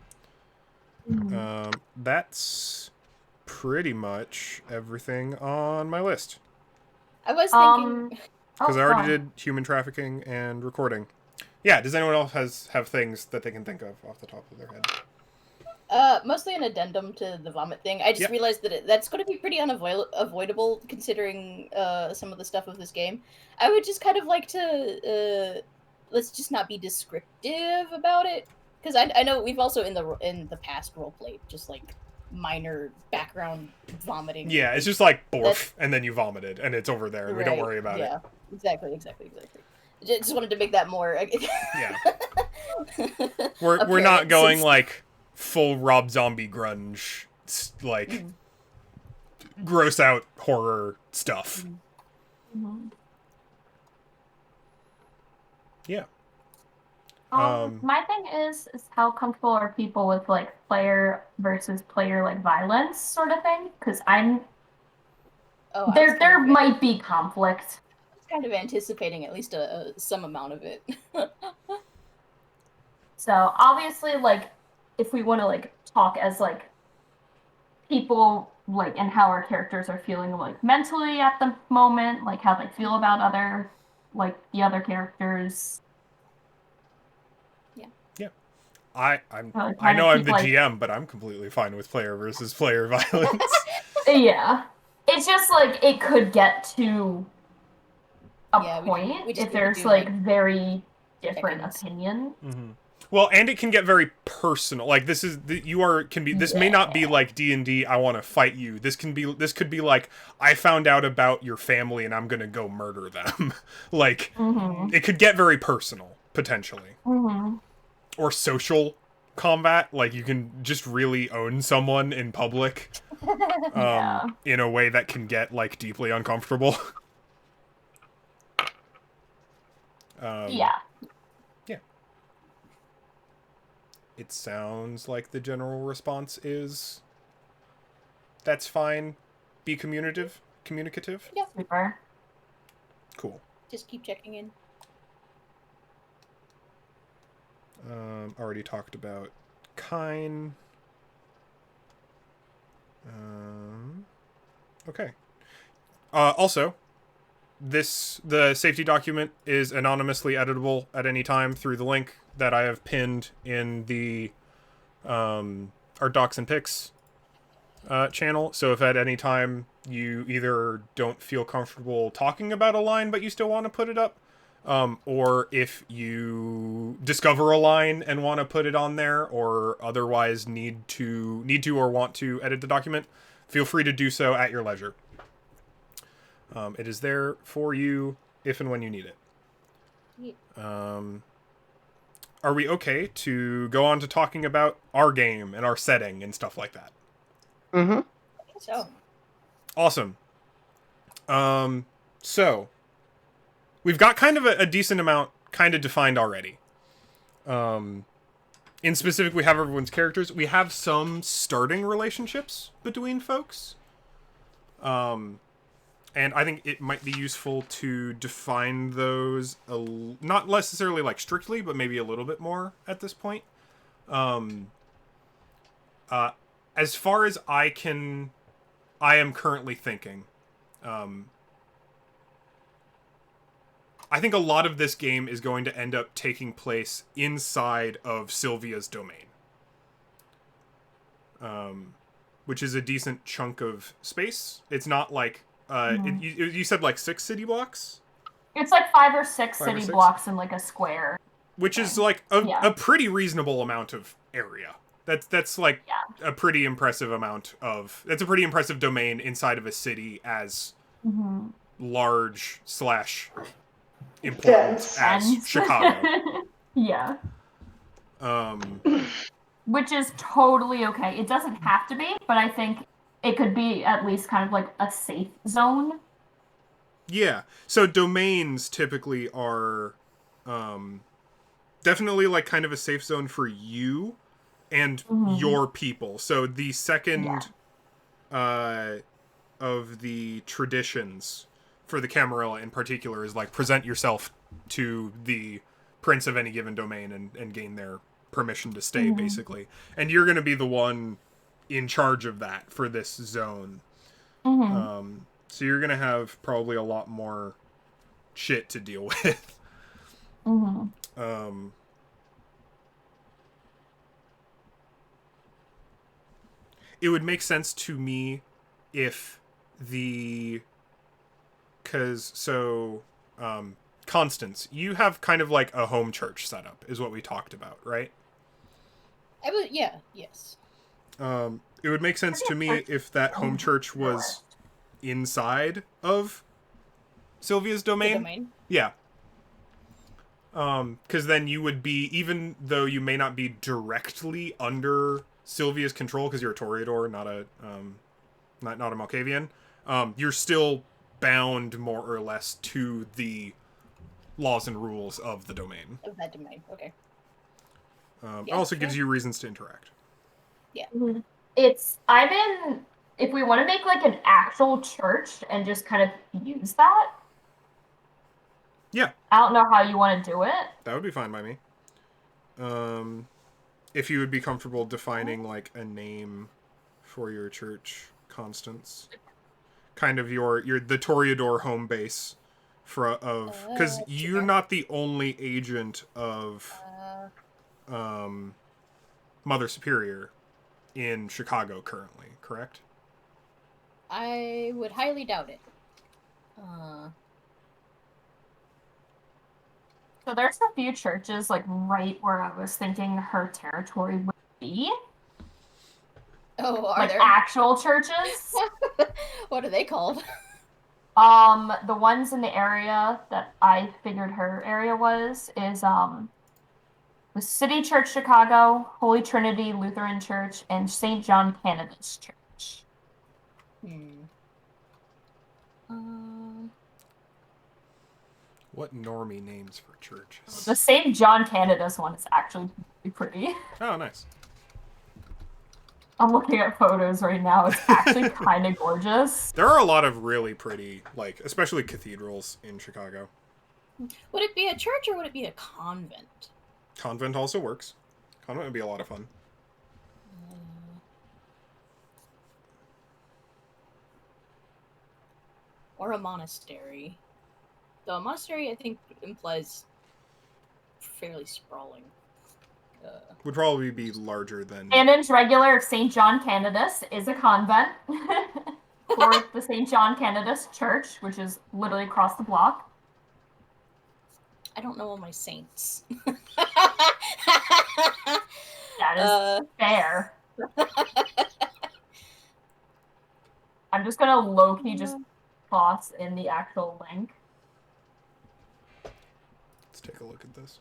That's pretty much everything on my list. I was thinking. Because I already did human trafficking and recording. Yeah, does anyone else have things that they can think of off the top of their head? Mostly an addendum to the vomit thing. I just realized that that's going to be pretty unavoidable considering some of the stuff of this game. I would just kind of like to let's just not be descriptive about it, because I know we've also in the past roleplayed just like minor background vomiting. Yeah, it's just like borf, and then you vomited, and it's over there, and we don't worry about it. Yeah, exactly. Just wanted to make that more. Yeah, we're not going like full Rob Zombie grunge, like gross out horror stuff. Yeah. My thing is how comfortable are people with like player versus player like violence sort of thing? Because there might be conflict. I was kind of anticipating at least some amount of it. So obviously, like, if we want to like talk as like people like and how our characters are feeling like mentally at the moment, like how they feel about the other characters. I know I'm the GM, but I'm completely fine with player versus player violence. Yeah. It's just like it could get to a point if there's like very different opinion. Well, and it can get very personal. Like this may not be like D&D I want to fight you. This could be like I found out about your family and I'm going to go murder them. Like it could get very personal potentially. Or social combat, like you can just really own someone in public in a way that can get like deeply uncomfortable. Yeah. It sounds like the general response is that's fine. Be communicative. Yeah. Super. Cool. Just keep checking in. Already talked about Kine. Okay. Also, the safety document is anonymously editable at any time through the link that I have pinned in the our Docs and Pics channel. So if at any time you either don't feel comfortable talking about a line but you still want to put it up, or if you discover a line and want to put it on there, or otherwise need to or want to edit the document, feel free to do so at your leisure. It is there for you if and when you need it. Are we okay to go on to talking about our game and our setting and stuff like that? I think so. Awesome. So we've got kind of a decent amount kind of defined already. In specific, we have everyone's characters. We have some starting relationships between folks. And I think it might be useful to define those, not necessarily like strictly, but maybe a little bit more at this point. As far as I am currently thinking, I think a lot of this game is going to end up taking place inside of Sylvia's domain. Which is a decent chunk of space. It's not like, you said like 6 city blocks? It's like 5 or 6 city blocks in like a square. Which is like a pretty reasonable amount of area. That's like a pretty impressive amount of... That's a pretty impressive domain inside of a city as large / important Dense. as Dense. Chicago. Yeah. Um, Which is totally okay. It doesn't have to be, but I think it could be at least kind of like a safe zone. yeah. So domains typically are definitely like kind of a safe zone for you and your people. So the second of the traditions for the Camarilla in particular is like present yourself to the prince of any given domain and gain their permission to stay, basically. And you're going to be the one in charge of that for this zone. So you're going to have probably a lot more shit to deal with. It would make sense to me if the... Because, so... Constance, you have kind of like a home church setup, is what we talked about, right? Yes. It would make sense to me if that home church was inside of Sylvia's The domain. domain. Yeah. Because then you would be, even though you may not be directly under Sylvia's control, because you're a Toreador, not a Malkavian, you're still bound more or less to the laws and rules of the domain. Of that domain. Okay. It also gives you reasons to interact. Yeah. If we want to make like an actual church and just kind of use that. Yeah. I don't know how you want to do it. That would be fine by me. If you would be comfortable defining like a name for your church, Constance. Kind of your the Toreador home base because you're not the only agent of Mother Superior in Chicago currently, correct? I would highly doubt it. So there's a few churches like right where I was thinking her territory would be. Oh, are like there actual churches? What are they called? The ones in the area that I figured her area is the City Church Chicago, Holy Trinity Lutheran Church, and St. John Canada's Church. What normie names for churches? The St. John Canada's one is actually pretty. Oh, nice. I'm looking at photos right now. It's actually kind of gorgeous. There are a lot of really pretty, like, especially cathedrals in Chicago. Would it be a church or would it be a convent? Convent also works. Convent would be a lot of fun. Or a monastery. Though a monastery, I think, implies fairly sprawling. Would probably be larger than... Cannon's regular of St. John Canada's is a convent. For the St. John Canada's Church, which is literally across the block. I don't know all my saints. That is fair. I'm just gonna low-key just toss in the actual link. Let's take a look at this.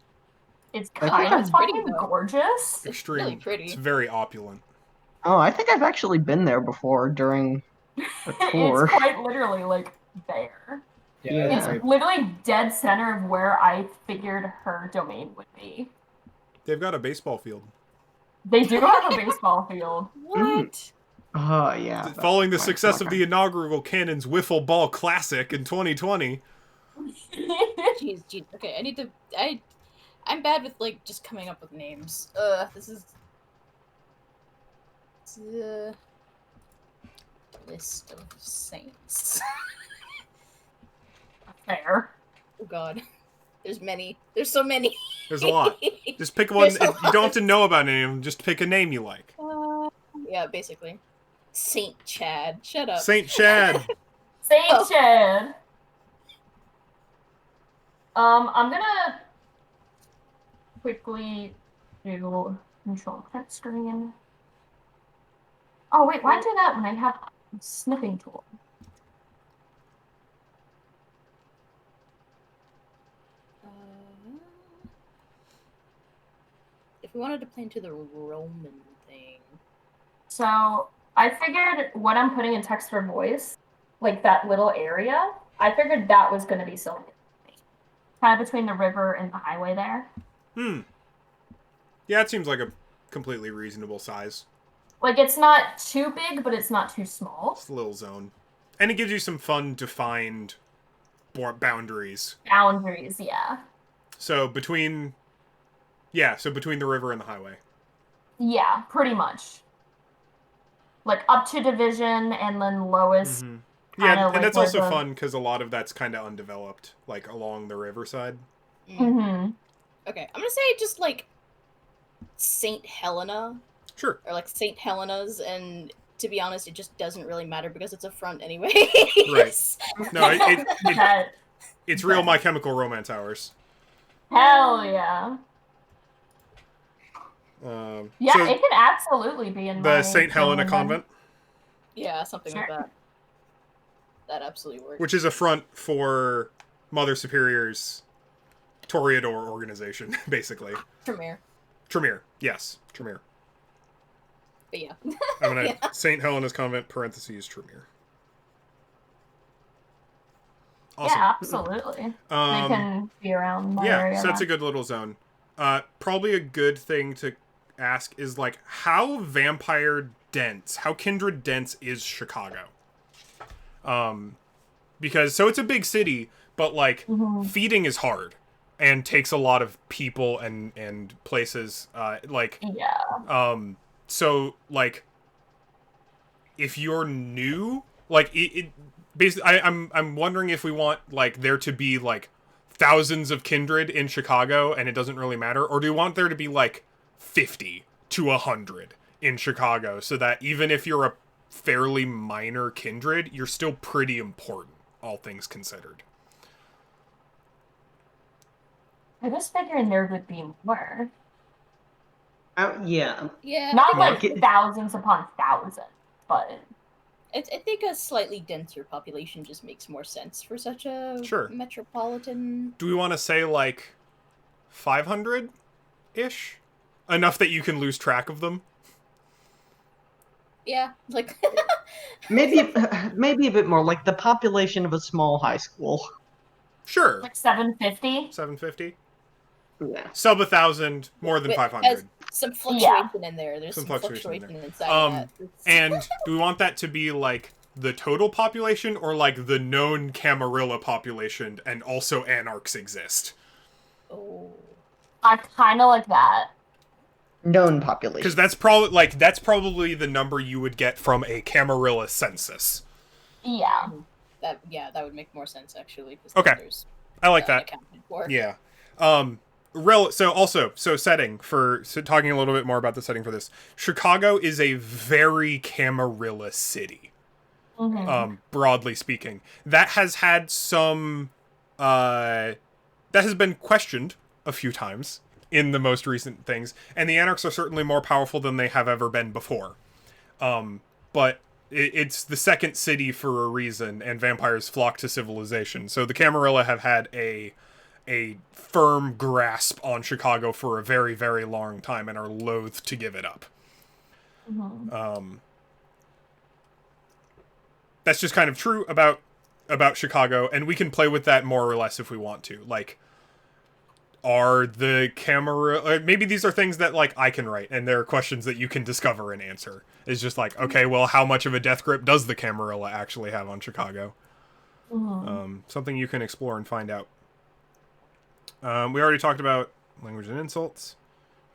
It's kind of fucking pretty, gorgeous. Extreme. Really pretty. It's very opulent. Oh, I think I've actually been there before during a tour. It's quite literally like there. Yeah. It's literally dead center of where I figured her domain would be. They've got a baseball field. They do have a baseball field. What? Oh, yeah. Following the success of the inaugural Cannon's Wiffle Ball Classic in 2020. Jeez. Okay, I'm bad with, like, just coming up with names. This is... list of saints. Fair. Oh god. There's many. There's so many. There's a lot. Just pick one. There's a You don't have to know about any of them. Just pick a name you like. Yeah, basically. Saint Chad. Shut up. Saint Chad. Saint Chad. I'm gonna quickly do control print screen. Oh wait, why do that when I have a sniffing tool? if we wanted to play into the Roman thing, So I figured what I'm putting in text for voice, like that little area, I figured that was going to be Sylvia. Kind of between the river and the highway there. Yeah, it seems like a completely reasonable size. Like, it's not too big, but it's not too small. It's a little zone. And it gives you some fun, defined boundaries. Boundaries, yeah. So between the river and the highway. Yeah, pretty much. Like, up to division, and then lowest. Yeah, like and that's also the... fun because a lot of that's kind of undeveloped, like along the riverside. Mm-hmm. Okay, I'm gonna say just like Saint Helena. Sure. Or like Saint Helena's, and to be honest, it just doesn't really matter because it's a front anyway. Right. No, it's real My Chemical Romance hours. Hell yeah. Yeah, so it can absolutely be in the St. Helena Convent. Yeah, something like that. That absolutely works. Which is a front for Mother Superior's Toreador organization, basically. Tremere, yes. Tremere. But yeah. I'm gonna St. Helena's Convent, parentheses, Tremere. Awesome. Yeah, absolutely. They can be around my area. Yeah, so that's a good little zone. Probably a good thing to ask is, like, how vampire dense, how kindred dense is Chicago? Because, so it's a big city, but, like, feeding is hard and takes a lot of people and places, so, like, if you're new, like, it basically, I'm wondering if we want, like, there to be, like, thousands of kindred in Chicago and it doesn't really matter, or do you want there to be, like, 50 to 100 in Chicago so that even if you're a fairly minor kindred, you're still pretty important, all things considered? I was figuring there would be more. Yeah. Yeah. Not like thousands upon thousands, but I think a slightly denser population just makes more sense for such a metropolitan. Do we want to say, like, 500-ish? Enough that you can lose track of them? Yeah, like... maybe a bit more, like the population of a small high school. Sure. Like 750? 750? Yeah. Sub 1,000, more than 500. Some fluctuation in there. There's some fluctuation inside that. And do we want that to be, like, the total population, or, like, the known Camarilla population, and also Anarchs exist? Oh. I kind of like that. Known population. Because that's probably the number you would get from a Camarilla census. Yeah. That would make more sense, actually. Okay. I like that. Yeah. So setting for talking a little bit more about the setting for this. Chicago is a very Camarilla city. Broadly speaking, that has had some that has been questioned a few times in the most recent things, and the Anarchs are certainly more powerful than they have ever been before. But it's the second city for a reason, and vampires flock to civilization. So the Camarilla have had a firm grasp on Chicago for a very, very long time and are loath to give it up. That's just kind of true about Chicago, and we can play with that more or less if we want to. Like, are the Camarilla... Maybe these are things that, like, I can write, and there are questions that you can discover and answer. It's just like, okay, well, how much of a death grip does the Camarilla actually have on Chicago? Something you can explore and find out. We already talked about language and insults.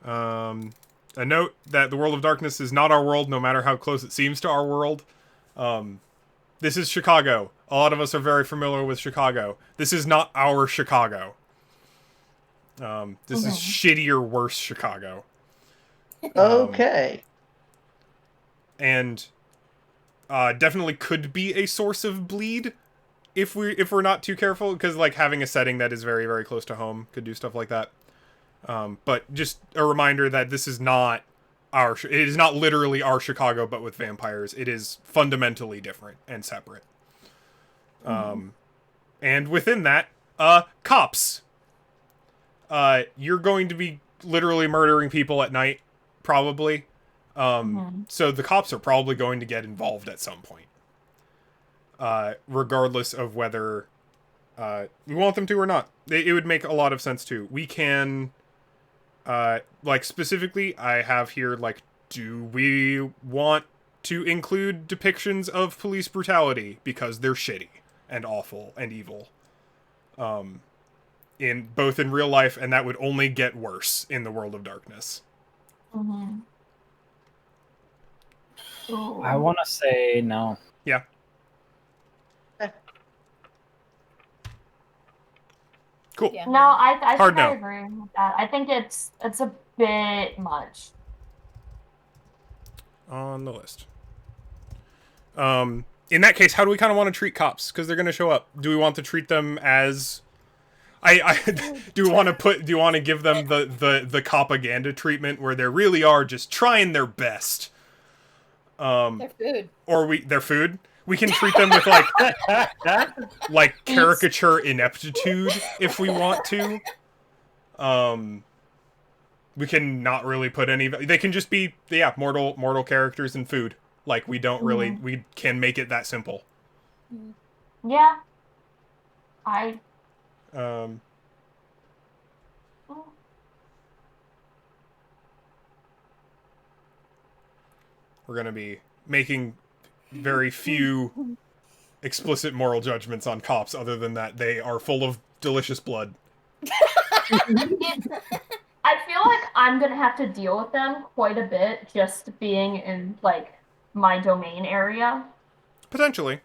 A note that the world of darkness is not our world, no matter how close it seems to our world. This is Chicago. A lot of us are very familiar with Chicago. This is not our Chicago. This is shittier, worse Chicago. Okay. And definitely could be a source of bleed if we're not too careful, because, like, having a setting that is very, very close to home could do stuff like that. But just a reminder that this is not it is not literally our Chicago, but with vampires. It is fundamentally different and separate. And within that, cops. You're going to be literally murdering people at night, probably. So the cops are probably going to get involved at some point, regardless of whether we want them to or not. It would make a lot of sense too. We can, like specifically, I have here like, do we want to include depictions of police brutality because they're shitty and awful and evil, in both in real life, and that would only get worse in the World of Darkness. I want to say no. Yeah. Cool. Yeah. No, I Hard think I no. agree with that. I think it's a bit much. On the list. In that case, how do we kind of want to treat cops? Because they're going to show up. Do we want to treat them as... do you want to give them the propaganda treatment where they really are just trying their best? Their food. Or their food? We can treat them with like caricature ineptitude if we want to. We can not really put any... They can just be, mortal characters and food. Like, we don't really... We can make it that simple. Yeah. We're going to be making very few explicit moral judgments on cops. Other than that, they are full of delicious blood. I feel like I'm gonna have to deal with them quite a bit just being in like my domain area. Potentially.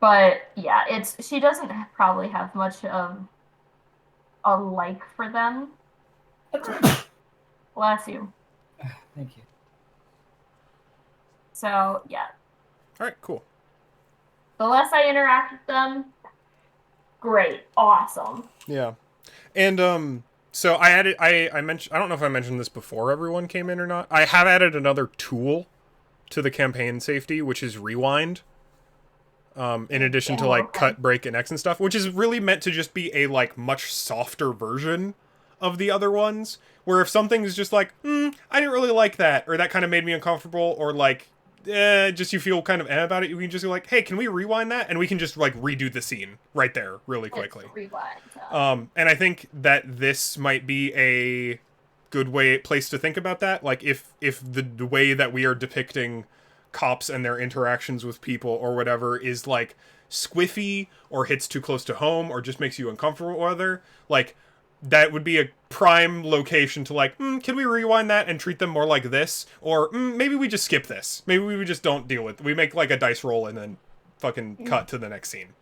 But yeah, she doesn't probably have much of a like for them. Bless you. Thank you. So yeah, Alright, cool. the less I interact with them, great, awesome. Yeah. And, so I added, I mentioned, I don't know if I mentioned this before everyone came in or not. I have added another tool to the campaign safety, which is rewind. In addition to like cut, break, and X and stuff, which is really meant to just be a like much softer version of the other ones. Where if something is just like, I didn't really like that, or that kind of made me uncomfortable, or like, just you feel kind of about it, you can just be like, hey, can we rewind that? And we can just like redo the scene right there really quickly. Rewind. And I think that this might be a good place to think about that. Like if the way that we are depicting cops and their interactions with people or whatever is like squiffy or hits too close to home or just makes you uncomfortable or other, like that would be a prime location to like, can we rewind that and treat them more like this? Or maybe we just skip this. Maybe we just don't deal with it. We make like a dice roll and then fucking cut to the next scene.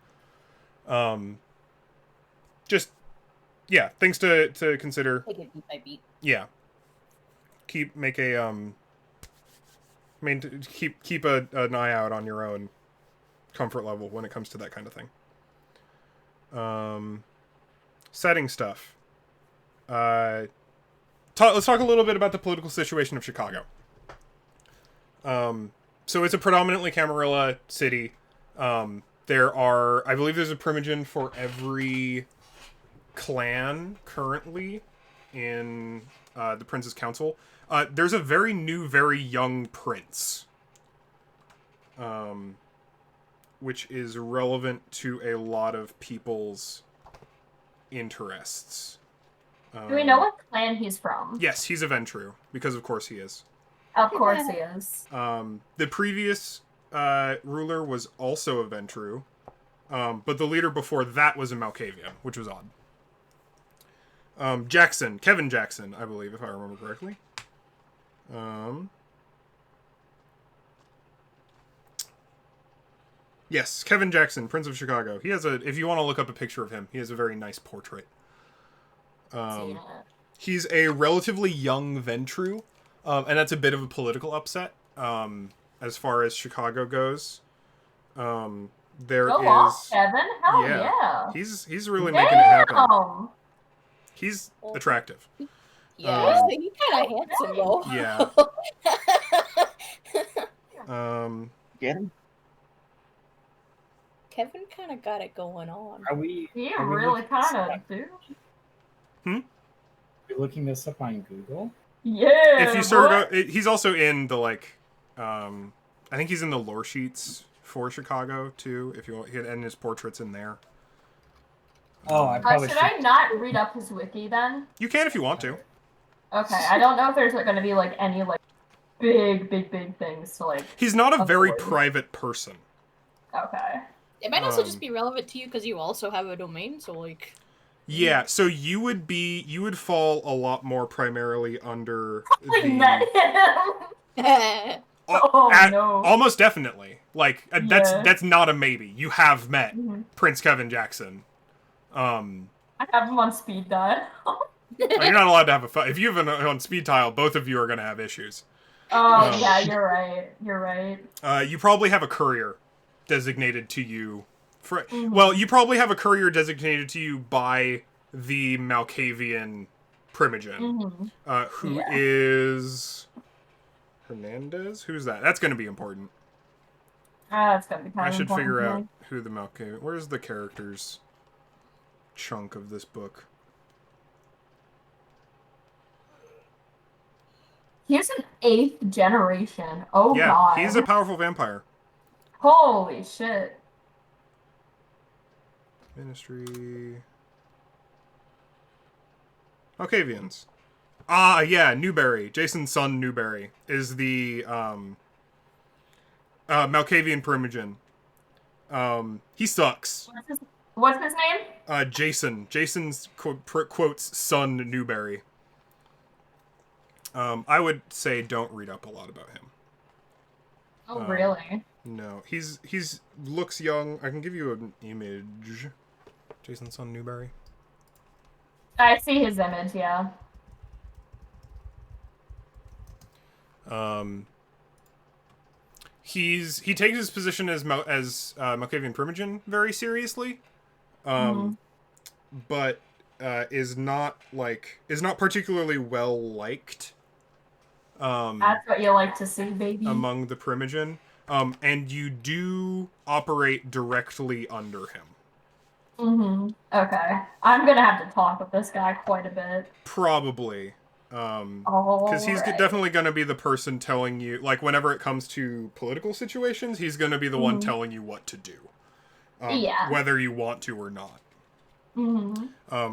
Just, yeah, things to consider. Take it beat by beat. Yeah. Keep an eye out on your own comfort level when it comes to that kind of thing. Setting stuff. Let's talk a little bit about the political situation of Chicago. So it's a predominantly Camarilla city. There are, I believe there's a primogen for every clan currently in the Prince's Council. There's a very new, very young prince, which is relevant to a lot of people's interests. Do we know what clan he's from? Yes, he's a Ventru, because of course he is. Of course he is. The previous ruler was also a Ventru, but the leader before that was a Malkavian, which was odd. Kevin Jackson, I believe, if I remember correctly. Yes, Kevin Jackson, Prince of Chicago. He has if you want to look up a picture of him, he has a very nice portrait. He's a relatively young Ventru, and that's a bit of a political upset, as far as Chicago goes. Go on, Kevin. Hell yeah. He's really making it happen. He's attractive. Yeah, he's kind of handsome though. Yeah. Yeah. Kevin kind of got it going on. Are we? He are we really looking at kind of do. You're looking this up on Google? Yeah. If you sort of, he's also in the like, I think he's in the lore sheets for Chicago too. If you want, and his portraits in there. Oh, I probably should I not read up his wiki then? You can if you want to. Okay, I don't know if there's going to be like any like big things to like. He's not a very avoid. private person. Okay. It might also just be relevant to you because you also have a domain, so like. Yeah, so you would fall a lot more primarily under I met him. No. Almost definitely. Like Yeah. that's not a maybe. You have met Prince Kevin Jackson. I have him on speed dial. You're not allowed to have a fight. If you have on speed dial, both of you are going to have issues. Oh, yeah, you're right. You're right. You probably have a courier designated to you. Well, you probably have a courier designated to you by the Malkavian Primogen, who is Hernandez. Who's that? That's going to be important. That's going to be kind I of should important figure to out me. who the Malkavian. Where's the characters chunk of this book? He's an 8th generation. Oh, Yeah, God. he's a powerful vampire. Holy shit. Ministry. Malkavians. Ah, yeah, Newberry. Jason's son Newberry is the Malkavian Primogen. He sucks. What's his name? Jason. Jason's quotes son Newberry. I would say don't read up a lot about him. Oh, really? No, he's looks young. I can give you an image. Jason's son Newberry. I see his image, yeah. He takes his position as Malkavian Primogen very seriously, but is not particularly well liked. That's what you like to see, baby. Among the Primogen, and you do operate directly under him. Okay. I'm gonna have to talk with this guy quite a bit. Probably. Because he's definitely going to be the person telling you, like, whenever it comes to political situations, he's going to be the one telling you what to do. Yeah. Whether you want to or not.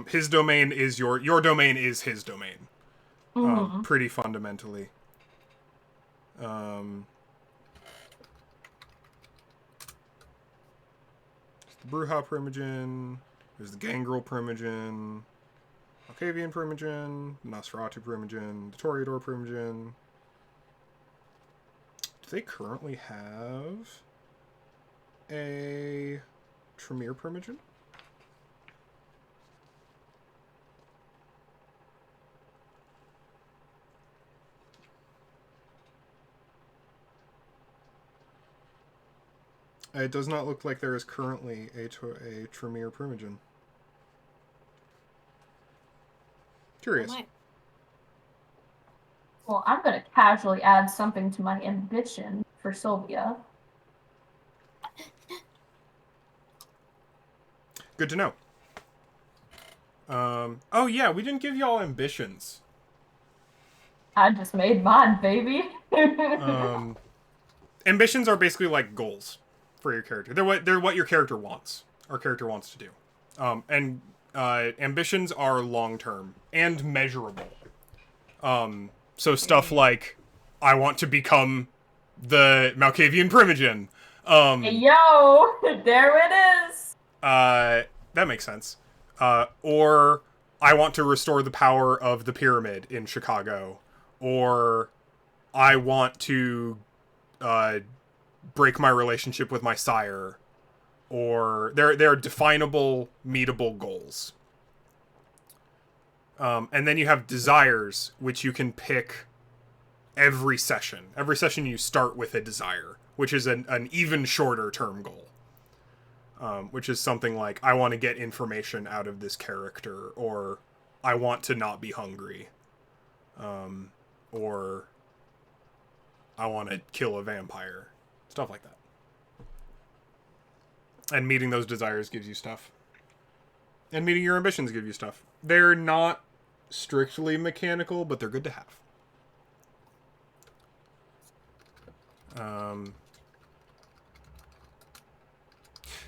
His domain is your domain is his domain. Pretty fundamentally. The Bruja Primogen. There's the Gangrel Primogen. Malkavian Primogen, Nosferatu Primogen, the Toreador Primogen. Do they currently have a Tremere Primogen? It does not look like there is currently a Tremere Primogen. Curious. Well, I'm gonna casually add something to my ambition for Sylvia. Good to know. Oh yeah, we didn't give y'all ambitions. I just made mine, baby. Ambitions are basically like goals for your character. They're what your character wants. Our character wants to do. And ambitions are long term and measurable. So stuff like, I want to become the Malkavian Primogen. Hey, yo, there it is. That makes sense. Or I want to restore the power of the pyramid in Chicago. Or I want to break my relationship with my sire. Or they're definable, meetable goals. And then you have desires, which you can pick every session. Every session you start with a desire, which is an even shorter term goal. Which is something like, I want to get information out of this character, or I want to not be hungry. Or I want to kill a vampire. Stuff like that. And meeting those desires gives you stuff. And meeting your ambitions give you stuff. They're not strictly mechanical, but they're good to have.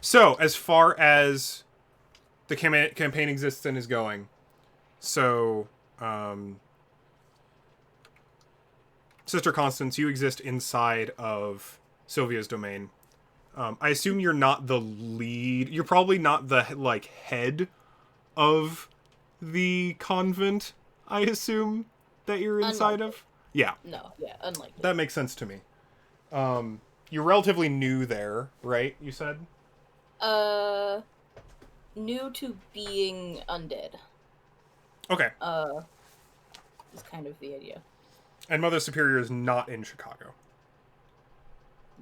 So, as far as the campaign exists and is going, so, Sister Constance, you exist inside of Sylvia's domain. I assume you're not the lead. You're probably not the, like, head of the convent, I assume, that you're inside Unlikely. of? Yeah. No, yeah, unlikely. That makes sense to me. You're relatively new there, right? You said? New to being undead. Okay. Is kind of the idea. And Mother Superior is not in Chicago.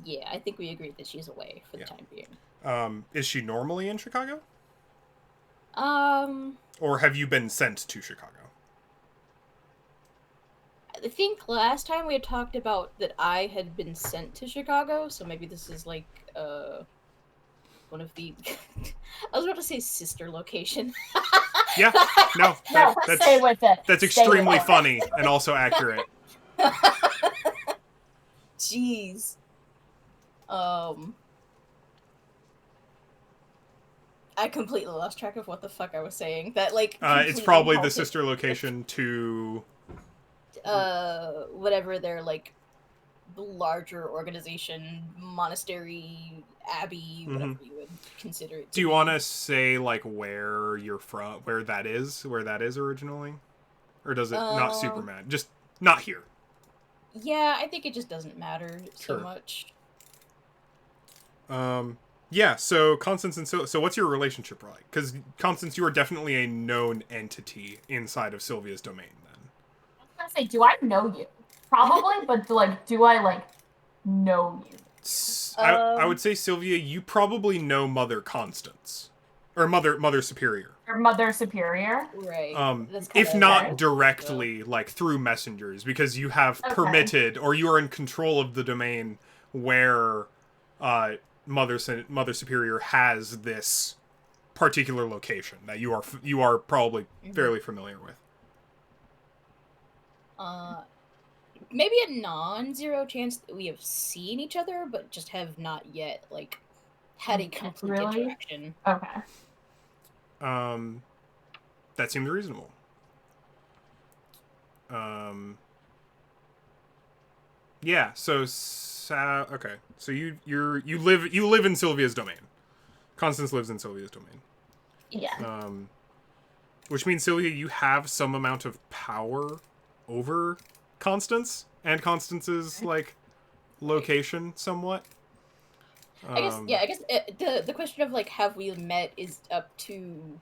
Yeah, I think we agreed that she's away for the Yeah. time being. Is she normally in Chicago? Um, Or have you been sent to Chicago? I think last time we had talked about that I had been sent to Chicago, so maybe this is like, one of the... I was about to say sister location. Yeah, no, No, that's stay with it. that's Stay extremely with it. funny and also accurate. Jeez. I completely lost track of what the fuck I was saying. That, like, It's completely probably the halted, sister location to... whatever their, like, larger organization, monastery, abbey, whatever you would consider it to Do you be. want to say, like, where you're from, where that is originally? Or does it not super matter? Just not here. Yeah, I think it just doesn't matter so Sure. much. Yeah, so Constance and so what's your relationship like? Because Constance, you are definitely a known entity inside of Sylvia's domain, then. I was gonna say, do I know you? Probably, but like, do I like know you? I would say, Sylvia, you probably know Mother Constance. Or Mother Superior. Or Mother Superior? Right. That's If kinda not okay. directly, like through messengers, because you have Okay. permitted, or you are in control of the domain where Mother Superior has this particular location that you are probably fairly familiar with. Maybe a non-zero chance that we have seen each other, but just have not yet, like, had a complete Really? interaction. Okay. That seems reasonable. Yeah. So okay. So you live in Sylvia's domain. Constance lives in Sylvia's domain. Yeah. Which means, Sylvia, you have some amount of power over Constance and Constance's, like, location somewhat. I guess the question of, like, have we met is up to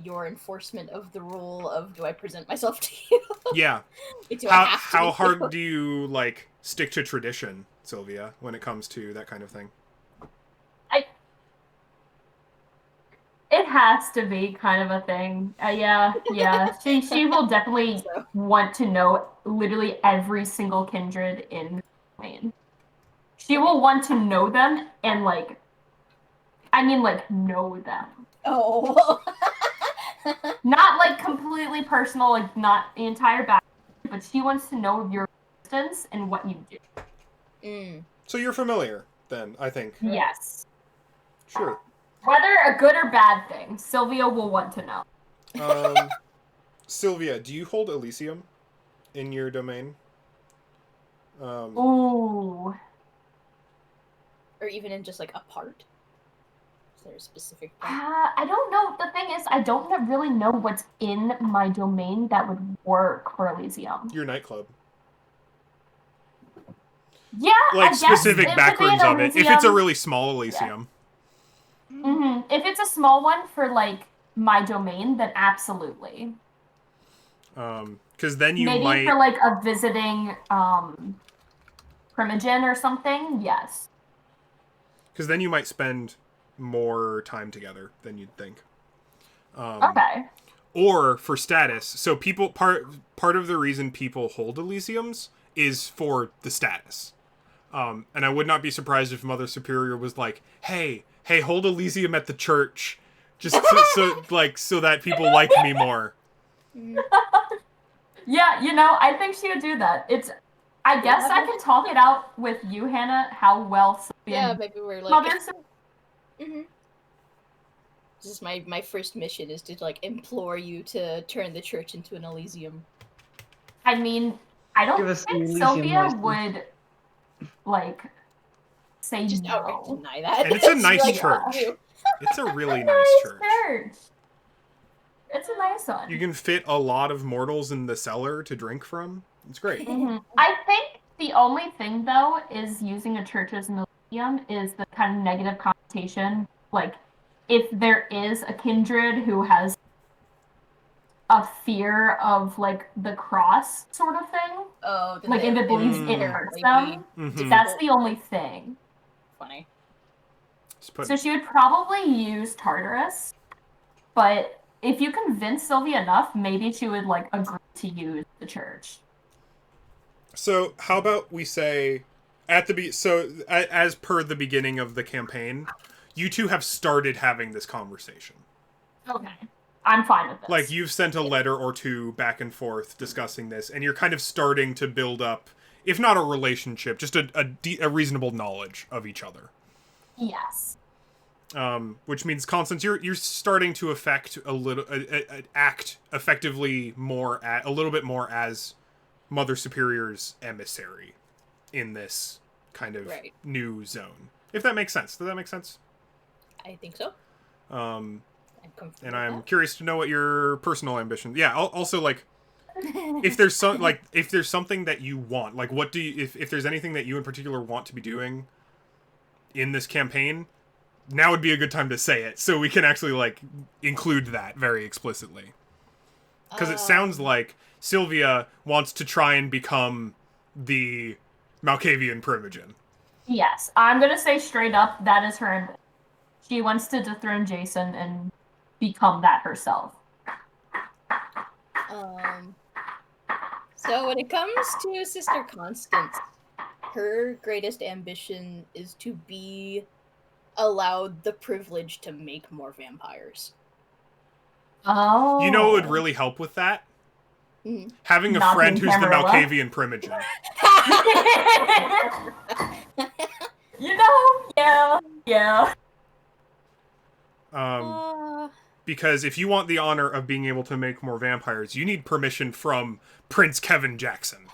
your enforcement of the rule of, do I present myself to you? Yeah. Do I have to How meet hard you? do you, like, stick to tradition, Sylvia, when it comes to that kind of thing? It has to be kind of a thing. Yeah. She will definitely So, want to know literally every single kindred in the domain. She will want to know them and like, I mean like know them. oh. Not like completely personal, like not the entire background, but she wants to know your existence and what you do. Mm. So you're familiar, then, I think. Right. Yes. Sure. Whether a good or bad thing, Sylvia will want to know. Sylvia, do you hold Elysium in your domain? Ooh. Or even in just, like, a part? Is there a specific part? I don't know. The thing is, I don't really know what's in my domain that would work for Elysium. Your nightclub. Yeah, Like, I guess specific it would be backrooms an of it. If it's a Elysium. really small Elysium. If it's a small one for like my domain, then absolutely. Because then you Maybe might... for like a visiting primogen or something, yes. Because then you might spend more time together than you'd think. Okay. Or for status. So people part of the reason people hold Elysiums is for the status. And I would not be surprised if Mother Superior was like, hey, hold Elysium at the church, just so that people like me more. Yeah, I think she would do that. I guess I can talk it out with you, Hannah, how well Sylvia Yeah, maybe we're like. Mother. This is my first mission is to like implore you to turn the church into an Elysium. I mean, I Give don't us think Elysium Sylvia license. would like say Just outright no. deny that. And it's a nice like, church. you. It's a really It's a nice church. It's a nice one. You can fit a lot of mortals in the cellar to drink from. It's great. I think the only thing, though, is using a church as an elysium is the kind of negative connotation. Like, if there is a kindred who has a fear of, like, the cross sort of thing, Oh, like, if it believes it hurts them, that's the only thing. Funny. So she would probably use Tartarus, but if you convince Sylvia enough, maybe she would, like, agree to use the church. So how about we say at the as per the beginning of the campaign, you two have started having this conversation. Okay. I'm fine with this. Like, you've sent a letter or two back and forth discussing this, and you're kind of starting to build up, if not a relationship, just a reasonable knowledge of each other. Yes. Which means, Constance, you're starting to act effectively a little bit more as Mother Superior's emissary in this kind of new zone. If that makes sense. Does that make sense? I think so. And I'm curious to know what your personal ambition. Yeah. Also, like, if there's something that you want, like, what do you, if there's anything that you in particular want to be doing in this campaign, now would be a good time to say it, so we can actually, like, include that very explicitly. Because it sounds like Sylvia wants to try and become the Malkavian Primogen. Yes, I'm gonna say straight up, that is her ambition. She wants to dethrone Jason and become that herself. So when it comes to Sister Constance, her greatest ambition is to be allowed the privilege to make more vampires. Oh. You know what would really help with that? Having a Not friend being who's the Camarilla. Malkavian Primogen. Yeah. Because if you want the honor of being able to make more vampires, you need permission from Prince Kevin Jackson.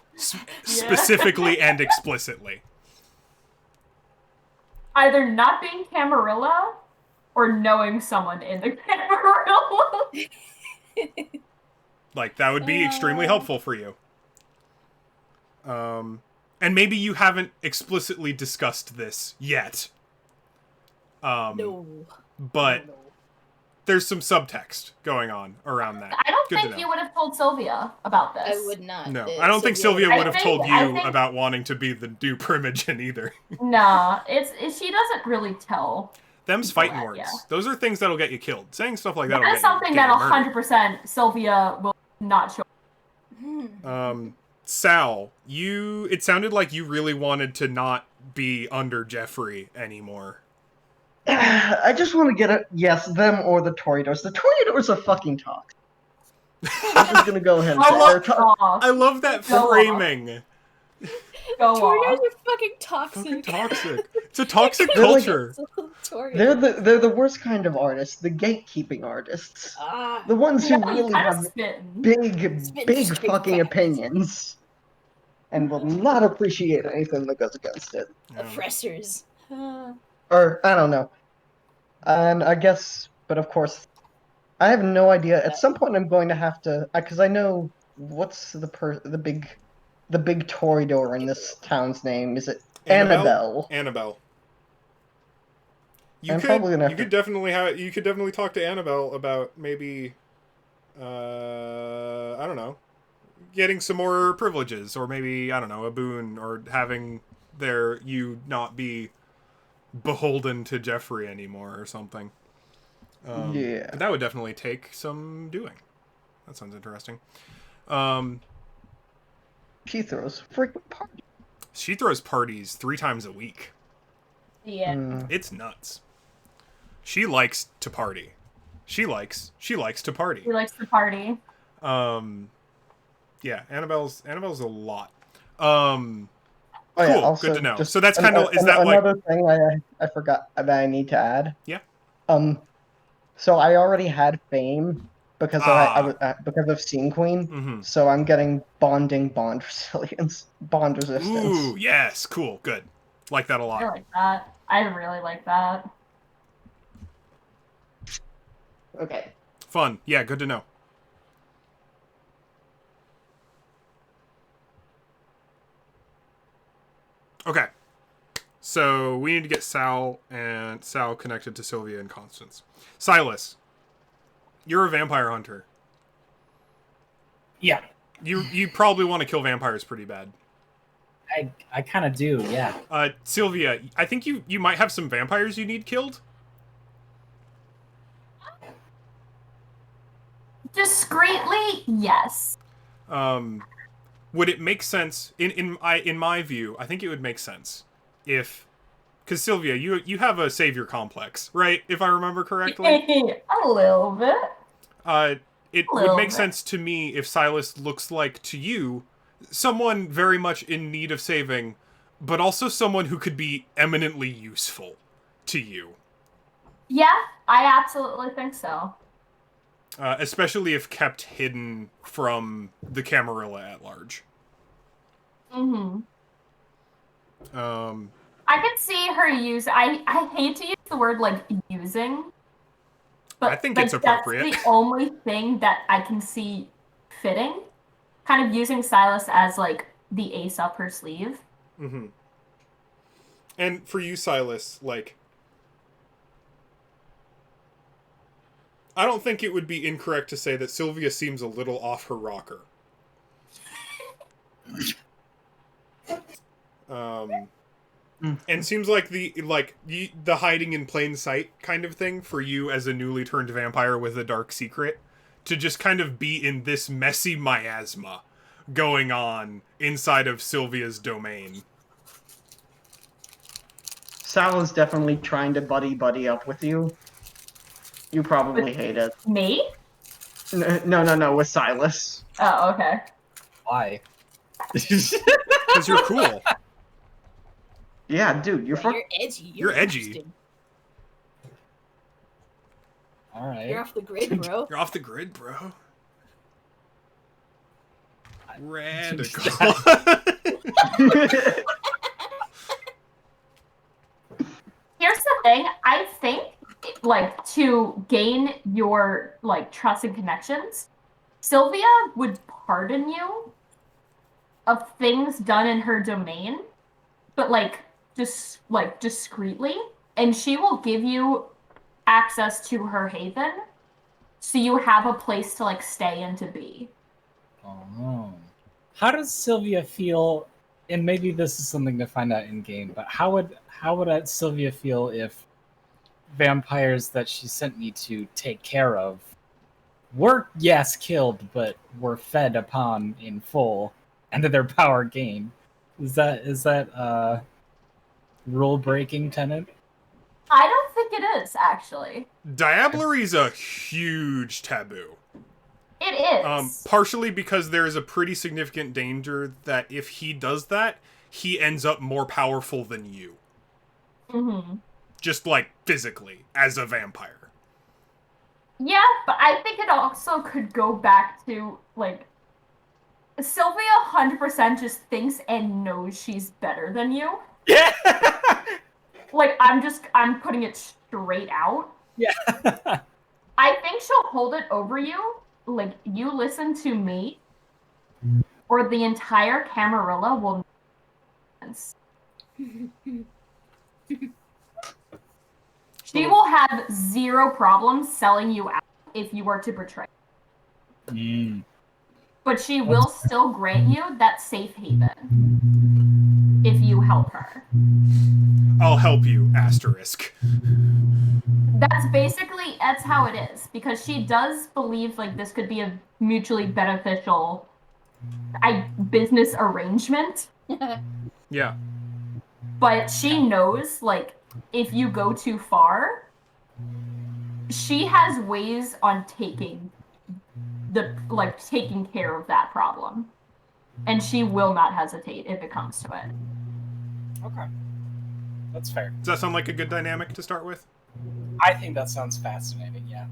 Specifically and explicitly. Either not being Camarilla or knowing someone in the Camarilla. Like, that would be extremely helpful for you. And maybe you haven't explicitly discussed this yet. No. But there's some subtext going on around that. I don't think you would have told Sylvia about this. I would not. No, I don't think Sylvia would have told you think, about wanting to be the new Primogen either. Nah, she doesn't really tell. Them's fighting words. Yeah. Those are things that'll get you killed. Saying stuff like that. That's something that 100% Sylvia will not show. Sal, it sounded like you really wanted to not be under Jeffrey anymore. I just want to get them or the Toreadors. The Toreadors are fucking toxic. I'm just gonna go ahead and say I love that framing. Toreadors are fucking toxic. Fucking toxic. It's a toxic culture. They're the worst kind of artists, the gatekeeping artists. The ones who really have big fucking opinions and will not appreciate anything that goes against it. Oppressors. Or, I don't know. And I guess, but of course, I have no idea. At some point I'm going to have to, because I know, what's the big Toreador in this town's name? Is it Annabelle? Annabelle. You could definitely talk to Annabelle about maybe, I don't know, getting some more privileges, or maybe, I don't know, a boon, or having you not be beholden to Jeffrey anymore or something. Yeah. But that would definitely take some doing. That sounds interesting. She throws frequent parties. She throws parties 3 times a week. Yeah. It's nuts. She likes to party. She likes to party. She likes to party. Yeah, Annabelle's a lot. Oh yeah, Cool, also good to know. just So that's kind of, is that like, another thing I forgot that I need to add. Yeah. So I already had fame because because of Scene Queen. Mm-hmm. So I'm getting bond resilience, bond resistance. Ooh, yes, cool, good. Like that a I lot. like that. I really like that. Okay. Fun, yeah, good to know. Okay. So we need to get Sal connected to Sylvia and Constance. Silas, you're a vampire hunter. Yeah, You probably want to kill vampires pretty bad. I kind of do. Yeah. Sylvia, I think you might have some vampires you need killed. Discreetly, yes. Would it make sense in my view? I think it would make sense if, because Sylvia, you have a savior complex, right? If I remember correctly. A little bit. It A would little make bit. sense to me if Silas looks like to you someone very much in need of saving, but also someone who could be eminently useful to you. Yeah, I absolutely think so. Especially if kept hidden from the Camarilla at large. Mm-hmm. Um, I can see her use. I hate to use the word like using, but I think like it's appropriate. that's the only thing that I can see fitting. Kind of using Silas as like the ace up her sleeve. Mm-hmm. And for you, Silas, like, I don't think it would be incorrect to say that Sylvia seems a little off her rocker. And seems like the hiding in plain sight kind of thing for you as a newly turned vampire with a dark secret, to just kind of be in this messy miasma going on inside of Sylvia's domain. Sal is definitely trying to buddy up with you. You probably hate it. Me? No, with Silas. Oh, okay. Why? Because you're cool. Yeah, dude, you're You're edgy. You're edgy. interesting. All right. You're off the grid, bro. You're off the grid, bro. Radical. Here's the thing. I think like to gain your like trust and connections, Sylvia would pardon you of things done in her domain, but like just like discreetly, and she will give you access to her haven, so you have a place to like stay and to be. Oh. How does Sylvia feel? And maybe this is something to find out in game. But how would Sylvia feel if vampires that she sent me to take care of were, yes, killed, but were fed upon in full and their power gained? Is that rule breaking tenant? I don't think it is actually. Diablery's a huge taboo. It is. Partially because there is a pretty significant danger that if he does that, he ends up more powerful than you. Mm-hmm. Just like physically, as a vampire. Yeah, but I think it also could go back to like Sylvia 100% just thinks and knows she's better than you. Yeah. Like I'm putting it straight out. Yeah. I think she'll hold it over you. Like you listen to me, or the entire Camarilla will. She will have zero problems selling you out if you were to betray. Mm. But she will still grant you that safe haven if you help her. I'll help you, asterisk. That's how it is, because she does believe like this could be a mutually beneficial business arrangement. Yeah. But she knows like if you go too far, she has ways on taking like taking care of that problem. And she will not hesitate if it comes to it. Okay. That's fair. Does that sound like a good dynamic to start with? I think that sounds fascinating, yeah.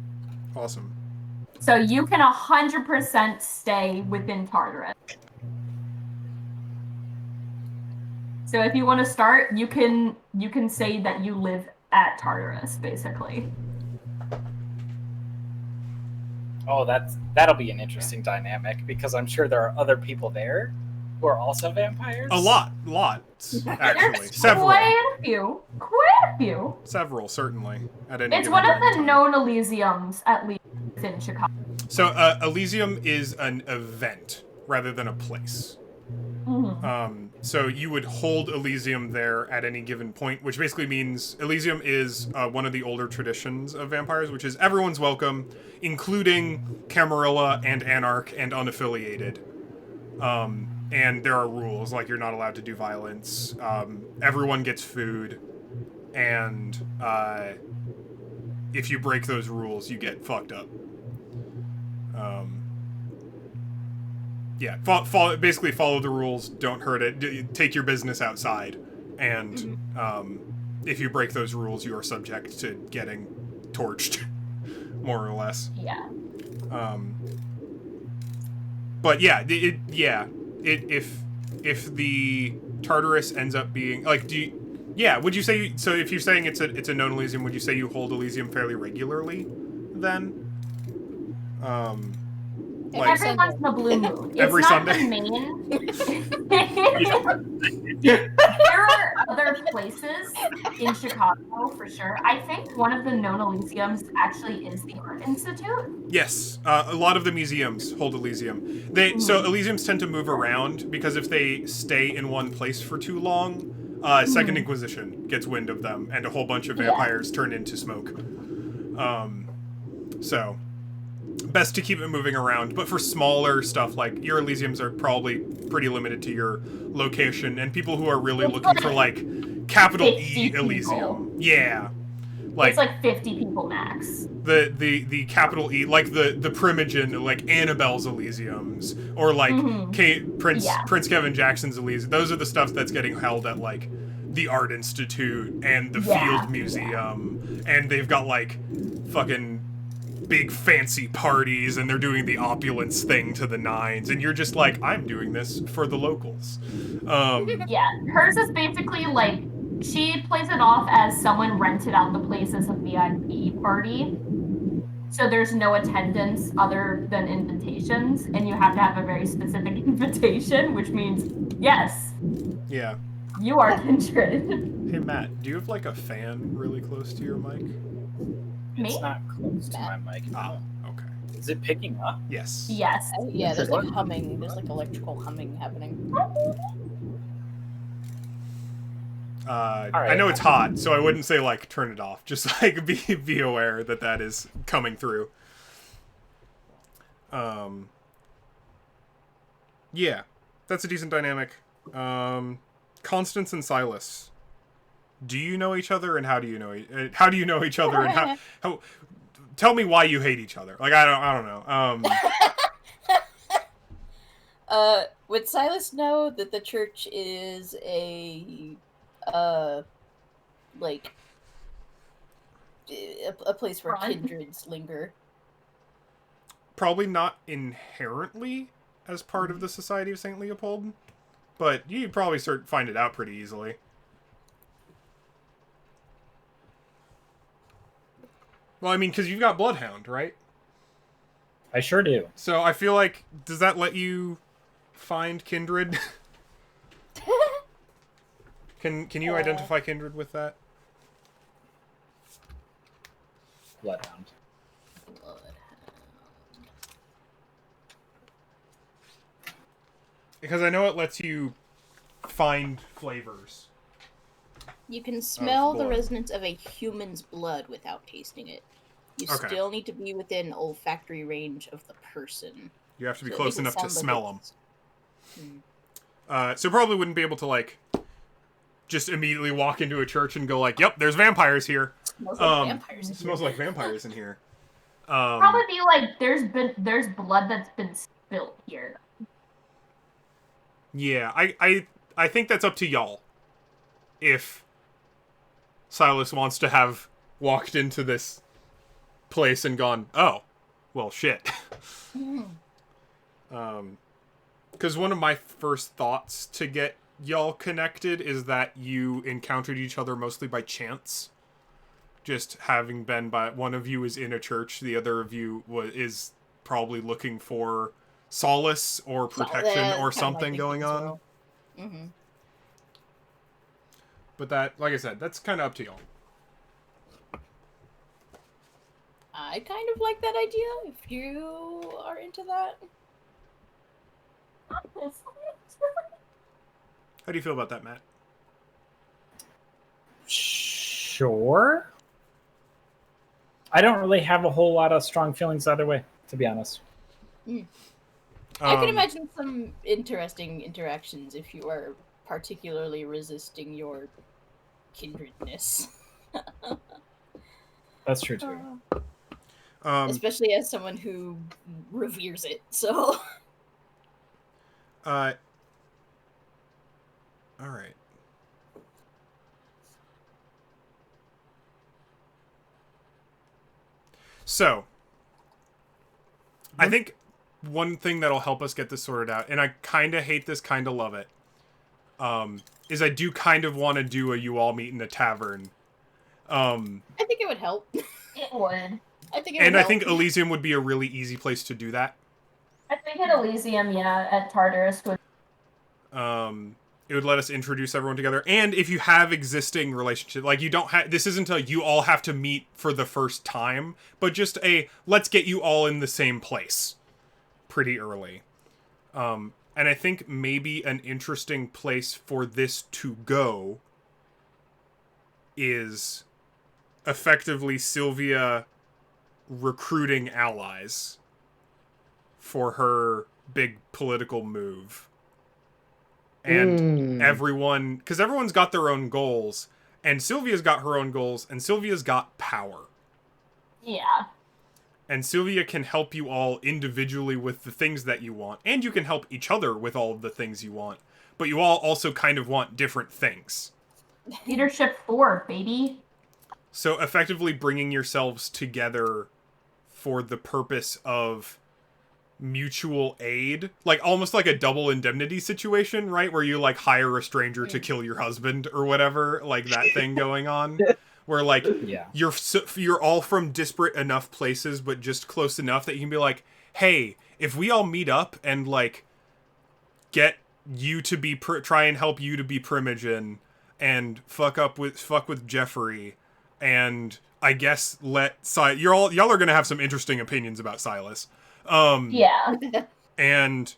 Awesome. So you can 100% stay within Tartarus. So if you want to start, you can say that you live at Tartarus, basically. Oh, that'll be an interesting dynamic, because I'm sure there are other people there who are also vampires. Lots, actually. There's Several. Quite a few. Several, certainly. At any It's given one of point in the time. known Elysiums, at least in Chicago. So, Elysium is an event rather than a place. Mm-hmm. So you would hold Elysium there at any given point, which basically means Elysium is one of the older traditions of vampires, which is everyone's welcome, including Camarilla and Anarch and unaffiliated. And there are rules, like you're not allowed to do violence. Everyone gets food, and if you break those rules, you get fucked up. Yeah, basically follow the rules, don't hurt it, take your business outside, and if you break those rules, you are subject to getting torched, more or less. Yeah. But yeah, if the Tartarus ends up being like, would you say, so if you're saying it's a known Elysium, would you say you hold Elysium fairly regularly then? Like every once in a blue moon. It's every not Sunday. The main. There are other places in Chicago for sure. I think one of the known Elysiums actually is the Art Institute. Yes, a lot of the museums hold Elysium. So Elysiums tend to move around because if they stay in one place for too long, Second Inquisition gets wind of them, and a whole bunch of vampires turn into smoke. So best to keep it moving around, but for smaller stuff, like your Elysiums are probably pretty limited to your location, and people who are really looking for like capital E Elysium. Yeah. Like, it's like 50 people max. The capital E, like the Primogen, like Annabelle's Elysiums, or like Prince Kevin Jackson's Elysium. Those are the stuff that's getting held at like the Art Institute and the Field Museum, and they've got like fucking big fancy parties, and they're doing the opulence thing to the nines, and you're just like, I'm doing this for the locals. Yeah, hers is basically like, she plays it off as someone rented out the place as a VIP party. So there's no attendance other than invitations, and you have to have a very specific invitation, which means, yes. Yeah. You are kindred. Hey, Matt, do you have like a fan really close to your mic? Me? It's not close to my mic. Oh, okay. Is it picking up? Yes. Yes. Yeah, there's like humming. There's like electrical humming happening. I know it's hot, so I wouldn't say like turn it off. Just like be aware that is coming through. Yeah, that's a decent dynamic. Constance and Silas, do you know each other, and how do you know each other, and how tell me why you hate each other? Like I don't know. Would Silas know that the church is a place where kindreds linger? Probably not inherently as part of the Society of St. Leopold, but you'd probably find it out pretty easily. Well, I mean, because you've got Bloodhound, right? I sure do. So I feel like, does that let you find kindred? Can you identify kindred with that? Bloodhound. Because I know it lets you find flavors. You can smell the blood. resonance of a human's blood without tasting it. You still need to be within olfactory range of the person. You have to be So close it enough to sounds like smell them. So probably wouldn't be able to like just immediately walk into a church and go like, "Yep, there's vampires here." Smells like vampires. Smells like vampires in here. Probably be like there's blood that's been spilled here. Yeah, I think that's up to y'all. If Silas wants to have walked into this place and gone, oh, well, shit. Because one of my first thoughts to get y'all connected is that you encountered each other mostly by chance. Just having been by one of you is in a church, the other of you is probably looking for solace or protection or something going on. Well. Mm-hmm. But that, like I said, that's kind of up to y'all. I kind of like that idea. If you are into that, How do you feel about that, Matt? Sure. I don't really have a whole lot of strong feelings either way, to be honest. I can imagine some interesting interactions if you are particularly resisting your kindredness. That's true too. Especially as someone who reveres it. So. All right. So, I think one thing that'll help us get this sorted out, and I kind of hate this, kind of love it, is I do kind of want to do a you all meet in a tavern. I think it would help. It would. I think I think Elysium would be a really easy place to do that. I think at Elysium, yeah, at Tartarus would. It would let us introduce everyone together, and if you have existing relationships, like you don't have, this isn't a you all have to meet for the first time, but just a let's get you all in the same place pretty early. And I think maybe an interesting place for this to go is effectively Sylvia recruiting allies for her big political move. And everyone, because everyone's got their own goals, and Sylvia's got her own goals, and Sylvia's got power. Yeah. And Sylvia can help you all individually with the things that you want, and you can help each other with all of the things you want. But you all also kind of want different things. Leadership 4, baby. So effectively bringing yourselves together for the purpose of mutual aid, like almost like a double indemnity situation, right, where you like hire a stranger to kill your husband or whatever, like that thing going on where like you're all from disparate enough places but just close enough that you can be like, hey, if we all meet up and like get you to be try and help you to be Primogen and fuck with Jeffrey, and I guess let y'all are gonna have some interesting opinions about Silas. Yeah. And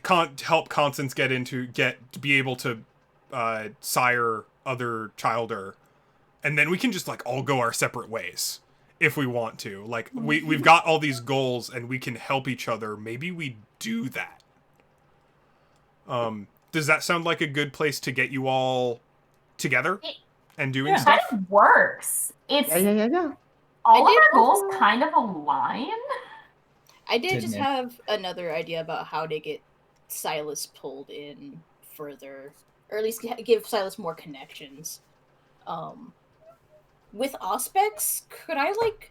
help Constance be able to sire other childer, and then we can just like all go our separate ways if we want to. Like we've got all these goals and we can help each other. Maybe we do that. Does that sound like a good place to get you all together and doing It stuff? kind of works. It's Yeah. all of our goals kind of align. I did just have another idea about how to get Silas pulled in further, or at least give Silas more connections. With Auspex, could I like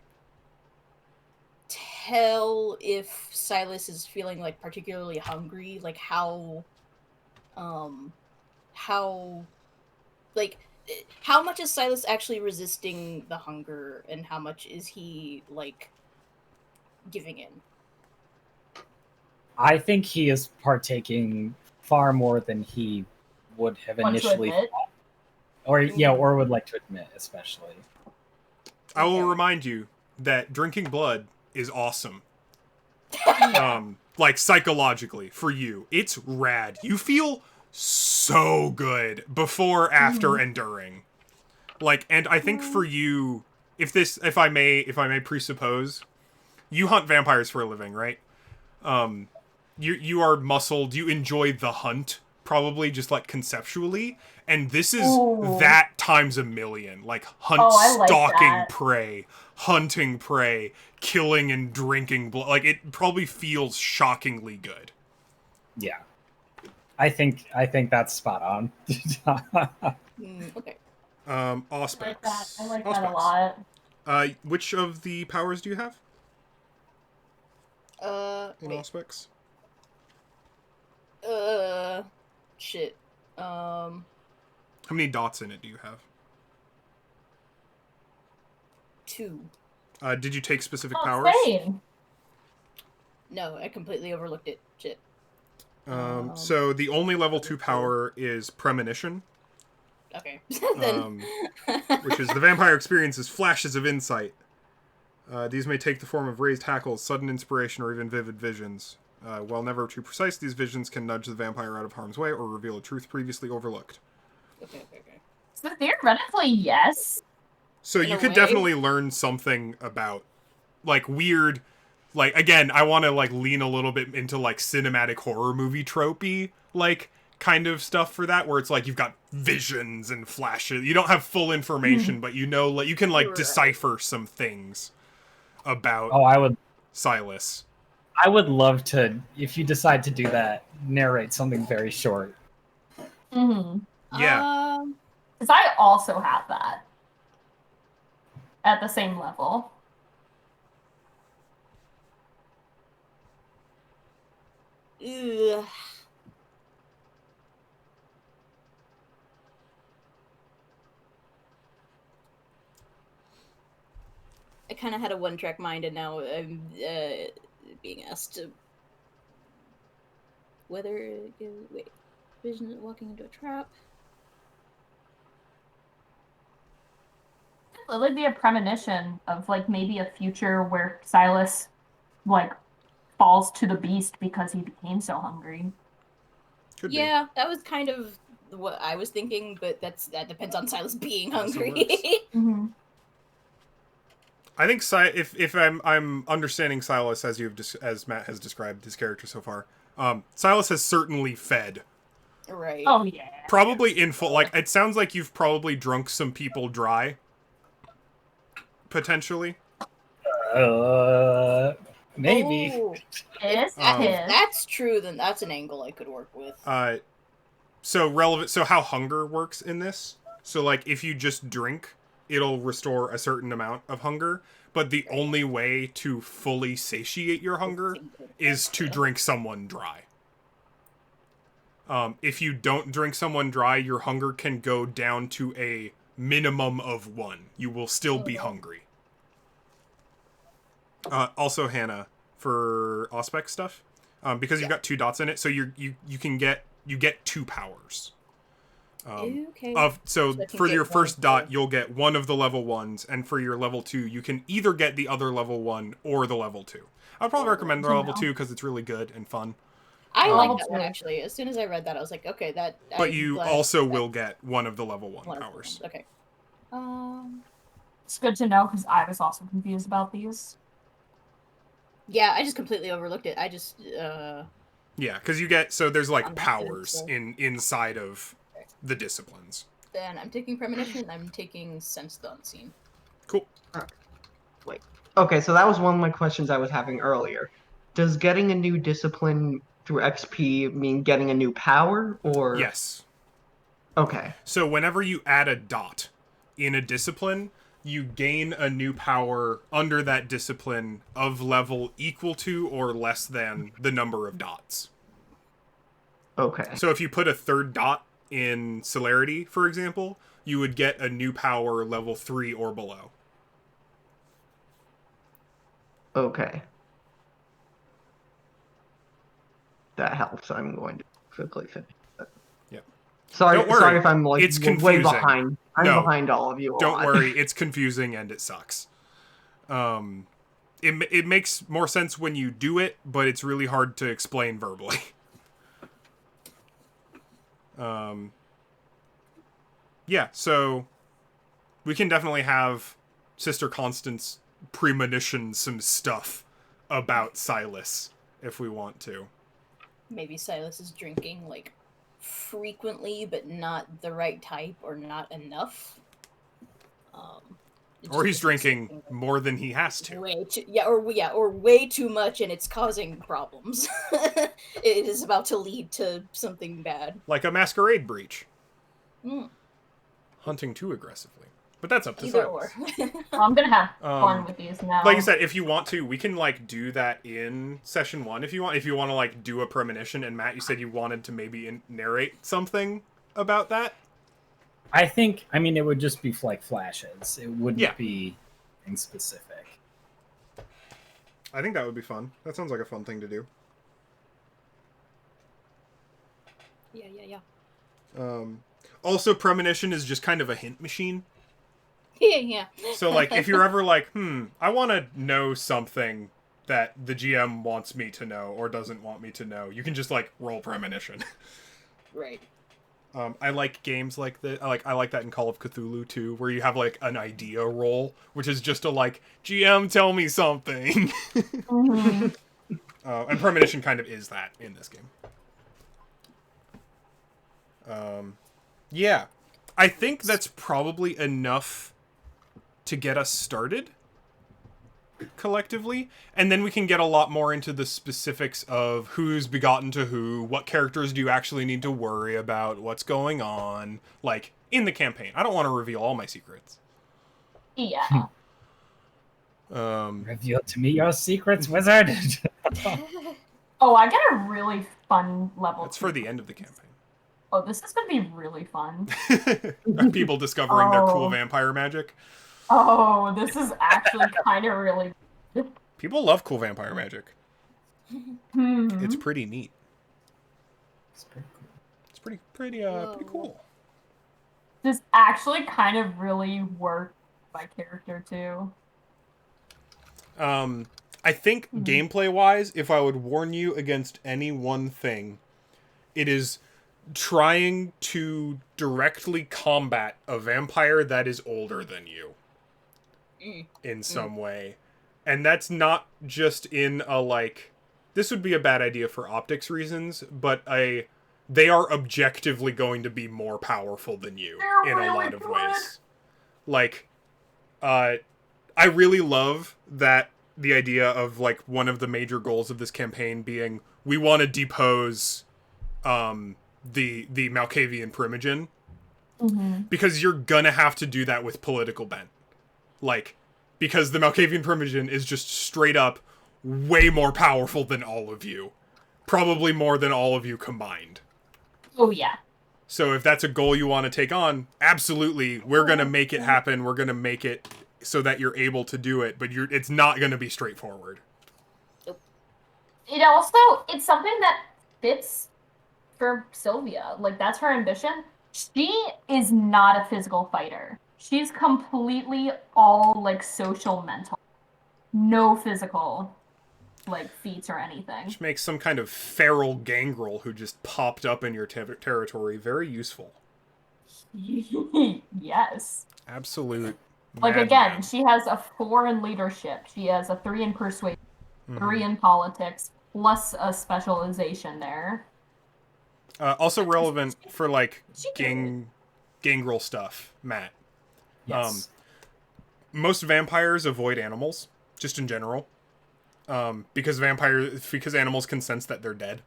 tell if Silas is feeling like particularly hungry? Like how much is Silas actually resisting the hunger, and how much is he like giving in? I think he is partaking far more than he would have initially thought. Or would like to admit, especially. I will remind you that drinking blood is awesome. Like psychologically for you, it's rad. You feel so good before, after, and during. Like, and I think for you, if I may presuppose, you hunt vampires for a living, right? You are muscled. You enjoy the hunt probably just like conceptually, and this is Ooh. that times a million. Like I like stalking that. prey, hunting prey, killing and drinking blood. Like it probably feels shockingly good. Yeah. I think that's spot on. Okay. Auspex. I like that a lot. Which of the powers do you have in Wait. Auspex? Shit. How many dots in it do you have? 2. Did you take specific Oh, powers? same. No, I completely overlooked it. Shit. So the only level 2 power is Premonition, Okay. Then. which is the vampire experiences flashes of insight. These may take the form of raised hackles, sudden inspiration, or even vivid visions. While never too precise, these visions can nudge the vampire out of harm's way or reveal a truth previously overlooked. Okay. So theoretically, yes. So In you a could way. definitely learn something about, like, weird... Like, again, I want to, like, lean a little bit into, like, cinematic horror movie tropey, like, kind of stuff for that, where it's like you've got visions and flashes. You don't have full information, but you know, like, you can, like, Right. decipher some things about Oh, Silas. I would love to, if you decide to do that, narrate something very short. Mm-hmm. Yeah. Because I also have that at the same level. Ugh. I kind of had a one-track mind, and now I'm being asked to whether wait, vision is walking into a trap. It would be a premonition of like maybe a future where Silas like falls to the beast because he became so hungry. Could Yeah, that was kind of what I was thinking, but that depends on Silas being Also hungry. works. Mm-hmm. I think if I'm understanding Silas as as Matt has described his character so far, Silas has certainly fed. Right. Oh yeah. Probably in full. Like, it sounds like you've probably drunk some people dry. Potentially. Maybe. Oh, It's if that's true, then that's an angle I could work with. So relevant. So how hunger works in this? So, like, if you just drink, it'll restore a certain amount of hunger. But the only way to fully satiate your hunger is to drink someone dry. If you don't drink someone dry, your hunger can go down to a minimum of 1. You will still be hungry. Also, Hannah, for Auspex stuff, because you've got 2 dots in it, so you get 2 powers. Okay. So I can for get your one first of dot, the- you'll get one of the level 1s, and for your level 2, you can either get the other level 1 or the level 2. I'd probably recommend the level 2 because it's really good and fun. I like Level that one two. actually. As soon as I read that, I was like, okay, that. But I'm you glad also that- will get one of the level 1 one of the powers. ones. Okay. It's good to know because I was also confused about these. Yeah, I just completely overlooked it. I just Yeah, because you get there's like I'm not powers good, inside of the disciplines. then I'm taking premonition. I'm taking sense the unseen. Cool. Wait. Okay, so that was one of my questions I was having earlier. Does getting a new discipline through XP mean getting a new power, or Yes. Okay. So whenever you add a dot in a discipline, you gain a new power under that discipline of level equal to or less than the number of dots. Okay. So if you put a 3rd dot in celerity, for example, you would get a new power level 3 or below. Okay. That helps. I'm going to quickly finish that. Yeah. Sorry, Don't worry. sorry if I'm like It's way confusing. behind. I'm No. behind all of you. a Don't lot. worry, it's confusing and it sucks. It makes more sense when you do it, but it's really hard to explain verbally. Yeah, so we can definitely have Sister Constance premonition some stuff about Silas if we want to. Maybe Silas is drinking like frequently, but not the right type or not enough. It Or he's just drinking isn't more than he has to. way too, or way too much, and it's causing problems. It is about to lead to something bad. Like a masquerade breach. Mm, Hunting too aggressively. But that's up to either Silas. or. Well, I'm gonna have fun with these now. Like you said, if you want to, we can like do that in session 1 if you want. If you want to like do a premonition, and Matt, you said you wanted to maybe narrate something about that. I mean, it would just be like flashes. It wouldn't Yeah. be in specific. I think that would be fun. That sounds like a fun thing to do. Yeah. Also, premonition is just kind of a hint machine. Yeah. So, like, if you're ever like, I want to know something that the GM wants me to know or doesn't want me to know, you can just, like, roll premonition. Right. I like games like that. I like that in Call of Cthulhu, too, where you have, like, an idea roll, which is just a, like, GM, tell me something. Mhm. And premonition kind of is that in this game. Yeah. I think that's probably enough to get us started collectively, and then we can get a lot more into the specifics of who's begotten to who, what characters do you actually need to worry about, what's going on, like, in the campaign. I don't want to reveal all my secrets. Yeah. Reveal to me your secrets, wizard. Oh, I get a really fun level. That's for the end of the campaign. Oh, this is gonna be really fun. People discovering their cool Oh. vampire magic. Oh, this is actually kind of really. People love cool vampire magic. Hmm. It's pretty neat. It's pretty cool. It's pretty cool. This actually kind of really worked my character too. I think gameplay wise, if I would warn you against any one thing, it is trying to directly combat a vampire that is older than you in some way. And that's not just in a like, this would be a bad idea for optics reasons, but they are objectively going to be more powerful than you in a lot of ways. Like, I really love that the idea of like one of the major goals of this campaign being we want to depose the Malkavian Primogen, because you're gonna have to do that with political bent, like, because the Malkavian Primogen is just straight up way more powerful than all of you, probably more than all of you combined. Oh yeah. So if that's a goal you want to take on, absolutely, we're gonna make it happen. We're gonna make it so that you're able to do it, but it's not gonna be straightforward. It also, it's something that fits for Sylvia. Like, that's her ambition. She is not a physical fighter. She's completely all, like, social mental. No physical, like, feats or anything. Which makes some kind of feral gangrel who just popped up in your territory very useful. Yes. Absolute. Like, madman. again, she has a 4 in leadership. She has a 3 in persuasion, 3 in politics, plus a specialization there. Also relevant for like She gangrel stuff, Matt. Yes. Most vampires avoid animals, just in general, because animals can sense that they're dead,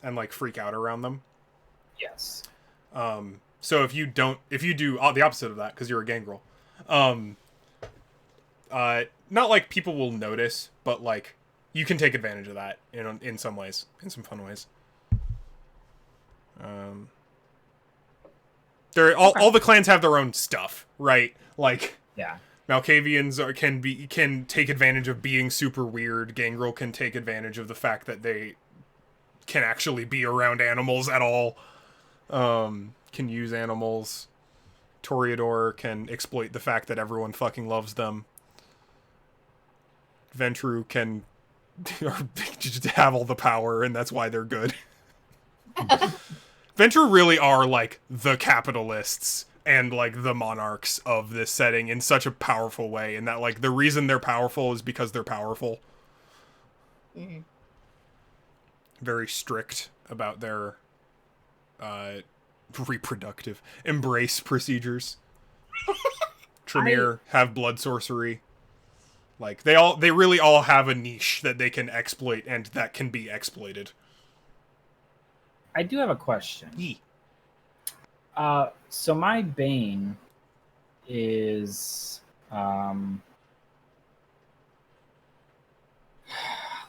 and like freak out around them. Yes. So if you do the opposite of that, because you're a gangrel, not like people will notice, but like you can take advantage of that in some ways, in some fun ways. All the clans have their own stuff, right? Like, Yeah. Malkavians can take advantage of being super weird. Gangrel can take advantage of the fact that they can actually be around animals at all. Can use animals. Toreador can exploit the fact that everyone fucking loves them. Ventru can just have all the power, and that's why they're good. Ventru really are like the capitalists and like the monarchs of this setting in such a powerful way, and that like the reason they're powerful is because they're powerful. Very strict about their reproductive embrace procedures. Tremere have blood sorcery. Like they really all have a niche that they can exploit and that can be exploited. I do have a question. Yee. So my bane is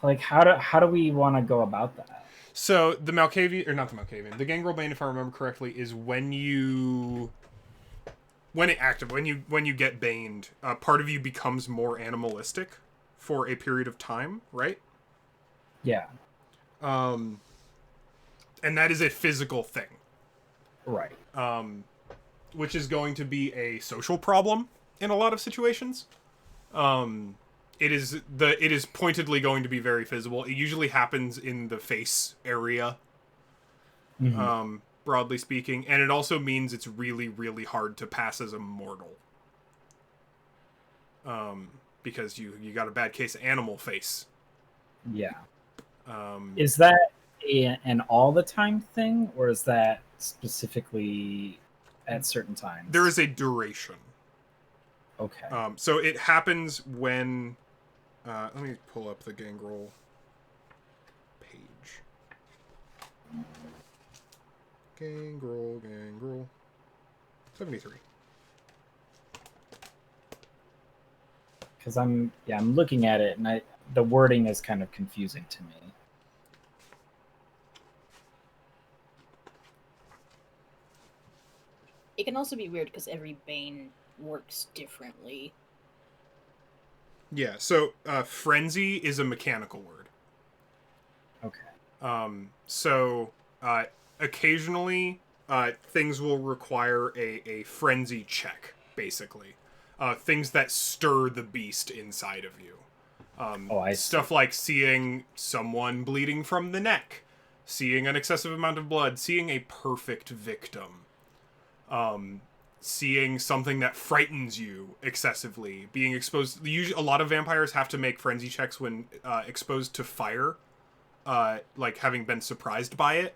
like how do we want to go about that? So the Malkavian, or not the Malkavian, the Gangrel Bane, if I remember correctly, is when you get baned, part of you becomes more animalistic for a period of time, right? Yeah. And that is a physical thing. Right. Which is going to be a social problem in a lot of situations. It is pointedly going to be very visible. It usually happens in the face area, broadly speaking, and it also means it's really, really hard to pass as a mortal. Because you got a bad case of animal face. Yeah. Is that an all the time thing, or is that specifically at certain times? There is a duration. Okay. So it happens when. Let me pull up the Gangrel page. Gangrel. 73. Because I'm looking at it, and the wording is kind of confusing to me. It can also be weird because every bane works differently. Yeah, so frenzy is a mechanical word. Okay. So occasionally things will require a frenzy check, basically. Things that stir the beast inside of you. I see. Stuff like seeing someone bleeding from the neck, seeing an excessive amount of blood, seeing a perfect victim. Seeing something that frightens you excessively, being exposed. Usually, a lot of vampires have to make frenzy checks when exposed to fire, like having been surprised by it,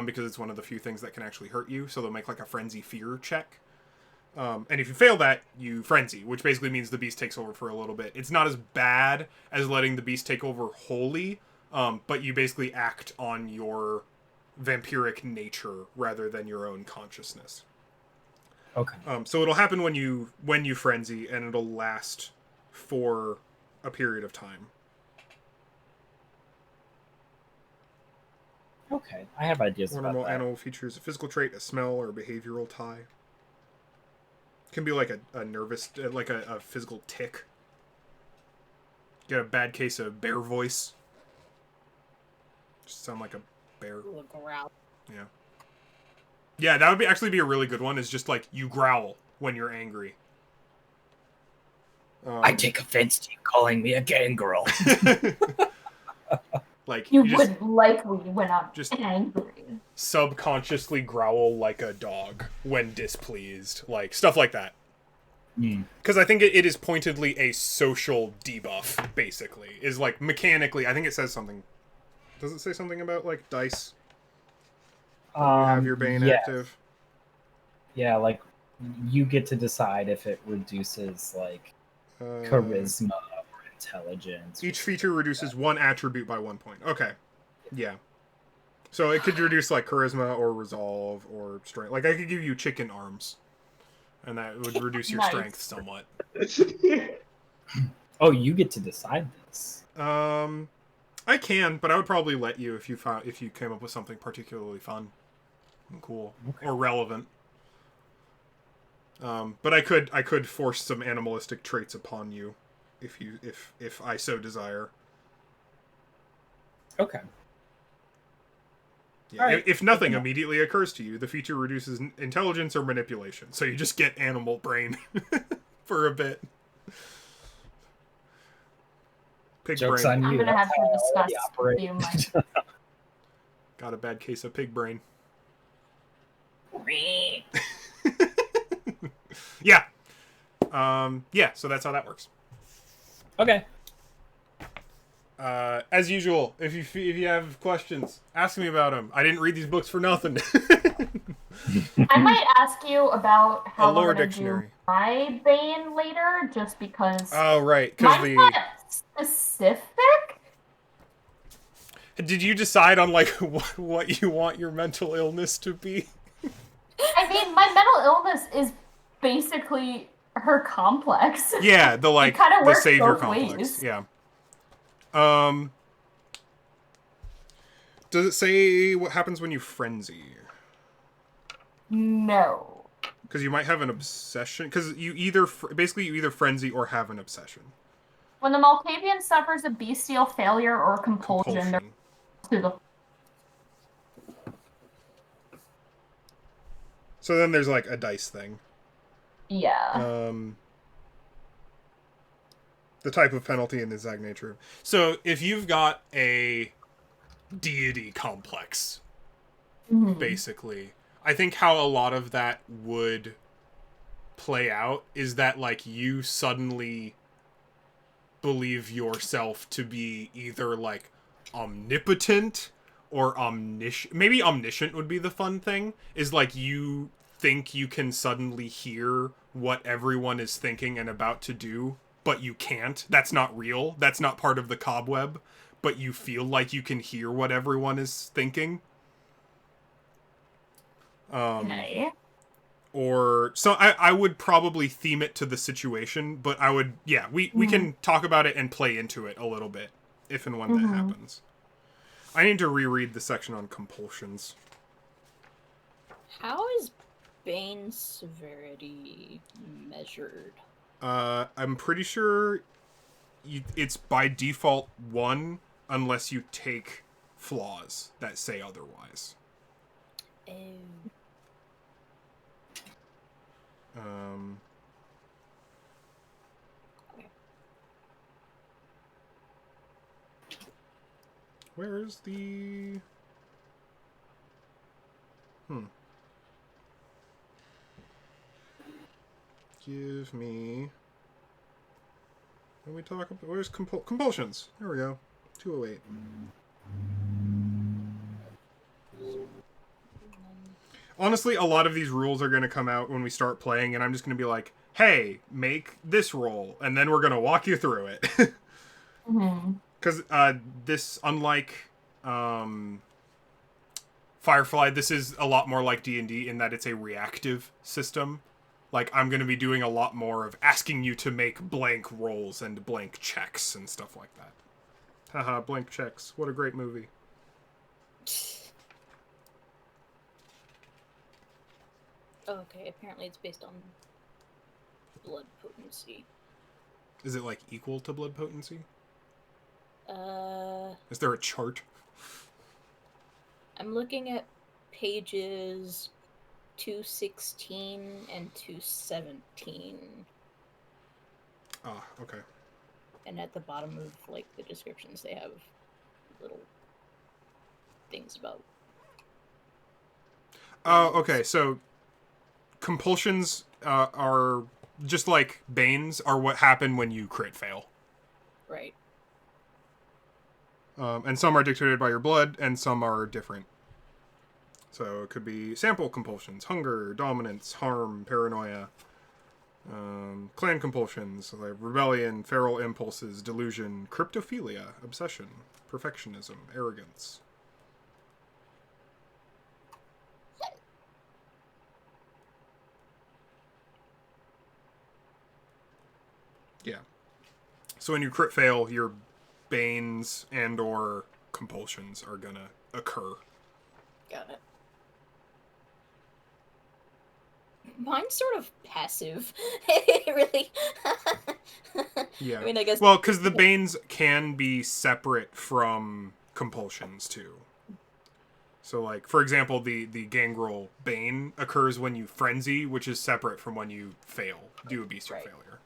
because it's one of the few things that can actually hurt you. So they'll make like a frenzy fear check, and if you fail that, you frenzy, which basically means the beast takes over for a little bit. It's not as bad as letting the beast take over wholly, but you basically act on your vampiric nature rather than your own consciousness. Okay. So it'll happen when you frenzy, and it'll last for a period of time. Okay, I have ideas One or about more that. animal features a physical trait, a smell, or a behavioral tie. It can be like a nervous, like a physical tick. Get a bad case of bear voice. Just sound like a bear. Ooh, a growl. Yeah. Yeah, that would actually be a really good one, is just like you growl when you're angry. I take offense to you calling me a gangrel. Like You just wouldn't like me when I'm just- angry. subconsciously growl like a dog when displeased. Like, stuff like that. Because I think it is pointedly a social debuff, basically. Is like, mechanically, I think it says something. Does it say something about, like, dice? You have your Bane active? Yeah, like, you get to decide if it reduces, like, charisma or intelligence. Each feature reduces one attribute by 1 point. Okay. Yeah. So it could reduce, like, charisma or resolve or strength. Like, I could give you chicken arms. And that would reduce your Nice. strength somewhat. Oh, you get to decide this. I can, but I would probably let you if you came up with something particularly fun and cool or relevant. But I could force some animalistic traits upon you if I so desire. Okay. Yeah. All right. If nothing immediately occurs to you, the feature reduces intelligence or manipulation, so you just get animal brain for a bit. Pig Joke's brain. on I'm you. gonna have That's how to I discuss already operate. you, Mike. Got a bad case of pig brain. Yeah. Yeah, so that's how that works. Okay. As usual, if you have questions, ask me about them. I didn't read these books for nothing. I might ask you about A how we're lore gonna dictionary. do my Bane later, just because Oh, right, because mine's the... not specific. Did you decide on, like, what you want your mental illness to be? I mean, my mental illness is basically her complex. Yeah, the, It like, kind of the works savior both complex. ways. Yeah. Does it say what happens when you frenzy? No. Because you might have an obsession. Because you either... Basically, you either frenzy or have an obsession. When the Malkavian suffers a bestial failure or compulsion, they're Compulsion. to the So then there's, like, a dice thing. yeah. The type of penalty in the exact nature. So if you've got a deity complex, Mhm. basically, I think how a lot of that would play out is that, like, you suddenly believe yourself to be either, like, omnipotent or omniscient. Maybe omniscient would be the fun thing, is, like, you think you can suddenly hear what everyone is thinking and about to do, but you can't. That's not real. That's not part of the cobweb, but you feel like you can hear what everyone is thinking. Okay. Or so I would probably theme it to the situation, but I would, yeah, we can talk about it and play into it a little bit if and when that happens. I need to reread the section on compulsions. How is Bane severity measured? I'm pretty sure it's by default 1 unless you take flaws that say otherwise. Oh. Where is the... Give me... When we talk about... Where's compulsions? There we go. 208. Honestly, a lot of these rules are going to come out when we start playing, and I'm just going to be like, hey, make this roll, and then we're going to walk you through it. Because this, unlike Firefly, this is a lot more like D&D in that it's a reactive system. Like, I'm going to be doing a lot more of asking you to make blank rolls and blank checks and stuff like that. Haha, blank checks. What a great movie. Okay, apparently it's based on blood potency. Is it, like, equal to blood potency? Uh, Is there a chart? I'm looking at pages 216 and 217. Ah, okay. And at the bottom of, like, the descriptions, they have little things about... Oh, okay, so compulsions are just like Banes are what happen when you crit fail. Right. And some are dictated by your blood, and some are different. So it could be sample compulsions, hunger, dominance, harm, paranoia, clan compulsions, like rebellion, feral impulses, delusion, cryptophilia, obsession, perfectionism, arrogance. Yeah. So when you crit fail, your banes and or compulsions are gonna occur. Got it. Mine's sort of passive. Really. Yeah. I mean, I guess. Well, because the banes can be separate from compulsions too. So, like, for example, the gangrel bane occurs when you frenzy, which is separate from when you fail, do a bestial Right. failure.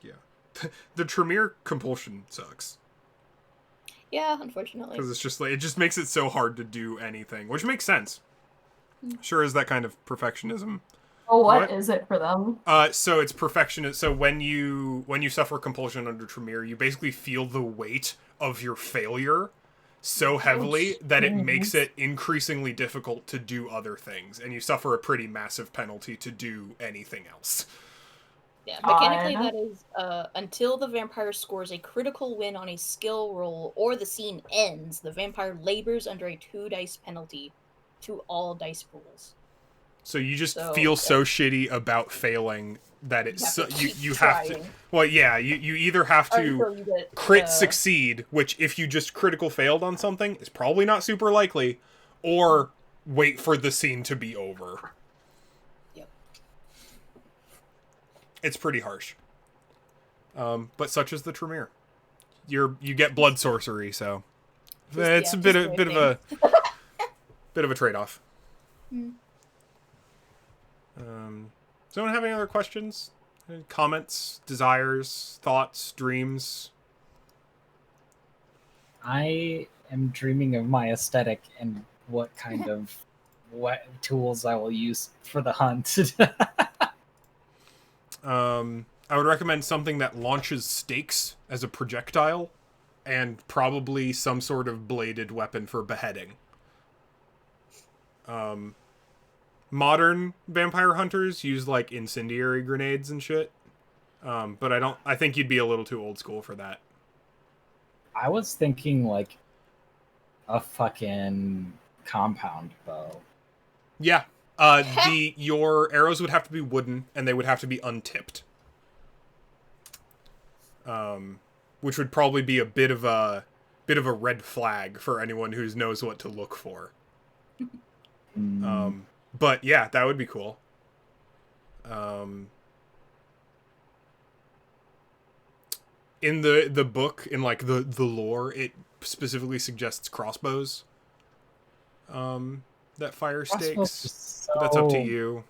Yeah. The Tremere compulsion sucks. Yeah, unfortunately. Because it's just like, it just makes it so hard to do anything, which makes sense. Sure is that kind of perfectionism. Oh, What? what is it for them? So it's perfection. So when you suffer compulsion under Tremere, you basically feel the weight of your failure so heavily that it makes it increasingly difficult to do other things, and you suffer a pretty massive penalty to do anything else. Yeah, mechanically Fine. that is until the vampire scores a critical win on a skill roll or the scene ends, the vampire labors under a 2 dice penalty to all dice pools. So you just So, feel so shitty about failing that You it's have so, to you keep you have to. trying. Well, yeah, you either have Or to until you get crit succeed, which if you just critical failed on something is probably not super likely, or wait for the scene to be over. Yep. It's pretty harsh. But such is the Tremere. You get blood sorcery, so it's a bit of a trade off. Mm. Does anyone have any other questions? Any comments, desires, thoughts, dreams? I am dreaming of my aesthetic and what kind of what tools I will use for the hunt. I would recommend something that launches stakes as a projectile, and probably some sort of bladed weapon for beheading. Modern vampire hunters use like incendiary grenades and shit. But I think you'd be a little too old school for that. I was thinking like a fucking compound bow. Yeah. Your arrows would have to be wooden and they would have to be untipped. Which would probably be a bit of a red flag for anyone who knows what to look for. But yeah, that would be cool. In the book, in like the lore, it specifically suggests crossbows. That fire stakes. But that's up to you.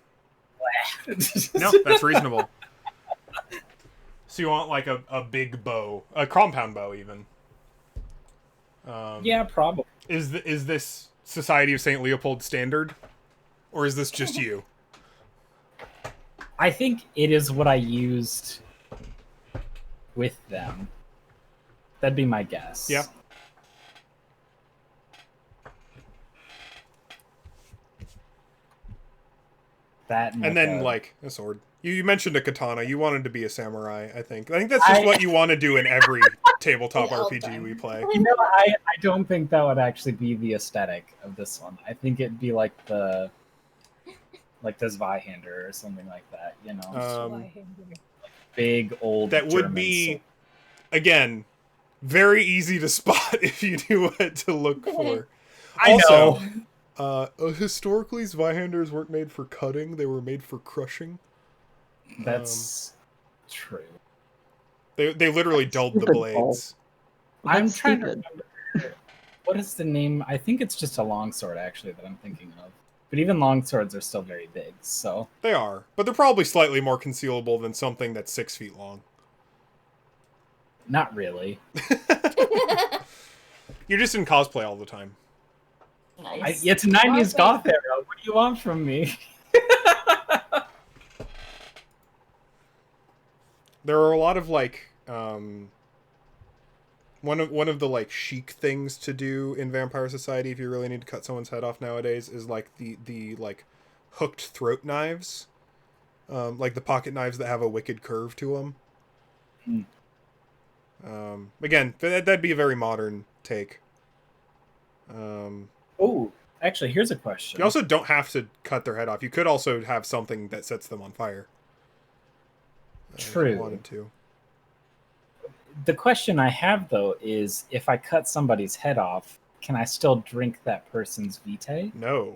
No, that's reasonable. So you want like a big bow, a compound bow, even. Yeah, probably. Is this Society of Saint Leopold standard, or is this just you? I think it is what I used with them. That'd be my guess. Yeah. That And then like a sword. You mentioned a katana. You wanted to be a samurai, I think. I think that's just what you want to do in every tabletop Yeah, all RPG time. we play. You know, I don't think that would actually be the aesthetic of this one. I think it'd be like the Zweihander or something like that, you know. Big old That would German be sword. again very easy to spot if you knew what to look for. I know. Historically, Zweihanders weren't made for cutting; they were made for crushing. That's true. They literally dulled the Stupid, blades. I'm That's trying stupid. to remember. What is the name? I think it's just a longsword, actually, that I'm thinking of. But even longswords are still very big, so... They are, but they're probably slightly more concealable than something that's 6 feet long. Not really. You're just in cosplay all the time. Nice. It's a 90s goth era. What do you want from me? There are a lot of like one of the like chic things to do in Vampire Society if you really need to cut someone's head off nowadays is like the like hooked throat knives, like the pocket knives that have a wicked curve to them. Again, that'd be a very modern take. Oh, actually, here's a question. You also don't have to cut their head off. You could also have something that sets them on fire. True. If you wanted to. The question I have, though, is if I cut somebody's head off, can I still drink that person's vitae? No.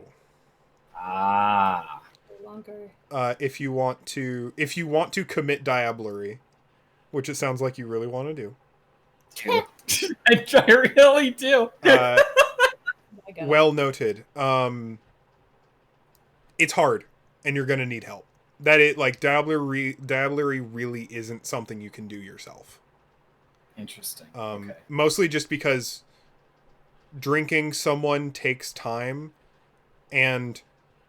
Ah. Longer. If you want to commit diablerie, which it sounds like you really want to do. I really do. Well noted. It's hard, and you're gonna need help. That it like dabblery really isn't something you can do yourself. Interesting. Okay. Mostly just because drinking someone takes time, and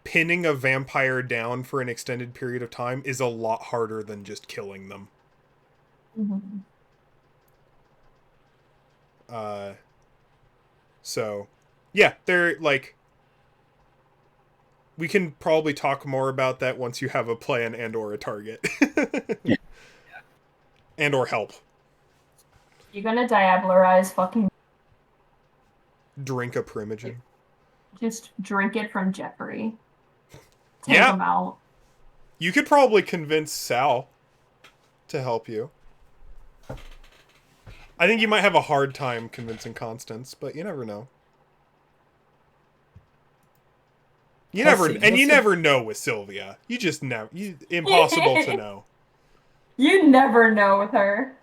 pinning a vampire down for an extended period of time is a lot harder than just killing them. Mhm. So, yeah, they're like. We can probably talk more about that once you have a plan and or a target. Yeah. And or help. You're gonna diablerize fucking. Drink a primogen. Just drink it from Jeffrey. Take Yeah. him out. You could probably convince Sal to help you. I think you might have a hard time convincing Constance, but you never know. You never know with Sylvia. You just never. Impossible to know. You never know with her.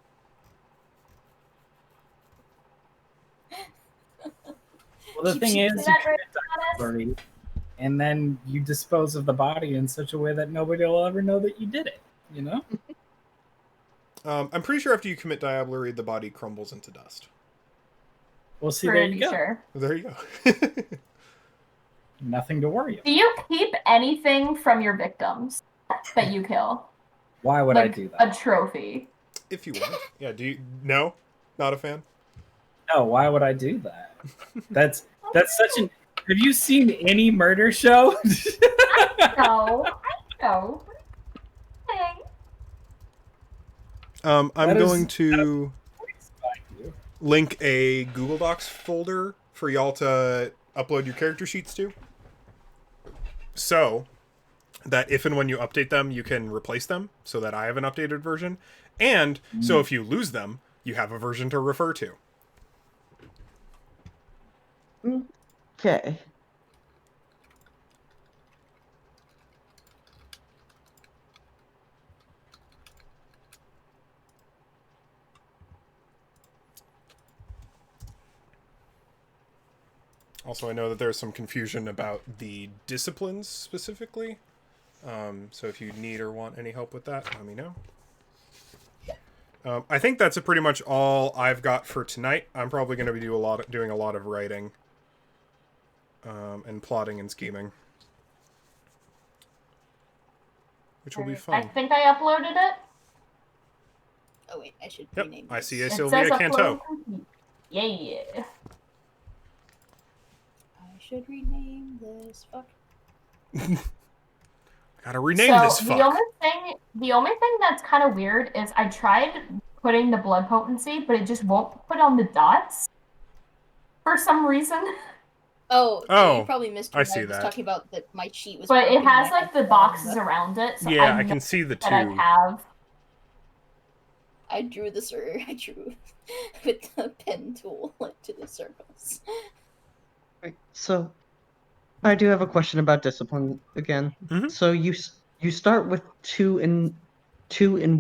Well, the thing is, you commit diablerie, and then you dispose of the body in such a way that nobody will ever know that you did it. You know? I'm pretty sure after you commit diablerie, the body crumbles into dust. Well, see, there you go. Sure. There you go. Nothing to worry about. Do you keep anything from your victims that you kill? Why would I do that? A trophy. If you want. Yeah, do you... No? Not a fan? No, why would I do that? That's such an... Have you seen any murder show? No, I know. I'm That going is- to link a Google Docs folder for y'all to upload your character sheets to. So that if and when you update them, you can replace them so that I have an updated version. And so if you lose them, you have a version to refer to. Okay. Also, I know that there's some confusion about the disciplines specifically. So if you need or want any help with that, let me know. I think that's pretty much all I've got for tonight. I'm probably going to be doing a lot of writing and plotting and scheming, which will be fun. I think I uploaded it. Oh wait, I should Yep, rename I this. see a It Sylvia says Canto. upload complete. Yeah. I should rename this. Fuck. Gotta rename this fuck. The only thing that's kind of weird is I tried putting the blood potency, but it just won't put on the dots for some reason. Oh, Oh, you probably missed I when see I was that. talking about that my sheet was. But it broken has and I like the had boxes the- around it, so Yeah, I I know can see the that I two. have. I drew I drew with the pen tool to the circles. Right. So, I do have a question about discipline again. Mhm. So you start with two in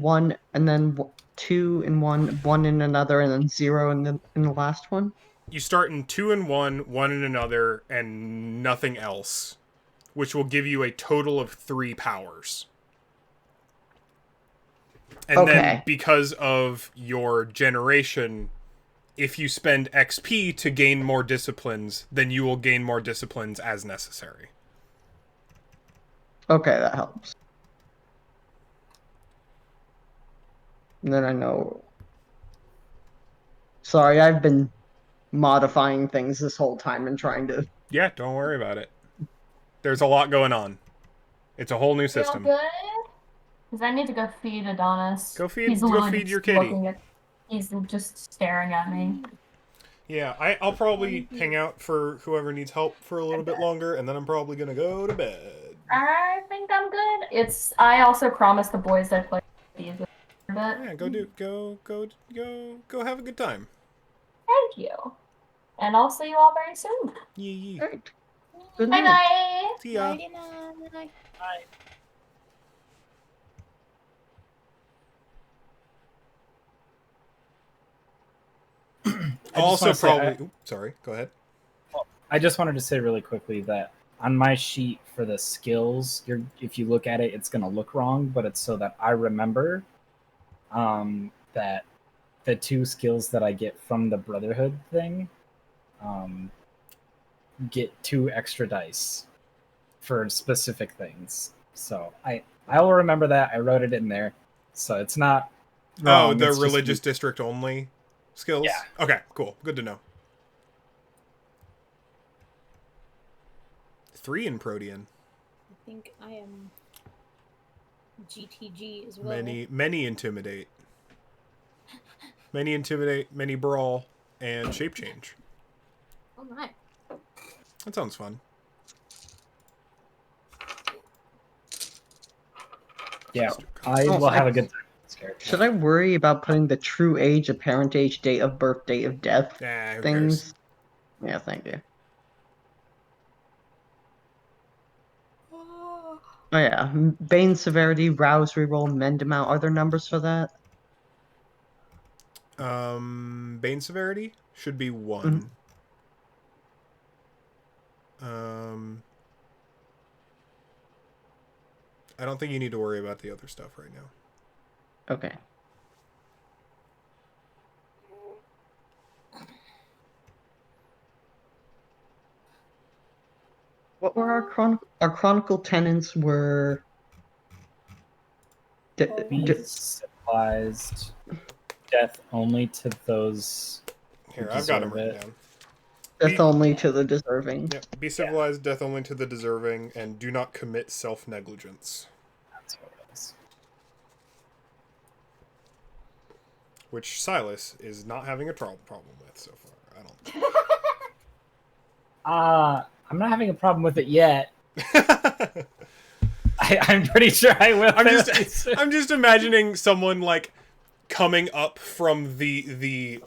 one, and then two in one in another, and then zero in the last one. You start in 2 in one in another, and nothing else, which will give you a total of 3 powers. And then Okay. because of your generation, if you spend XP to gain more disciplines, then you will gain more disciplines as necessary. Okay, that helps. And then I know. Sorry, I've been modifying things this whole time and trying to. Yeah, don't worry about it. There's a lot going on. It's a whole new Feel system. good? Because I need to go feed Adonis. Go feed He's literally your just kitty. He's just staring at me. Yeah, I'll probably hang out for whoever needs help for a little bit longer, and then I'm probably gonna go to bed. I think I'm good. I also promised the boys I'd play these a bit. Yeah, go have a good time. Thank you. And I'll see you all very soon. Yee. Alright. Good Bye night. bye. See ya. Nighty-night. Also, wanna say, probably. Sorry, go ahead. I just wanted to say really quickly that on my sheet for the skills, if you look at it, it's going to look wrong, but it's so that I remember that the 2 skills that I get from the Brotherhood thing get 2 extra dice for specific things. So I'll remember that. I wrote it in there, so it's not wrong. Oh, the it's just religious district only skills? Yeah. Okay, cool. Good to know. 3 in Protean. I think I am GTG as well. Many intimidate. Many intimidate, many brawl, and shape change. Oh my. That sounds fun. Yeah, I will have a good time with this character. Should I worry about putting the true age, apparent age, date of birth, date of death Who things? cares? Yeah, thank you. Oh yeah, Bane severity, rouse reroll, mend amount. Are there numbers for that? Bane severity should be 1. I don't think you need to worry about the other stuff right now. Okay. What were our chronicle tenants were? Be civilized. Death only to those who Here, I've got them deserve written down. Death only to the deserving. Yep. Be civilized, death only to the deserving, and do not commit self-negligence. That's what it is. Which Silas is not having a problem with so far. I don't. I'm not having a problem with it yet. I'm pretty sure I will. I'm just imagining someone like coming up from the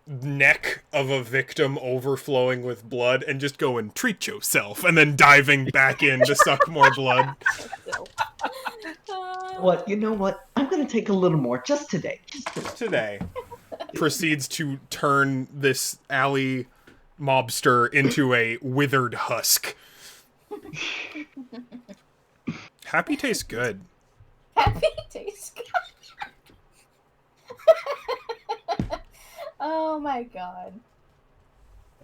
neck of a victim overflowing with blood and just going, treat yourself, and then diving back in to suck more blood. What? You know what? I'm gonna take a little more just today. Today. Proceeds to turn this alley mobster into a withered husk. Happy tastes good. Happy tastes good. Oh my god.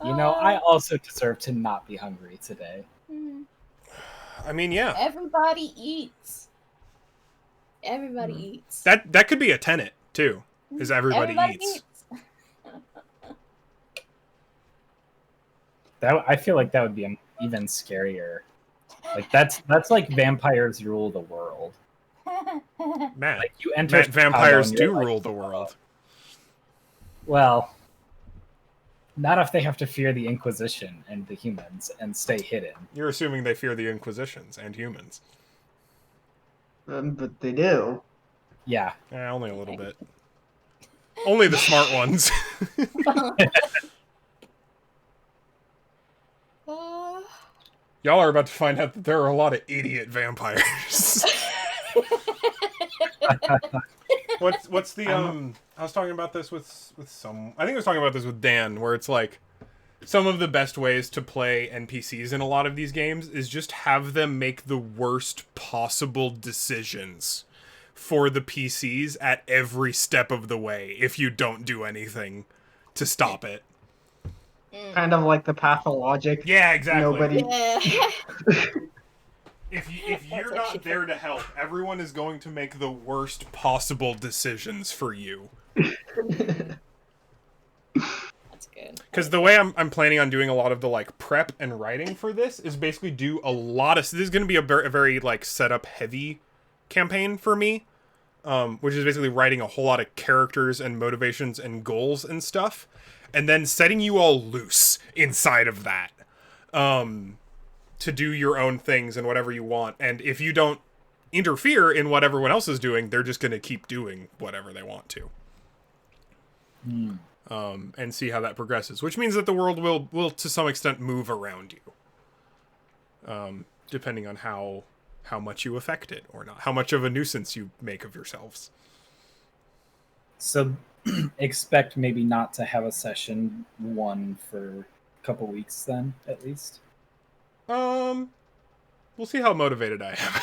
You know, I also deserve to not be hungry today. I mean, yeah. Everybody eats. Everybody eats. That could be a tenet, too. Is everybody eats. I feel like that would be even scarier. Like that's like vampires rule the world. Man, Like you enter vampires Chicago and do you're like, rule the world. Well, not if they have to fear the Inquisition and the humans and stay hidden. You're assuming they fear the Inquisitions and humans. But they do. Yeah. Only a little bit. Only the smart ones. Y'all are about to find out that there are a lot of idiot vampires. What's the I was talking about this with some, I think I was talking about this with Dan, where it's like some of the best ways to play NPCs in a lot of these games is just have them make the worst possible decisions for the PCs at every step of the way if you don't do anything to stop it. Kind of like the pathologic. Yeah, exactly. Nobody. Yeah. If you're not there to help, everyone is going to make the worst possible decisions for you. That's good. Because the way I'm planning on doing a lot of the like prep and writing for this is basically do a lot of. So this is going to be a very like setup heavy campaign for me, which is basically writing a whole lot of characters and motivations and goals and stuff, and then setting you all loose inside of that. To do your own things and whatever you want. And if you don't interfere in what everyone else is doing, they're just going to keep doing whatever they want to. And see how that progresses. Which means that the world will to some extent move around you. Depending on how much you affect it or not. How much of a nuisance you make of yourselves. So expect maybe not to have a session 1 for a couple weeks then, at least. We'll see how motivated I am.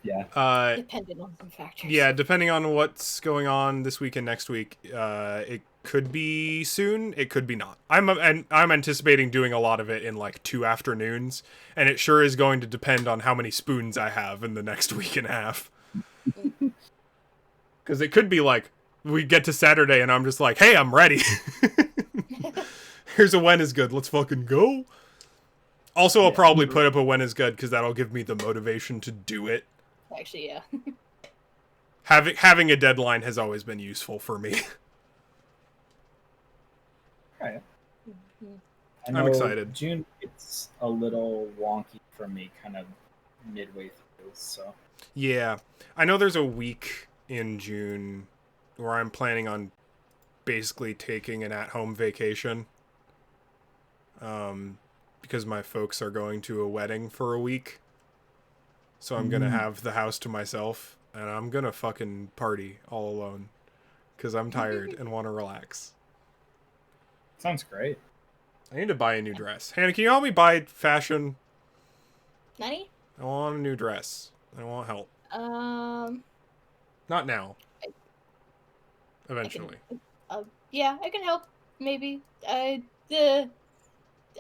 Yeah. Dependent on some factors. Yeah, depending on what's going on this week and next week, it could be soon. It could be not. I'm anticipating doing a lot of it in like 2 afternoons, and it sure is going to depend on how many spoons I have in the next week and a half. Because it could be like we get to Saturday and I'm just like, hey, I'm ready. Here's a when is good. Let's fucking go. Also, I'll probably put up a when is good because that'll give me the motivation to do it. Actually, yeah. Having a deadline has always been useful for me. Right. Mhm. I'm excited. June gets a little wonky for me, kind of midway through. So Yeah, I know there's a week in June where I'm planning on basically taking an at-home vacation. Because my folks are going to a wedding for a week. So I'm gonna have the house to myself, and I'm gonna fucking party all alone. Because I'm tired and want to relax. sounds great. I need to buy a new dress. Hannah, can you help me buy fashion? Nani? I want a new dress. I want help. Not now. Eventually. Yeah, I can help. Maybe. The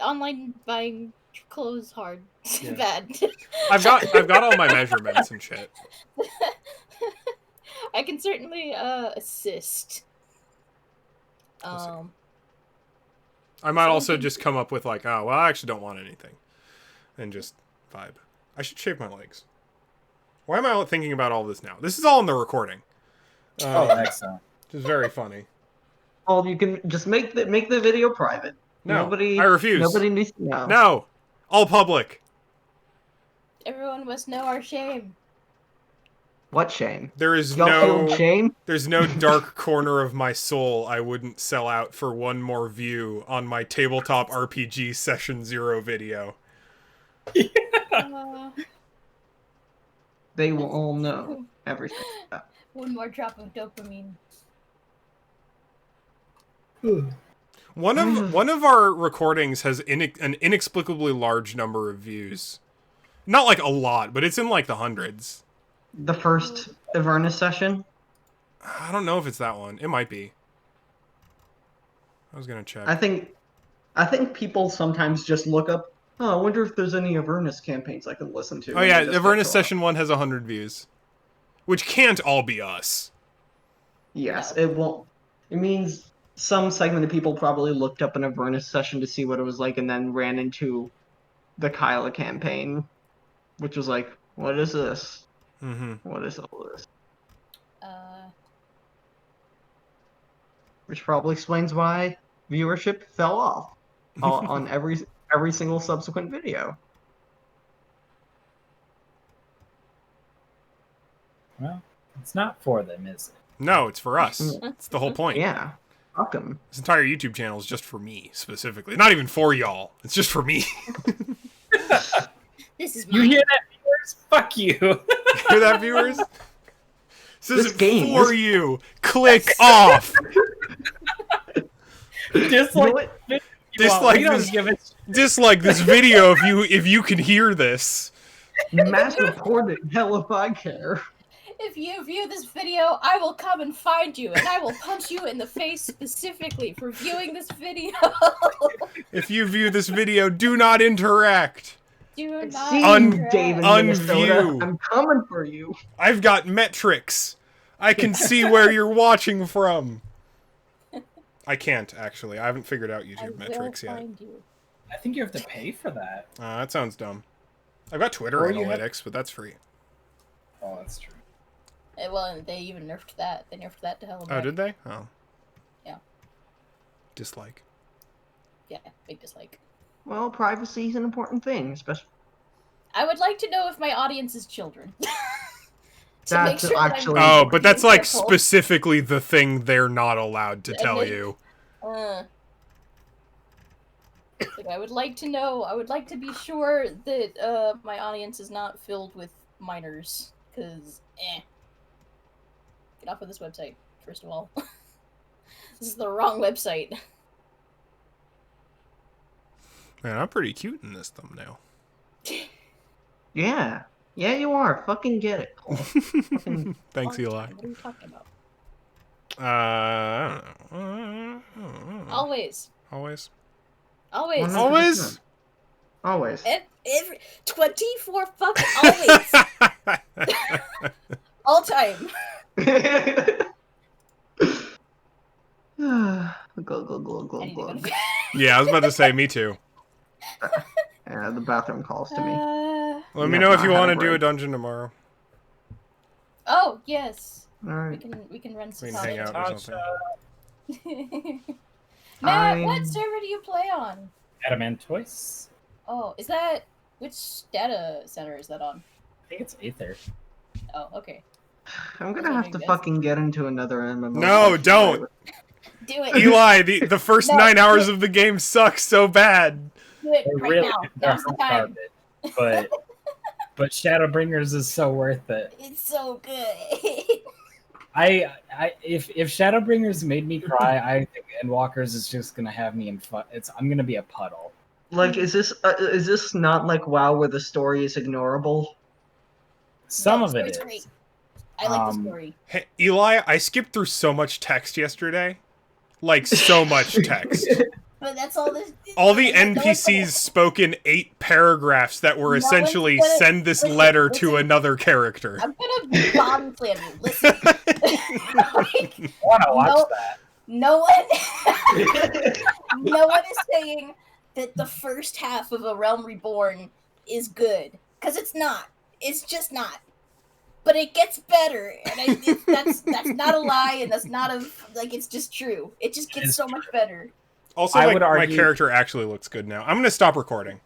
online buying clothes hard. Yeah. Bad. I've got all my measurements and shit. I can certainly assist. We'll see. Um, I might also just come up with like, oh, well, I actually don't want anything. And just vibe. I should shave my legs. Why am I thinking about all this now? This is all in the recording. Excellent. Which is very funny. Well, you can just make the video private. No, Nobody, I refuse. Nobody needs to know. No! All public. everyone must know our shame. What shame? There is Y'all feel shame? There's no dark corner of my soul I wouldn't sell out for one more view on my tabletop RPG Session 0 video. Uh, They will all know everything. one more drop of dopamine. One of our recordings has an inexplicably large number of views. Not like a lot, but it's in like the hundreds. The first Avernus session? I don't know if it's that one. It might be. I was gonna check. I think people sometimes just look up, oh, I wonder if there's any Avernus campaigns I can listen to. Oh and yeah, they just Avernus get to Session 1 has 100 views. Which can't all be us. Yes, No. it won't. It means some segment of people probably looked up an Avernus session to see what it was like and then ran into the Kyla campaign, which was like, what is this? Mm-hmm. What is all this? Uh, Which probably explains why viewership fell off on every single subsequent video. Well, it's not for them, is it? No, it's for us. It's the whole point. Yeah, fuck 'em. This entire YouTube channel is just for me, specifically. Not even for y'all. It's just for me. this is You mine. hear that, viewers? Fuck you. Hear that, viewers? This isn't game- for you. Click off. Just You know like what? Dislike we don't this- give it. Dislike this video if you can hear this. Mass report it. Hell if I care. If you view this video, I will come and find you, and I will punch you in the face specifically for viewing this video. If you view this video, do not interact. Do not See Un- you, David, unview. Minnesota. I'm coming for you. I've got metrics. I can see where you're watching from. I can't, actually. I haven't figured out I YouTube will metrics yet. find you. I think you have to pay for that. That sounds dumb. I've got Twitter Or you have- analytics, but that's free. Oh, that's true. Well, they even nerfed that. They nerfed that to hell. Oh, did they? Oh. Yeah. Dislike. Yeah, big dislike. Well, privacy is an important thing, especially. I would like to know if my audience is children. To That's that I'm actually- Oh, being but that's like careful. specifically the thing they're not allowed to And tell then- you. Like, I would like to know. I would like to be sure that my audience is not filled with minors. Cause, get off of this website. First of all, this is the wrong website. Man, I'm pretty cute in this thumbnail. Yeah. Yeah, you are. Fucking get it, Cole. Fucking... Thanks, Long Eli. time. What are you talking about? I don't know. Always. Always. Always. 100%. Always? Always. Every 24 fucking always. All time. Go, go, go, go, I need to go go. to bed. Yeah, I was about to say, me too. Yeah, the bathroom calls to me. Let We me have know if not you had want a to do a break. dungeon tomorrow. Oh yes. Alright. We can run We some can hang out or something. Matt, what I'm- server do you play on? Adamant Toys. Oh, is that which data center is that on? I think it's Aether. Oh, okay. I'm gonna have to Guys. fucking get into another MMO. No, don't. Do it. Eli, the first No, 9 hours of the game sucks so bad. Do it They right really now. they're Now's the time. garbage, but Shadowbringers is so worth it. It's so good. If Shadowbringers made me cry, I think Endwalkers is just gonna have me in fun. I'm gonna be a puddle. Like, is this not like WoW where the story is ignorable? Some No, of the it story's is. great. I like the Um, story. Hey, Eli, I skipped through so much text yesterday. Like, so much text. But that's all this. All the no one's NPCs spoke in 8 paragraphs that were No one's essentially gonna- send this listen, letter to listen. another character. I'm gonna bomb slam you. Listen. Like, I want to watch No. that. no one, no one is saying that the first half of A Realm Reborn is good, because it's not. It's just not. But it gets better, and that's not a lie, and that's not like it's just true. It just gets It's so much better. Also, I like, would my argue- character actually looks good now. I'm gonna stop recording.